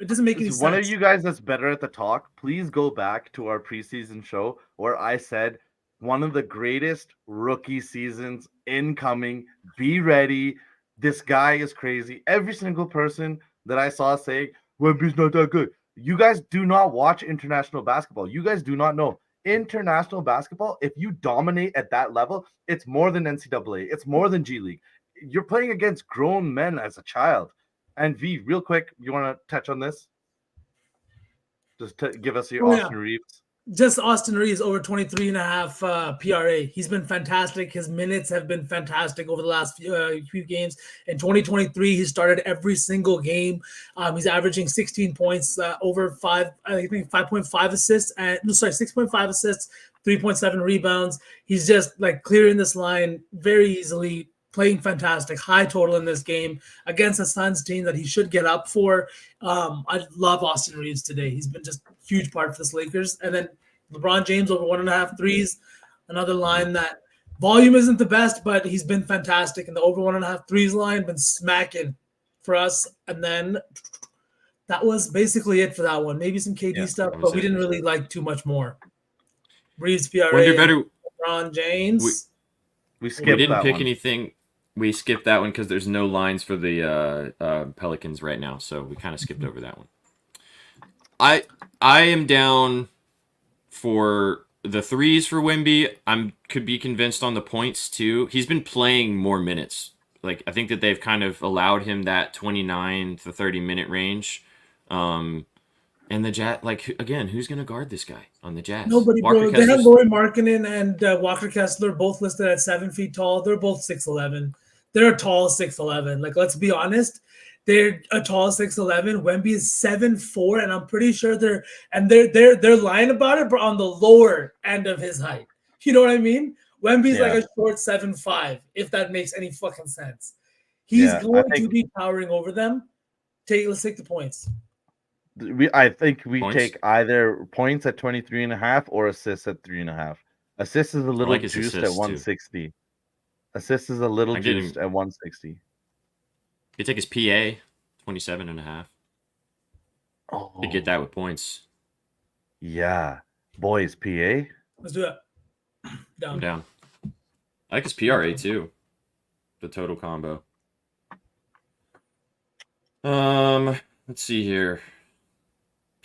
doesn't make any sense. One of you guys that's better at the talk, please go back to our preseason show where I said one of the greatest rookie seasons incoming. Be ready. This guy is crazy. Every single person that I saw saying Wemby's not that good. You guys do not watch international basketball. You guys do not know. international basketball, if you dominate at that level, it's more than NCAA. It's more than G League. You're playing against grown men as a child. And V, real quick, you want to touch on this? Just to give us your Austin Reeves. Just Austin Reeves over 23 and a half PRA. He's been fantastic. His minutes have been fantastic over the last few games. In 2023, he started every single game. He's averaging 16 points, over 5.5 assists, and 6.5 assists, 3.7 rebounds. He's just like clearing this line very easily, playing fantastic, high total in this game against a Suns team that he should get up for. I love Austin Reeves today. He's been just a huge part for this Lakers. And then LeBron James over 1.5 threes, another line that volume isn't the best, but he's been fantastic. And the over 1.5 threes line been smacking for us. And then that was basically it for that one. Maybe some KD stuff, but we didn't really like too much more. Reeves, PRA, LeBron James. We didn't pick anything. We skipped that one because there's no lines for the Pelicans right now, so we kind of skipped over that one. I am down for the threes for Wemby. Could be convinced on the points too. He's been playing more minutes. Like I think that they've kind of allowed him that 29 to 30 minute range. And the Jazz, like again, who's going to guard this guy on the Jazz? Nobody, bro. They have Lauri Markkanen and Walker Kessler both listed at 7 feet tall. They're both 6'11". They're a tall 6'11". Like, let's be honest. They're a tall 6'11". Wemby is 7'4", and I'm pretty sure they're lying about it, but on the lower end of his height. You know what I mean? Wemby's like a short 7'5", if that makes any fucking sense. He's going to be towering over them. Let's take the points. I think we Points? take either points at 23.5 or assists at 3.5. Assists is a little juiced at 160. Too. Assists is a little juiced at 160. You take his PA, 27.5. Oh, you get that with points. Yeah, boys, PA. Let's do it. I'm down. I like his PRA too. The total combo. Let's see here.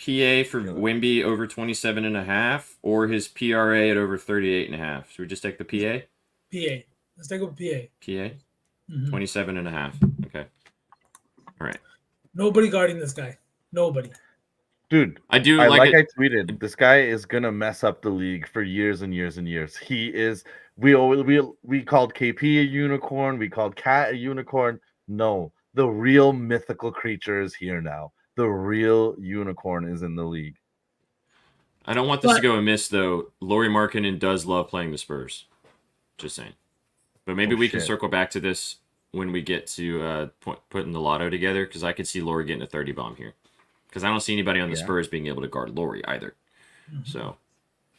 PA for Wemby over 27.5 or his PRA at over 38.5. Should we just take the PA? PA. Let's take a PA. PA? 27.5. Okay. All right. Nobody guarding this guy. Nobody. Dude, I do I like it. I tweeted, this guy is gonna mess up the league for years and years and years. He is. We called KP a unicorn. We called Cat a unicorn. No, the real mythical creature is here now. The real unicorn is in the league. I don't want this to go amiss, though. Lauri Markkanen does love playing the Spurs. Just saying. But maybe we can circle back to this when we get to putting the lotto together, because I could see Lauri getting a 30 bomb here. Because I don't see anybody on the Spurs being able to guard Lauri either. So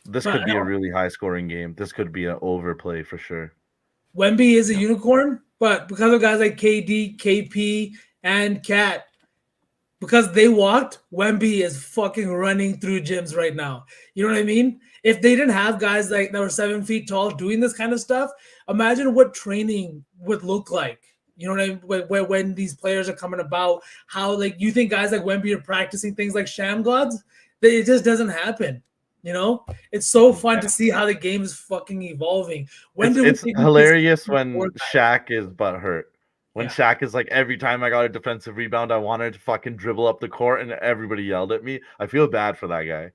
this could be a really high-scoring game. This could be an overplay for sure. Wemby is a unicorn, but because of guys like KD, KP, and Cat, because they walked, Wemby is fucking running through gyms right now. You know what I mean? If they didn't have guys like that were 7 feet tall doing this kind of stuff, imagine what training would look like. You know what I mean? When these players are coming about, how like you think guys like Wemby are practicing things like sham gods? It just doesn't happen. You know, it's so fun to see how the game is fucking evolving. It's hilarious when Shaq is butthurt. When Shaq is like, every time I got a defensive rebound, I wanted to fucking dribble up the court, and everybody yelled at me. I feel bad for that guy.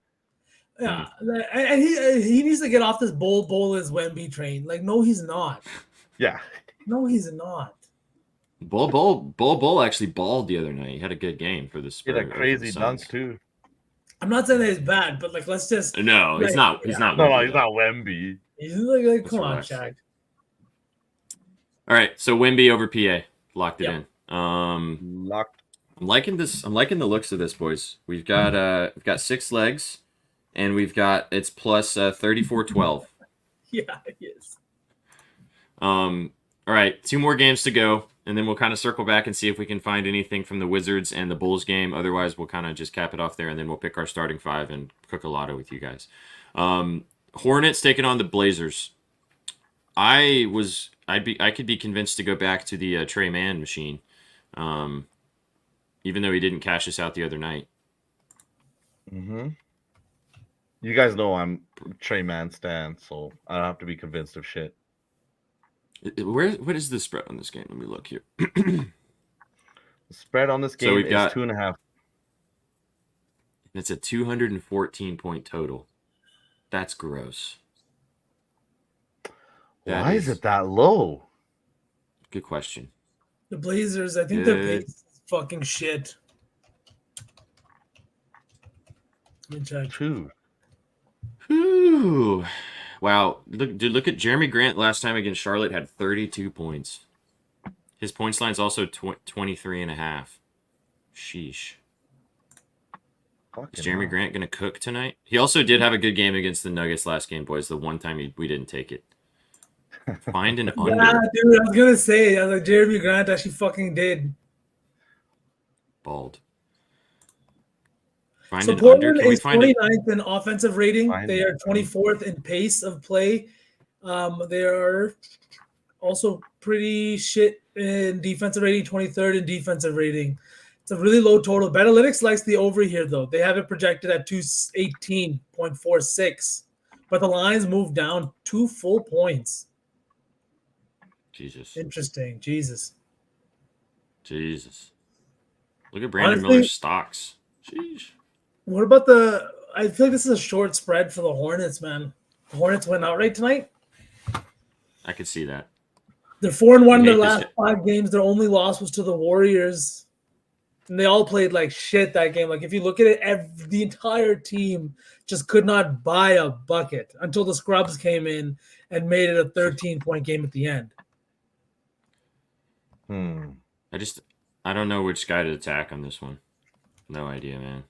Yeah, and he needs to get off this bowl is Wemby train. Like, no, he's not. Yeah, no, he's not. Bull actually balled the other night. He had a good game for the Spurs. He had a crazy dunk too. I'm not saying that he's bad, but like, let's just no, he's not. He's not. No, he's not Wemby. He's like come on, Shaq. All right, so Wemby over PA, locked it in. Locked. I'm liking this. I'm liking the looks of this, boys. We've got 6 legs, and it's plus 34-12. Yeah, it is. All right, 2 more games to go, and then we'll kind of circle back and see if we can find anything from the Wizards and the Bulls game. Otherwise, we'll kind of just cap it off there, and then we'll pick our starting 5 and cook a lotto with you guys. Hornets taking on the Blazers. I could be convinced to go back to the Trey Mann machine, even though he didn't cash us out the other night. You guys know I'm Trey Man stan, so I don't have to be convinced of shit. What is the spread on this game? Let me look here. The spread on this game we've is got- 2.5. It's a 214 point total. That's gross. Why is it that low? Good question. The Blazers, I think their Good. pace is fucking shit. Let me check. True. Whew. Wow. Look at Jeremy Grant last time against Charlotte had 32 points. His points line's also 23.5. Sheesh. Is Jeremy Grant going to cook tonight? He also did have a good game against the Nuggets last game, boys. The one time we didn't take it. Find an under. Yeah, dude, I was gonna say, I was like, Jeremy Grant actually fucking did. Bald. Find So an under. Portland Can we is find it? 29th in offensive rating. Find They it. are 24th in pace of play. They are also pretty shit in defensive rating, 23rd in defensive rating. It's a really low total. Betalytics likes the over here, though. They have it projected at 218.46, but the lines moved down 2 full points. Jesus. Interesting. Jesus. Look at Brandon Honestly- Miller's stocks. Sheesh. What about the? I feel like this is a short spread for the Hornets, man. The Hornets went outright tonight. I could see that. They're 4-1 in I their hate this last shit. 5 games. Their only loss was to the Warriors, and they all played like shit that game. Like if you look at it, the entire team just could not buy a bucket until the scrubs came in and made it a 13-point game at the end. I don't know which guy to attack on this one. No idea, man.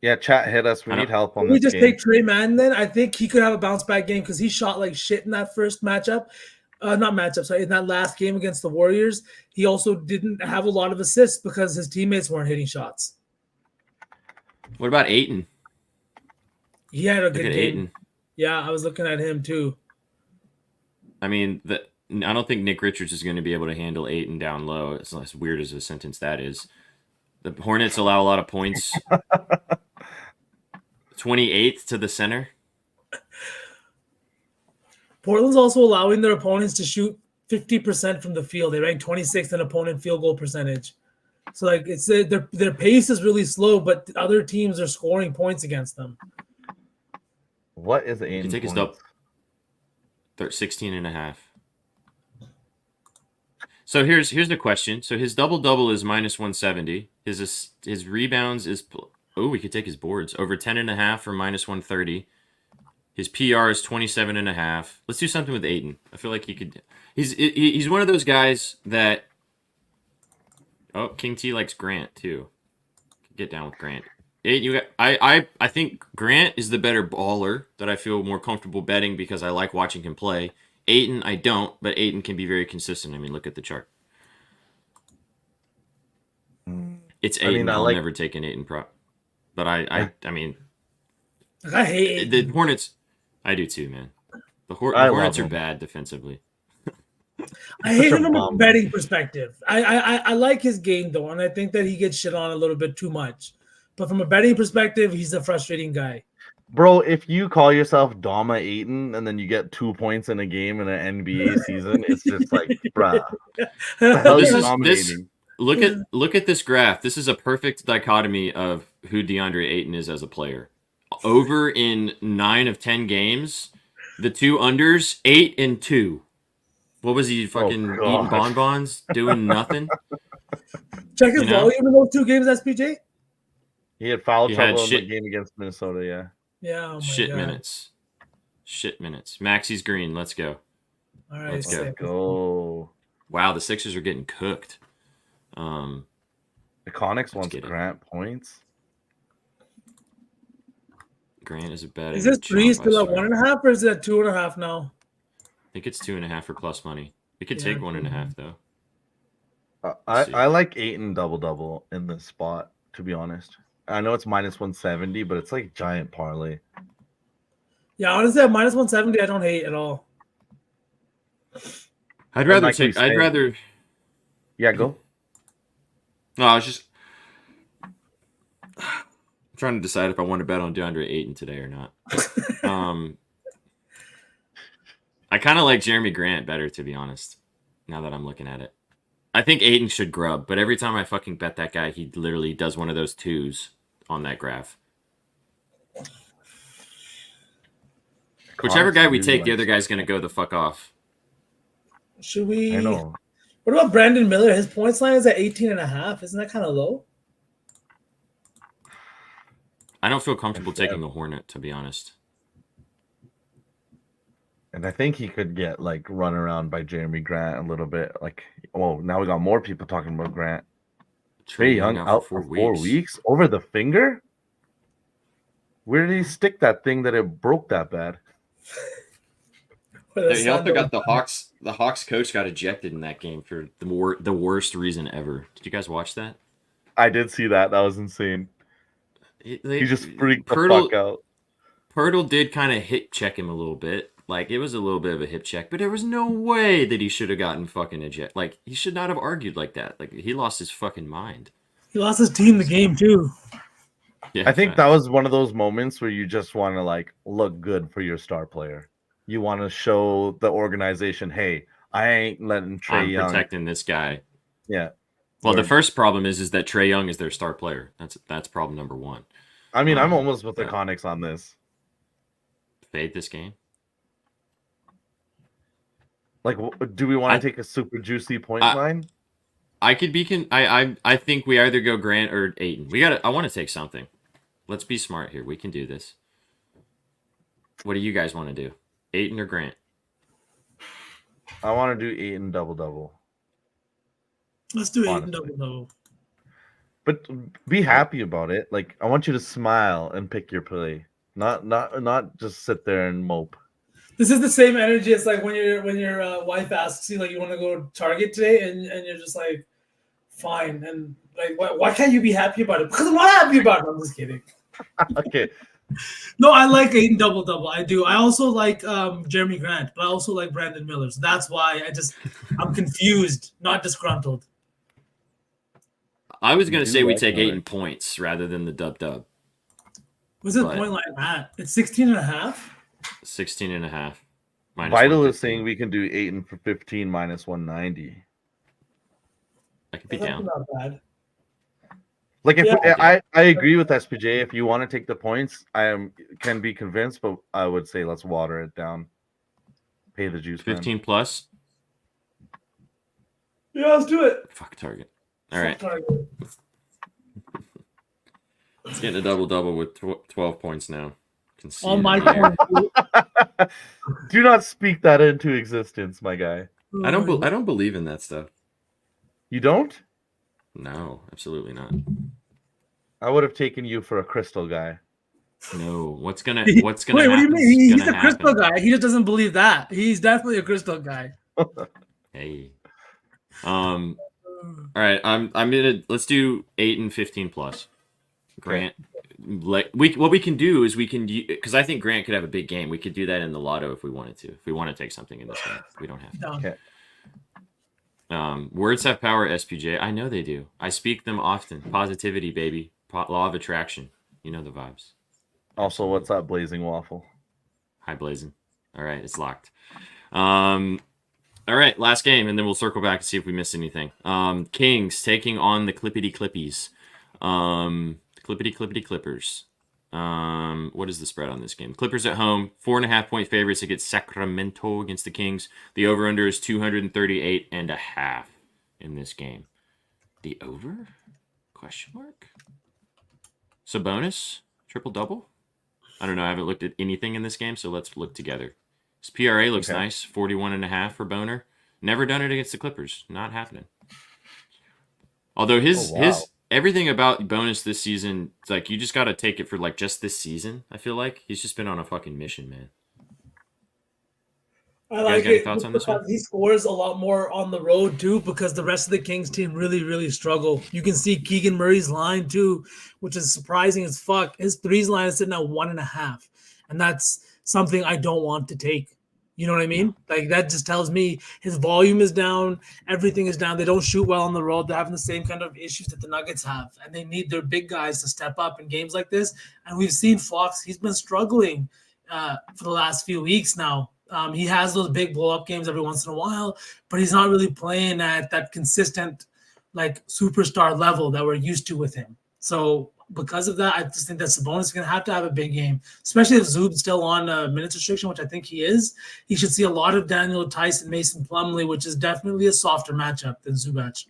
Yeah, chat hit us. We I need don't- help on We this just game. take Trey Mann then. I think he could have a bounce back game because he shot like shit in that first matchup. Not matchup, sorry, in that last game against the Warriors. He also didn't have a lot of assists because his teammates weren't hitting shots. What about Ayton? He had a Look good at game. Ayton. Yeah, I was looking at him too. I mean, I don't think Nick Richards is going to be able to handle Ayton down low. It's as weird as a sentence that is. The Hornets allow a lot of points. 28th to the center. Portland's also allowing their opponents to shoot 50% from the field. They rank 26th in opponent field goal percentage. So like it's their pace is really slow, but other teams are scoring points against them. What is the You aim? can take his double. 16.5. So here's the question. So his double is minus 170. His rebounds is we could take his boards over 10.5 for minus 130. His PR is 27.5. Let's do something with Ayton. I feel like he could. He's one of those guys that. Oh, King T likes Grant too. Get down with Grant. I think Grant is the better baller that I feel more comfortable betting because I like watching him play. Ayton, I don't, but Ayton can be very consistent. I mean, look at the chart. It's Ayton. I I'll like- never take an Ayton prop. But I mean, Like I hate the Hornets. I do too, man. The I Hornets love are him. bad defensively. I hate Such a him from a bum. betting perspective. I like his game though, and I think that he gets shit on a little bit too much. But from a betting perspective, he's a frustrating guy. Bro, if you call yourself Dama Ayton and then you get 2 points in a game in an NBA season, it's just like, bruh. The hell This you is- dominating? Look at this graph. This is a perfect dichotomy of who DeAndre Ayton is as a player. Over in 9 of 10 games, the 2 unders, 8 and 2. What was he fucking God. eating bonbons, doing nothing? Check his You know? volume in those 2 games, SPJ. He had foul He had trouble in the shit- game against Minnesota, yeah. Yeah, oh my Shit God. minutes. Shit minutes. Maxie's green. Let's go. All right, Let's go. sick. Go. Wow, the Sixers are getting cooked. The Conics wants get it. Grant points. Grant is a bad. Is this 3 still at 1.5 or is it at 2.5 now? I think it's 2.5 for plus money. We could Yeah, take 1.5 though. I, see. I like Ayton double in this spot, to be honest. I know it's minus 170, but it's like giant parlay. Yeah, honestly, at minus 170, I don't hate at all. I'd rather like we take. I'd say- rather. Yeah, go. No, I was just. I'm trying to decide if I want to bet on DeAndre Ayton today or not. I kind of like Jeremy Grant better, to be honest, now that I'm looking at it. I think Ayton should grub, but every time I fucking bet that guy, he literally does one of those twos on that graph. Whichever guy we take, the other guy's going to go the fuck off. Should we? I know. What about Brandon Miller? His points line is at 18.5. Isn't that kind of low? I don't feel comfortable taking the Hornet, to be honest. And I think he could get like run around by Jeremy Grant a little bit. Like, oh, now we got more people talking about Grant. Trae Young out for 4 weeks over the finger. Where did he stick that thing that it broke that bad? He also got the Hawks. The Hawks coach got ejected in that game for the worst reason ever. Did you guys watch that? I did see that. That was insane. He just freaked the fuck out. Pirtle did kind of hip check him a little bit. Like, it was a little bit of a hip check, but there was no way that he should have gotten fucking ejected. Like, he should not have argued like that. Like, he lost his fucking mind. He lost his team the game, too. Yeah, I think that was one of those moments where you just want to, like, look good for your star player. You want to show the organization, hey, I ain't letting Trae Young. Protecting this guy. Yeah. Well, the first problem is that Trae Young is their star player. That's problem number one. I mean, I'm almost with the Conics on this. Fade this game. Like, do we want to take a super juicy point line? I could be. I think we either go Grant or Ayton. I want to take something. Let's be smart here. We can do this. What do you guys want to do? Ayton or Grant? I want to do Ayton double. Let's do Ayton double. But be happy about it. Like, I want you to smile and pick your play, not just sit there and mope. This is the same energy as like when your wife asks you like you want to go to Target today and you're just like fine and like why can't you be happy about it? Because I'm not happy about it. I'm just kidding. Okay. No, I like Ayton double. I do. I also like Jeremy Grant, but I also like Brandon Miller. So that's why I'm confused, not disgruntled. I was gonna say we take Ayton points rather than the dub. What's the point line at? It's 16.5. 16.5. Vital is saying we can do Ayton for 15 minus 190. I could be down. Not bad. Like if I agree with SPJ. If you want to take the points, can be convinced, but I would say let's water it down. Pay the juice. 15 plus. Yeah, let's do it. Fuck Target. All right. Let's get a double with 12 points now. On my turn. Do not speak that into existence, my guy. I don't believe in that stuff. You don't? No, absolutely not. I would have taken you for a crystal guy. No, what's gonna Wait, what do you mean? He's a crystal guy. He just doesn't believe that. He's definitely a crystal guy. Hey. All right, I'm gonna let's do 8 and 15 plus. Grant, like what we can do is because I think Grant could have a big game. We could do that in the lotto if we wanted to. If we want to take something in this game, we don't have to. Okay. Words have power, SPJ. I know they do. I speak them often. Positivity, baby. Law of attraction. You know the vibes. Also, what's up, Blazing Waffle? Hi, Blazing. All right, it's locked. All right, last game, and then we'll circle back and see if we missed anything. Kings taking on the Clippity Clippies. Clippity Clippers. What is the spread on this game? Clippers at home, 4.5-point favorites against Sacramento against the Kings. The over-under is 238.5 in this game. The over? Question mark? Sabonis? Triple-double? I don't know. I haven't looked at anything in this game, so let's look together. His PRA looks nice, 41.5 for Boner. Never done it against the Clippers. Not happening. Although his everything about Bonus this season, it's like you just got to take it for like just this season. I feel like he's just been on a fucking mission, man. I like it thoughts on this one? He scores a lot more on the road too because the rest of the Kings team really struggle. You can see Keegan Murray's line too, which is surprising as fuck. His threes line is sitting at 1.5, and that's something I don't want to take. You know what I mean? Like that just tells me his volume is down, everything is down. They don't shoot well on the road. They're having the same kind of issues that the Nuggets have, and they need their big guys to step up in games like this. And we've seen Fox; he's been struggling for the last few weeks now. He has those big blow-up games every once in a while, but he's not really playing at that consistent, like superstar level that we're used to with him. So because of that, I just think that Sabonis is going to have a big game, especially if Zub's still on minutes restriction, which I think he is. He should see a lot of Daniel Tice and Mason Plumlee, which is definitely a softer matchup than Zubac.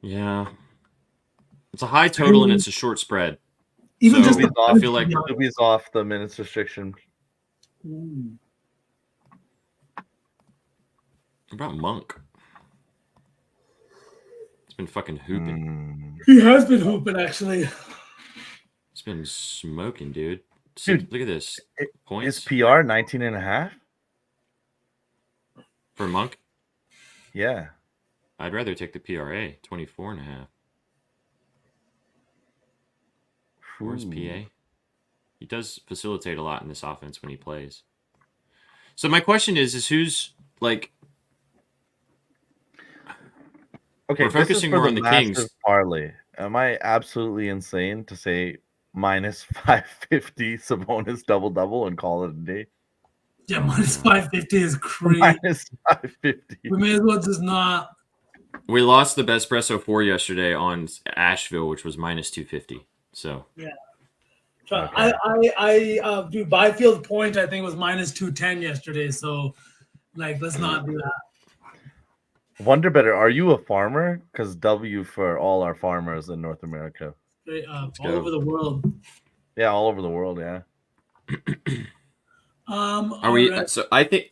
Yeah. It's a high total and it's a short spread. Even So, just I feel like Zuby's off the minutes restriction. What about Monk? He's been fucking hooping. He has been hooping, actually. He's been smoking, dude. Dude, look at this. Points Is PR 19.5? for Monk. Yeah. I'd rather take the PRA, 24.5. Where's PA? He does facilitate a lot in this offense when he plays. So my question is who's like... Okay, we're focusing more on the Kings. Parlay. Am I absolutely insane to say minus 550 Sabonis double-double and call it a day? Yeah, minus 550 is crazy. Minus 550. We may as well just not. We lost the Bespresso 4 yesterday on Asheville, which was minus 250. So Yeah. Okay. Dude, Byfield point, I think, was minus 210 yesterday. So, like, let's not do that. Wonder better, are you a farmer? Because W for all our farmers in North America. All go. over the world. Yeah, all over the world, yeah. are we? Right. So I think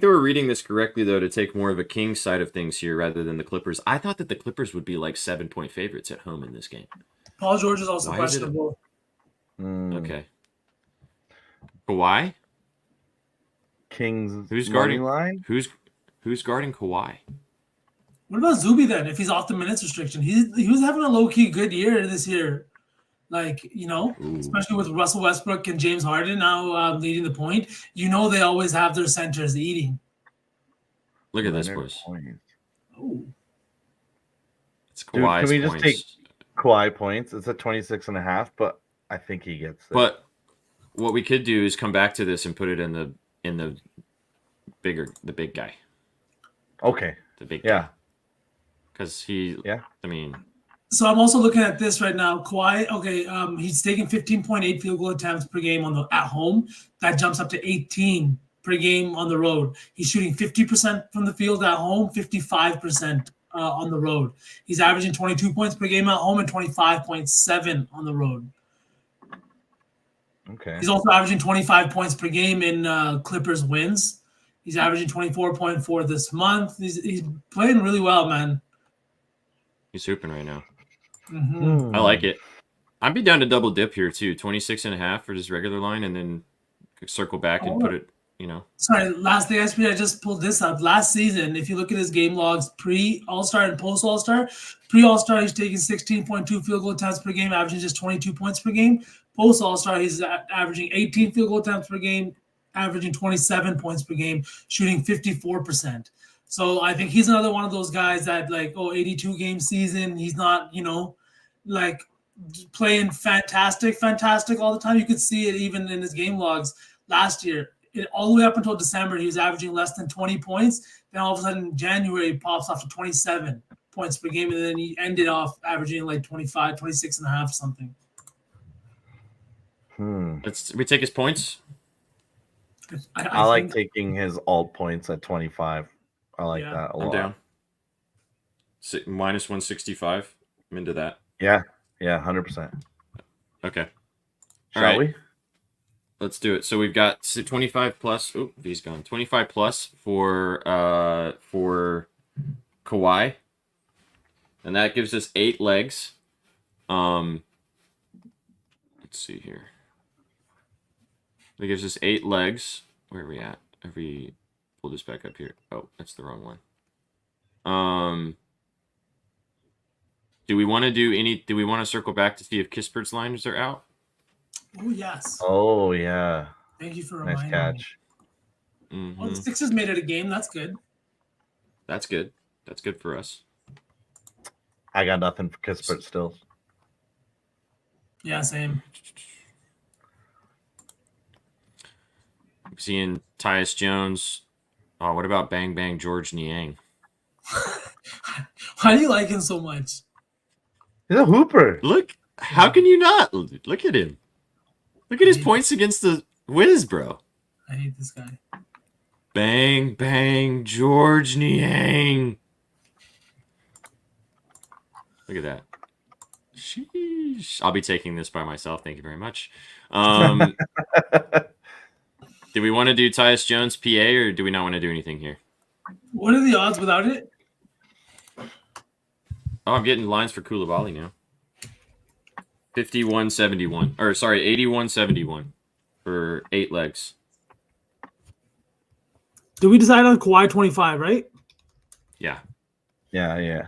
they were reading this correctly though to take more of a Kings side of things here rather than the Clippers. I thought that the Clippers would be like 7-point favorites at home in this game. Paul George is also Why is it- questionable. Okay. Kawhi? Kings Who's money guarding? line? Who's guarding Kawhi? What about Zuby then? If he's off the minutes restriction, he was having a low key good year this year. Like, especially with Russell Westbrook and James Harden now leading the point. They always have their centers eating. Look at this, Leonard boys. points. Oh, It's Dude, Kawhi's can we just points. take Kawhi points? It's at 26.5, but I think he gets it. But what we could do is come back to this and put it in the big guy. Okay. The big Yeah. guy. Because I mean, so I'm also looking at this right now. Kawhi, okay, he's taking 15.8 field goal attempts per game at home. That jumps up to 18 per game on the road. He's shooting 50% from the field at home, 55% on the road. He's averaging 22 points per game at home and 25.7 on the road. Okay. He's also averaging 25 points per game in Clippers wins. He's averaging 24.4 this month. He's playing really well, man. he's hooping right now. Mm-hmm. I like it. I'd be down to double dip here too. 26.5 for this regular line, and then circle back and put it. Sorry, last thing I just pulled this up. Last season, if you look at his game logs pre-All-Star and post-All-Star, pre-All-Star he's taking 16.2 field goal attempts per game, averaging just 22 points per game. Post-All-Star he's averaging 18 field goal attempts per game, averaging 27 points per game, shooting 54%. So I think he's another one of those guys that 82 game season. He's not, like playing fantastic all the time. You could see it even in his game logs last year. All the way up until December, he was averaging less than 20 points. Then all of a sudden in January, he pops off to 27 points per game. And then he ended off averaging like 25, 26 and a half something. We take his points. I like taking his alt points at 25. I like that a lot. I'm down. Minus 165. I'm into that. Yeah, 100%. Okay. Shall we? Let's do it. So we've got 25 plus. Oh, V's gone. 25 plus for Kawhi, and that gives us 8 legs. Let's see here. That gives us 8 legs. Where are we at? Pull this back up here. Oh, that's the wrong one. Do we want to circle back to see if Kispert's lines are out? Oh, yes. Oh, yeah. Thank you for Nice reminding catch. me. Well, the Sixers made it a game. That's good. That's good. That's good for us. I got nothing for Kispert still. Yeah, same. Seeing Tyus Jones. Oh, what about Bang Bang George Niang? Why do you like him so much? He's a hooper. Look, how can you not? Look at him. Look at his points against the Wiz, bro. I hate this guy. Bang Bang George Niang. Look at that. Sheesh. I'll be taking this by myself. Thank you very much. Do we want to do Tyus Jones PA or do we not want to do anything here? What are the odds without it? Oh, I'm getting lines for Koulibaly now. 51.71. Or sorry, 81.71 for 8 legs. Did we decide on Kawhi 25, right? Yeah. Yeah.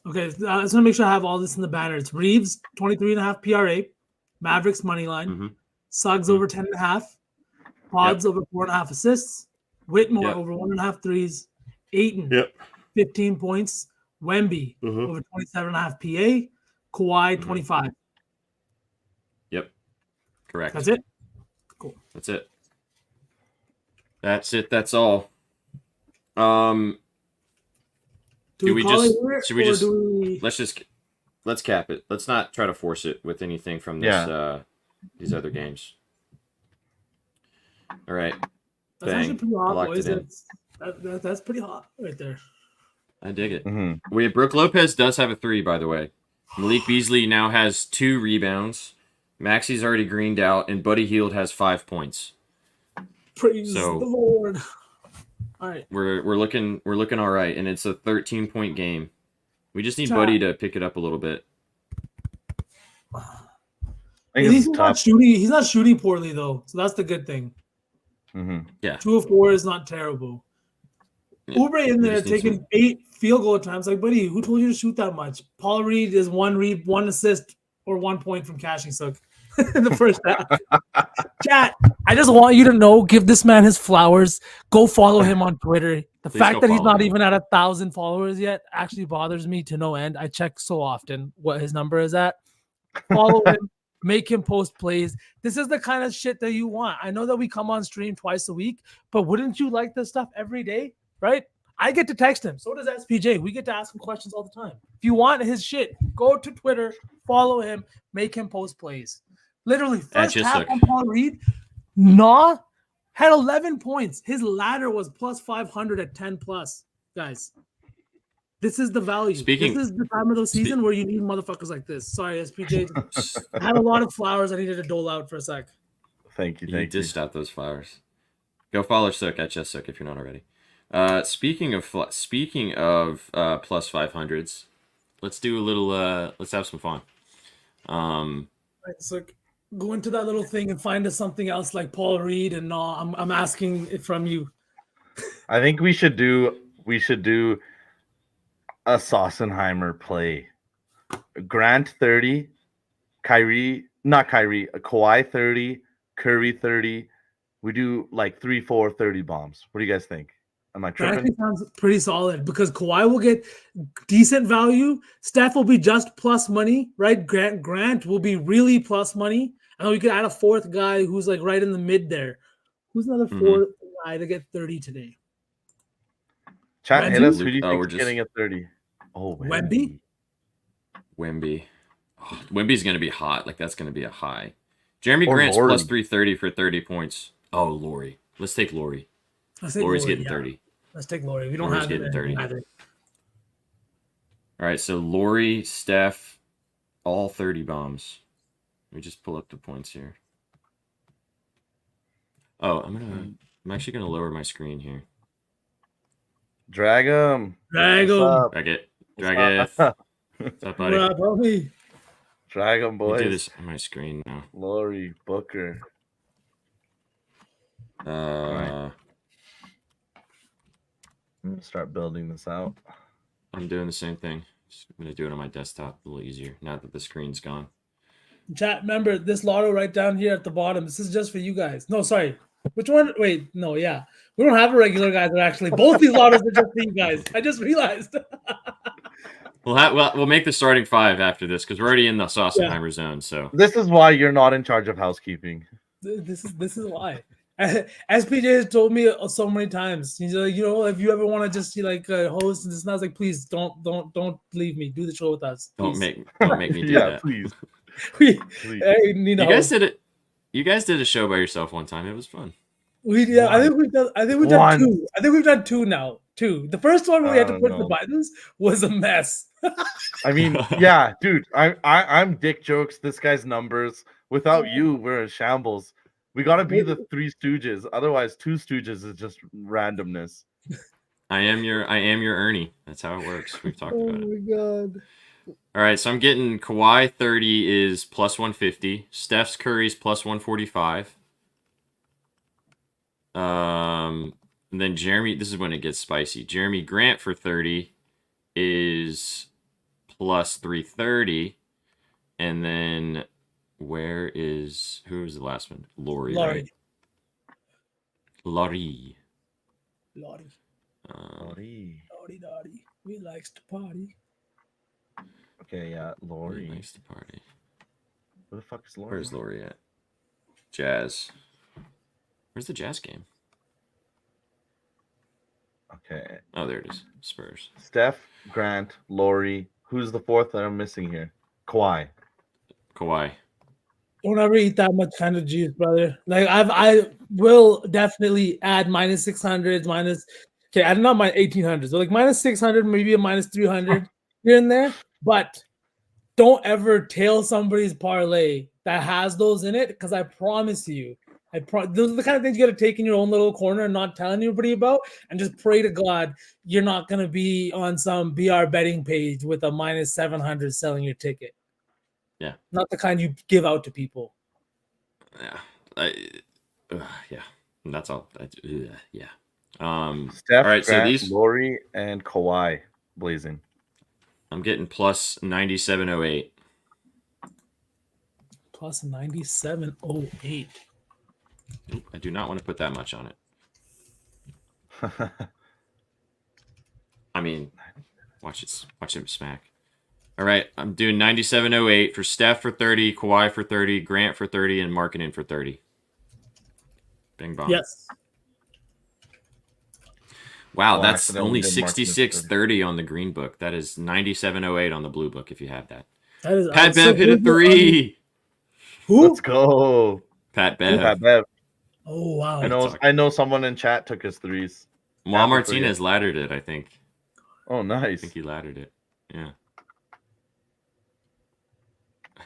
Okay, I just want to make sure I have all this in the banner. It's Reeves, 23.5 PRA. Mavericks money line. Suggs over 10.5. Pods over 4.5 assists. Whitmore over 1.5 threes. Ayton, 15 points. Wemby over 27.5 PA. Kawhi 25. Yep. Correct. That's it? Cool. That's it. That's it. That's all. Do we call just it here, should we or just do we... let's cap it. Let's not try to force it with anything from this these other games. All right. That's Bang. actually pretty hot, Locked boys. it in. That's pretty hot right there. I dig it. Wait, Brooke Lopez does have a 3, by the way. Malik Beasley now has 2 rebounds. Maxi's already greened out, and Buddy Hield has 5 points. Praise the Lord. All right. We're looking all right, and it's a 13-point game. We just need Buddy to pick it up a little bit. He's not shooting poorly though, so that's the good thing. Yeah. 2 of 4 is not terrible. Oubre in there taking 8 field goal attempts. Like, buddy, who told you to shoot that much? Paul Reed is 1 assist or 1 point from cashing Sook in the first half. Chat, I just want you to know, give this man his flowers. Go follow him on Twitter. The fact that he's not even at 1,000 followers yet actually bothers me to no end. I check so often what his number is at. Follow him. Make him post plays. This is the kind of shit that you want. I know that we come on stream twice a week, but wouldn't you like this stuff every day? Right? I get to text him. So does SPJ. We get to ask him questions all the time. If you want his shit, go to Twitter, follow him, make him post plays. Literally, first half on Paul Reed, had 11 points. His ladder was plus 500 at 10 plus. Guys, this is the value. This is the time of the season where you need motherfuckers like this. Sorry, SPJ. I had a lot of flowers I needed to dole out for a sec. Thank you. You dished out those flowers. Go follow Sook at Chess Sook if you're not already. Speaking of plus 500s, let's do a little. Let's have some fun. Right, so go into that little thing and find us something else like Paul Reed, and I'm asking it from you. I think we should do a Sossenheimer play. Grant 30, Kawhi 30, Curry 30. We do like 3-4 30 bombs. What do you guys think? Am I tripping? That actually sounds pretty solid because Kawhi will get decent value. Steph will be just plus money, right? Grant will be really plus money. And then we could add a 4th guy who's like right in the mid there. Who's another 4th guy to get 30 today? Chat, hit us. Who do you think is getting a 30? Oh, Wemby. Wemby's going to be hot. Like, that's going to be a high. Jeremy Grant's plus 330 for 30 points. Oh, Laurie. Let's take Laurie. Laurie's getting 30. Let's take Laurie. We don't have getting 30 either. All right, so Laurie, Steph, all 30 bombs. Let me just pull up the points here. Oh, I'm actually gonna lower my screen here. Drag him. Drag it. What's up, buddy? What up, homie? Drag him, boys. Do this on my screen now. Laurie, Booker. Right. I'm gonna start building this out. I'm doing the same thing. I'm gonna do it on my desktop a little easier now that the screen's gone. Chat, remember this lotto right down here at the bottom. This is just for you guys. No, sorry. Which one? Wait, no, yeah. We don't have a regular guys. Actually, both these lottos are just for you guys. I just realized. We'll make the starting 5 after this because we're already in the Saucenheimer zone. So This is why you're not in charge of housekeeping. This is why. SPJ has told me so many times. He's like, if you ever want to just see like host and this, and I was like, please don't leave me. Do the show with us. don't Please. make me do Yeah, that. please. We Please. need a You guys host. did it. You guys did a show by yourself one time. It was fun. I think we've done One. two. I think we've done two now. Two. The first one where we had to I push don't the know. buttons was a mess. I mean, yeah, dude. I'm dick jokes. This guy's numbers. Without you, we're in shambles. We gotta be the Three Stooges. Otherwise, Two Stooges is just randomness. I am your Ernie. That's how it works. We've talked about it. my god. All right, so I'm getting Kawhi 30 is plus 150. Steph's Curry's plus 145. And then Jeremy, this is when it gets spicy. Jeremy Grant for 30 is plus 330. And then who was the last one? Laurie. Right? Laurie. Lottie. We likes to party. Okay, yeah, Lori. Laurie likes to party. Where the fuck is Lori? Where's Laurie at? Jazz. Where's the Jazz game? Okay. Oh, there it is. Spurs. Steph, Grant, Lori. Who's the fourth that I'm missing here? Kawhi. Don't ever eat that much kind of juice, brother. Like I will definitely add minus 600s, okay, I not my 1800s, but like minus 600, maybe a minus 300 here and there. But don't ever tail somebody's parlay that has those in it, because I promise you, those are the kind of things you got to take in your own little corner and not tell anybody about, and just pray to God you're not gonna be on some BR betting page with a minus 700 selling your ticket. Yeah. Not the kind you give out to people. Yeah. Yeah. And that's all. Yeah. Steph, all right, Grant, so these Lori, and Kawhi blazing. I'm getting plus 9708. Plus 9708. Oop, I do not want to put that much on it. I mean, watch it smack. All right, I'm doing 9708 for Steph for 30, Kawhi for 30, Grant for 30, and Markkanen for 30. Bing bong. Yes. Wow, Oh, that's accidentally only did Markkanen for 6630 on the green book. That is 9708 on the blue book if you have that. That is Pat Bev hit a 3. Who? Let's go. Pat Bev. Pat Bev. Oh wow. I know someone in chat took his threes. Juan Martinez laddered it, I think. Oh, I nice. think he laddered it. Yeah.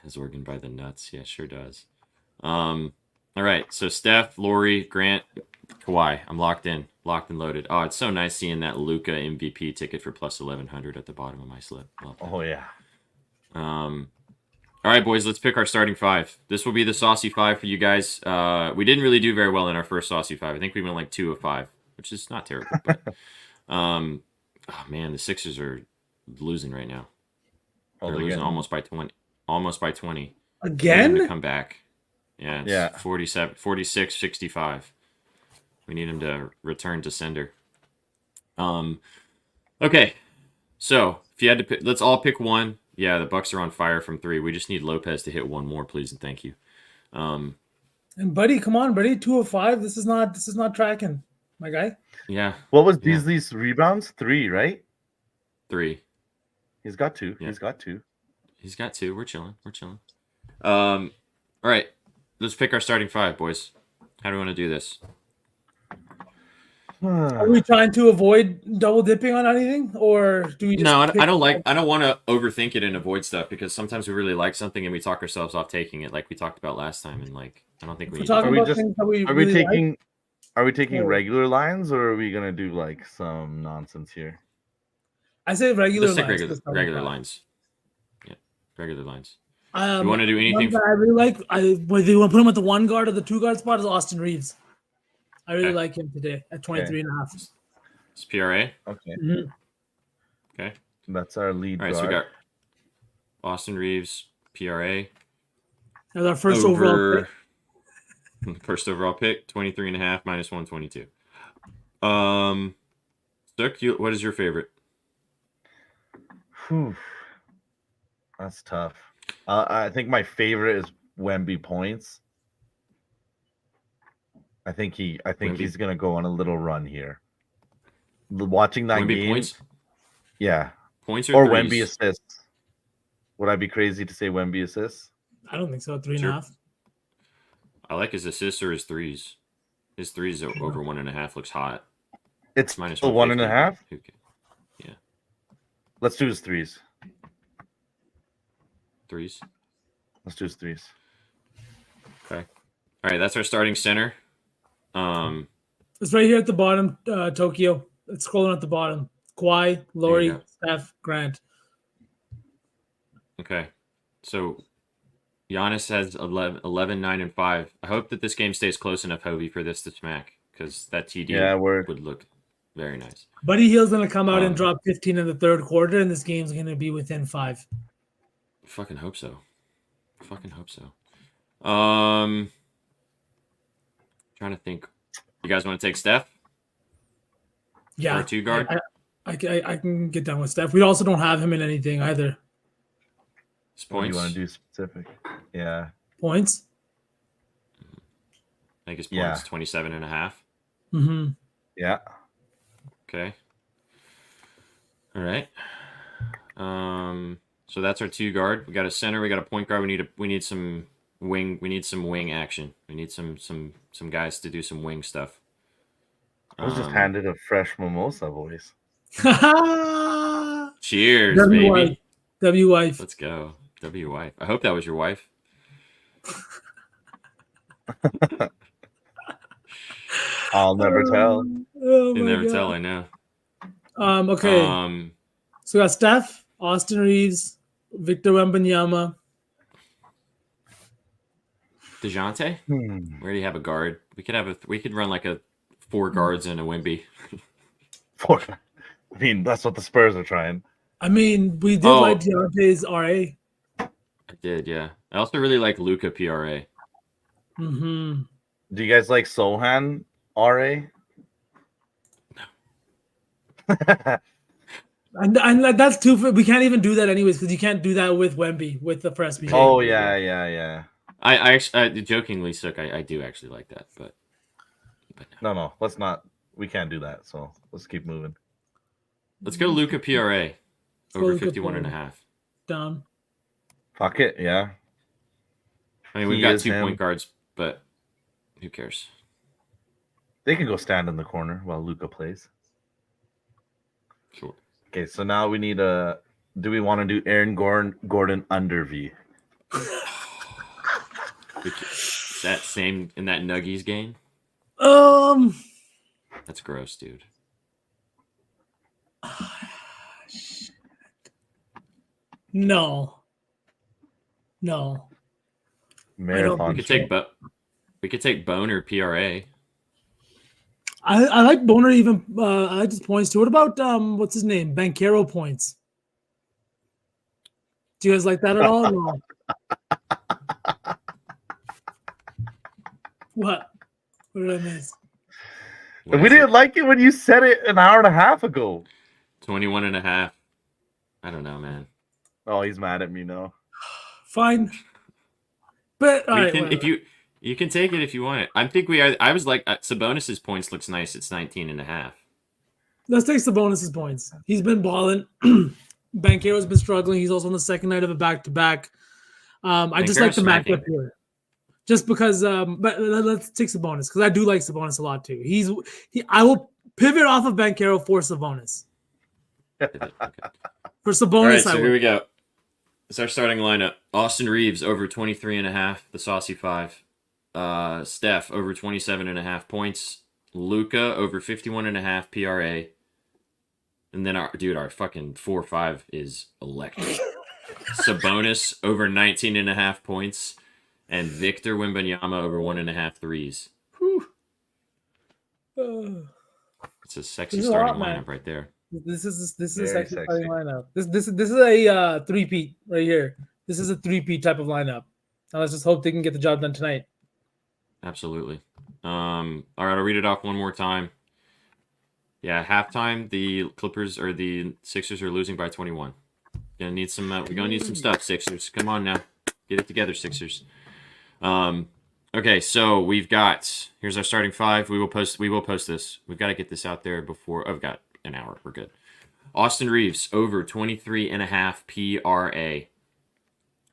Has Oregon by the nuts. Yeah, sure does. All right. So Steph, Lori, Grant, Kawhi. I'm locked in. Locked and loaded. Oh, it's so nice seeing that Luka MVP ticket for plus 1100 at the bottom of my slip. Oh, yeah. All right, boys, let's pick our starting 5. This will be the Saucy 5 for you guys. We didn't really do very well in our first Saucy 5. I think we went like 2 of 5, which is not terrible. But, oh, man, the Sixers are losing right now. They're losing almost by 20. Almost by 20. Again? To come back. Yeah, it's 46, 65. We need him to return to sender. Okay. So, if you had to pick, let's all pick one. Yeah, the Bucks are on fire from 3. We just need Lopez to hit one more, please and thank you. And buddy, come on, buddy. 2 of 5. This is not tracking, my guy. Yeah. What was Beasley's rebounds? 3, right? 3. He's got 2. Yeah. He's got 2. He's got 2. We're chilling. All right. Let's pick our starting 5, boys. How do we want to do this? Are we trying to avoid double dipping on anything, or do we just No, I don't want to overthink it and avoid stuff, because sometimes we really like something and we talk ourselves off taking it, like we talked about last time, and like I don't think we need to. Are we taking regular lines, or are we gonna do like some nonsense here? I say regular Let's take lines. regular lines. Yeah, regular lines. You You want to do anything? I really like. Whether you want to put him at the 1 guard or the 2 guard spot is Austin Reeves. I really like him today at 23.5. It's PRA. Okay. Mm-hmm. Okay. That's our lead. All right, so we got Austin Reeves, PRA. As our first overall pick. First overall pick, 23.5 minus 122. Stuck, what is your favorite? Whew. That's tough. I think my favorite is Wemby points. I think he's gonna go on a little run here. Watching that Wemby game, points? Yeah, Points or threes? Wemby assists. Would I be crazy to say Wemby assists? I don't think so. 3.5. I like his assists or his threes. His threes over 1.5 looks hot. It's minus still 1.5. Yeah, Let's do his threes. threes. Let's do his threes. Okay. All right, that's our starting center. It's right here at the bottom, Tokyo. It's scrolling at the bottom. Kawhi, Laurie, Steph, Grant. Okay. So Giannis has 11, 9, and 5. I hope that this game stays close enough, Hovey, for this to smack, because that TD would look very nice. Buddy Hield's going to come out and drop 15 in the third quarter, and this game's going to be within 5. Fucking hope so. Trying to think. You guys want to take Steph? Yeah. Or a 2 guard? I can get down with Steph. We also don't have him in anything either. His points? What do you want to do specific? Yeah. Points? I think his points 27.5. Mm-hmm. Yeah. Okay. All right. So that's our 2 guard. We got a center. We got a point guard. We need some wing. We need some wing action. We need some guys to do some wing stuff. I was just handed a fresh mimosa, boys. Cheers, W baby. W-wife. Let's go. W-wife. I hope that was your wife. I'll never tell. Oh You never God. tell, I know. Okay. So we got Steph, Austin Reeves, Victor Wembanyama. DeJounte? Where do you have a guard? We could run like a 4 guards and a Wemby. 4. I mean, that's what the Spurs are trying. I mean, we did like DeJounte's RA. I did, yeah. I also really like Luka PRA. Mm-hmm. Do you guys like Sohan RA? No. and that's too. We can't even do that anyways because you can't do that with Wemby with the first SBJ. Oh yeah. I jokingly, Sook, I do actually like that, but no, let's not. We can't do that. So let's keep moving. Let's go Luka PRA over 51.5. Down. Fuck it, yeah. I mean, we've got 2 point guards, but who cares? They can go stand in the corner while Luka plays. Sure. Okay, so now we need a. Do we want to do Aaron Gordon under V? That same in that Nuggies game? That's gross, dude. No. Marathon. We could take Boner PRA. I like Boner even. I like his points too. What about what's his name? Banchero points. Do you guys like that at all? No. What? What did I miss? We didn't like it when you said it an hour and a half ago. 21.5. I don't know, man. Oh, he's mad at me now. Fine. But all right, if you can take it if you want it. I was like Sabonis's points looks nice. It's 19.5. Let's take Sabonis's points. He's been balling. Banchero's been struggling. He's also on the second night of a back-to-back. I just like the matchup here. Just because, but let's take Sabonis because I do like Sabonis a lot too. I will pivot off of Banchero for Sabonis. For Sabonis, all right, so here we go. It's our starting lineup. Austin Reeves over 23.5, the Saucy 5. Steph over 27.5 points. Luka over 51.5 PRA. And then our fucking 4-5 is electric. Sabonis over 19.5 points. And Victor Wembanyama over 1.5 threes. Whew. It's a sexy starting lineup right there. This is a sexy starting lineup. This is a three-peat right here. This is a three-peat type of lineup. Now let's just hope they can get the job done tonight. Absolutely. All right, I'll read it off one more time. Yeah, halftime, the Clippers or the Sixers are losing by 21. We're gonna need some stuff, Sixers. Come on now, get it together, Sixers. Okay, so we've got here's our starting five. We will post this. We've got to get this out there before. I've got an hour. We're good. Austin Reeves over 23.5 PRA.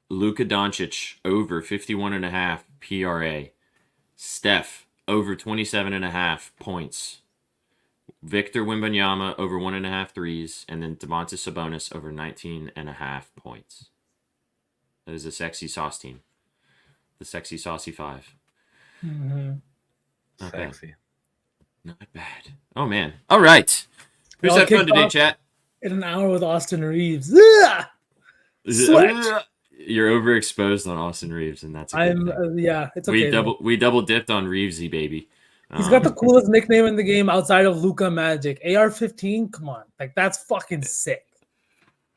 Luka Doncic over 51.5 PRA. Steph over 27.5 points. Victor Wembanyama over 1.5 threes, and then Domantas Sabonis over 19.5 points. That is a sexy sauce team. The sexy saucy five. Mm-hmm. Not Sexy. bad. Not bad. Oh man. All right. Who's had fun today, chat? In an hour with Austin Reeves. Ugh! Sweat. You're overexposed on Austin Reeves, and that's a good thing. Yeah, it's okay. We double dipped on Reevesy, baby. He's got the coolest nickname in the game outside of Luka Magic. AR-15, come on. Like, that's fucking sick.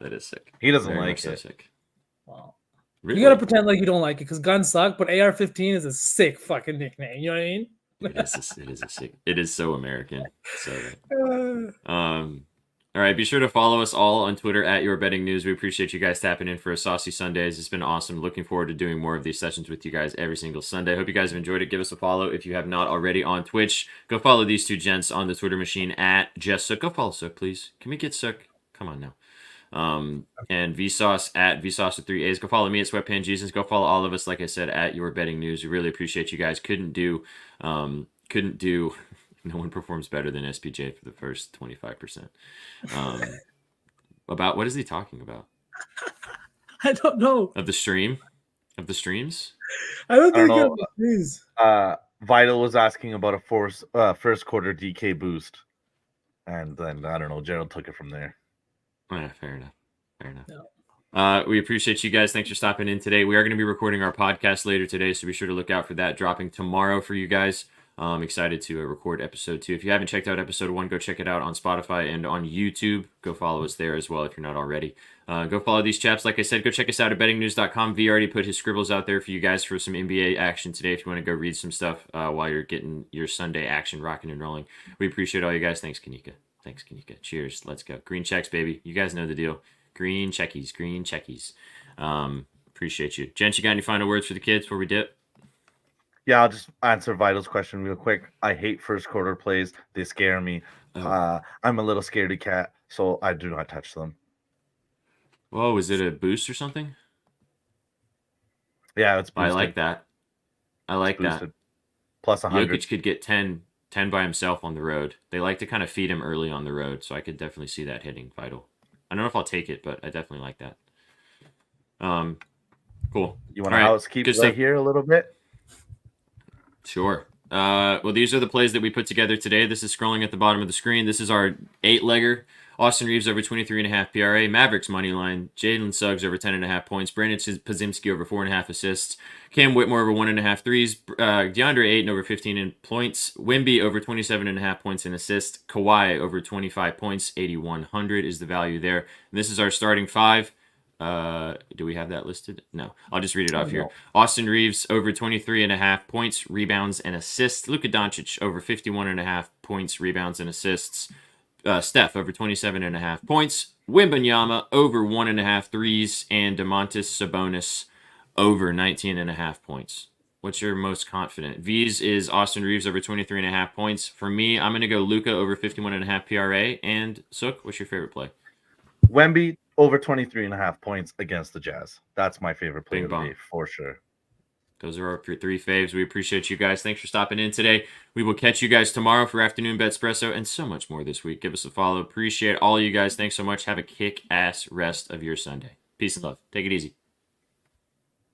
That is sick. He doesn't Very like much so it. sick. Wow. Really? You gotta pretend like you don't like it because guns suck, but AR-15 is a sick fucking nickname. You know what I mean? It is so American. So all right, be sure to follow us all on Twitter at Your Betting News. We appreciate you guys tapping in for a Saucy Sundays. It's been awesome. Looking forward to doing more of these sessions with you guys every single Sunday. Hope you guys have enjoyed it. Give us a follow if you have not already on Twitch. Go follow these two gents on the Twitter machine at JessSook. Go follow Sook, please. Can we get Sook? Come on now. And Vsauce at Vsauce with 3 A's. Go follow me at Sweatpan Jesus. Go follow all of us, like I said, at Your Betting News. We really appreciate you guys. Couldn't do no one performs better than SPJ for the first 25%. About what is he talking about? I don't know. Of the streams? I don't think know. it is. Vital was asking about a first quarter DK boost. And then, I don't know, Gerald took it from there. Yeah, fair enough. No. We appreciate you guys. Thanks for stopping in today. We are going to be recording our podcast later today, so be sure to look out for that dropping tomorrow for you guys. I'm excited to record episode 2. If you haven't checked out episode 1, go check it out on Spotify and on YouTube. Go follow us there as well if you're not already. Go follow these chaps. Like I said, go check us out at bettingnews.com. V already put his scribbles out there for you guys for some NBA action today if you want to go read some stuff while you're getting your Sunday action rocking and rolling. We appreciate all you guys. Thanks, Kanika. Cheers. Let's go. Green checks, baby. You guys know the deal. Green checkies. Appreciate you. Gents, you got any final words for the kids before we dip? Yeah, I'll just answer Vital's question real quick. I hate first quarter plays. They scare me. I'm a little scaredy cat, so I do not touch them. Whoa, is it a boost or something? Yeah, it's boosted. I like that. Boosted. Plus 100. Jokic could get 10 by himself on the road. They like to kind of feed him early on the road, so I could definitely see that hitting Vital. I don't know if I'll take it, but I definitely like that. Cool. You want to housekeep right here a little bit? Sure. Well, these are the plays that we put together today. This is scrolling at the bottom of the screen. This is our 8-legger. Austin Reeves over 23.5 PRA. Mavericks money line. Jalen Suggs over 10.5 points. Brandon Podziemski over 4.5 assists. Cam Whitmore over 1.5 threes. DeAndre Ayton over 15 in points. Wemby over 27.5 points in assists. Kawhi over 25 points. 8,100 is the value there. And this is our starting 5. Do we have that listed? No. I'll just read it off here. Austin Reeves over 23.5 points, rebounds, and assists. Luka Doncic over 51.5 points, rebounds, and assists. Steph over 27.5 points. Wembanyama over 1.5 threes, and Domantas Sabonis over 19.5 points. What's your most confident? V's is Austin Reeves over 23.5 points. For me, I'm going to go Luka over 51.5 PRA. And Sook, what's your favorite play? Wemby over 23.5 points against the Jazz. That's my favorite play of the day, for sure. Those are our 3 faves. We appreciate you guys. Thanks for stopping in today. We will catch you guys tomorrow for Afternoon Betspresso and so much more this week. Give us a follow. Appreciate all you guys. Thanks so much. Have a kick-ass rest of your Sunday. Peace and love. Take it easy.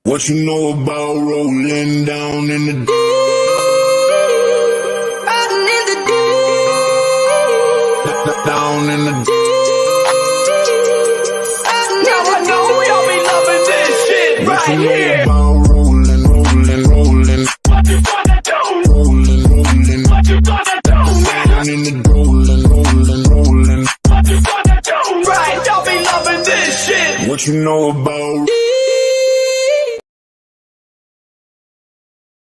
What you know about rolling down in the deep? Riding in the deep. Down in the deep. Now I know y'all be loving this shit right here. Rolling. What you gonna do? Rolling. What you gonna do? Down in the rolling. What you gonna do? Right, y'all be loving this shit. What you know about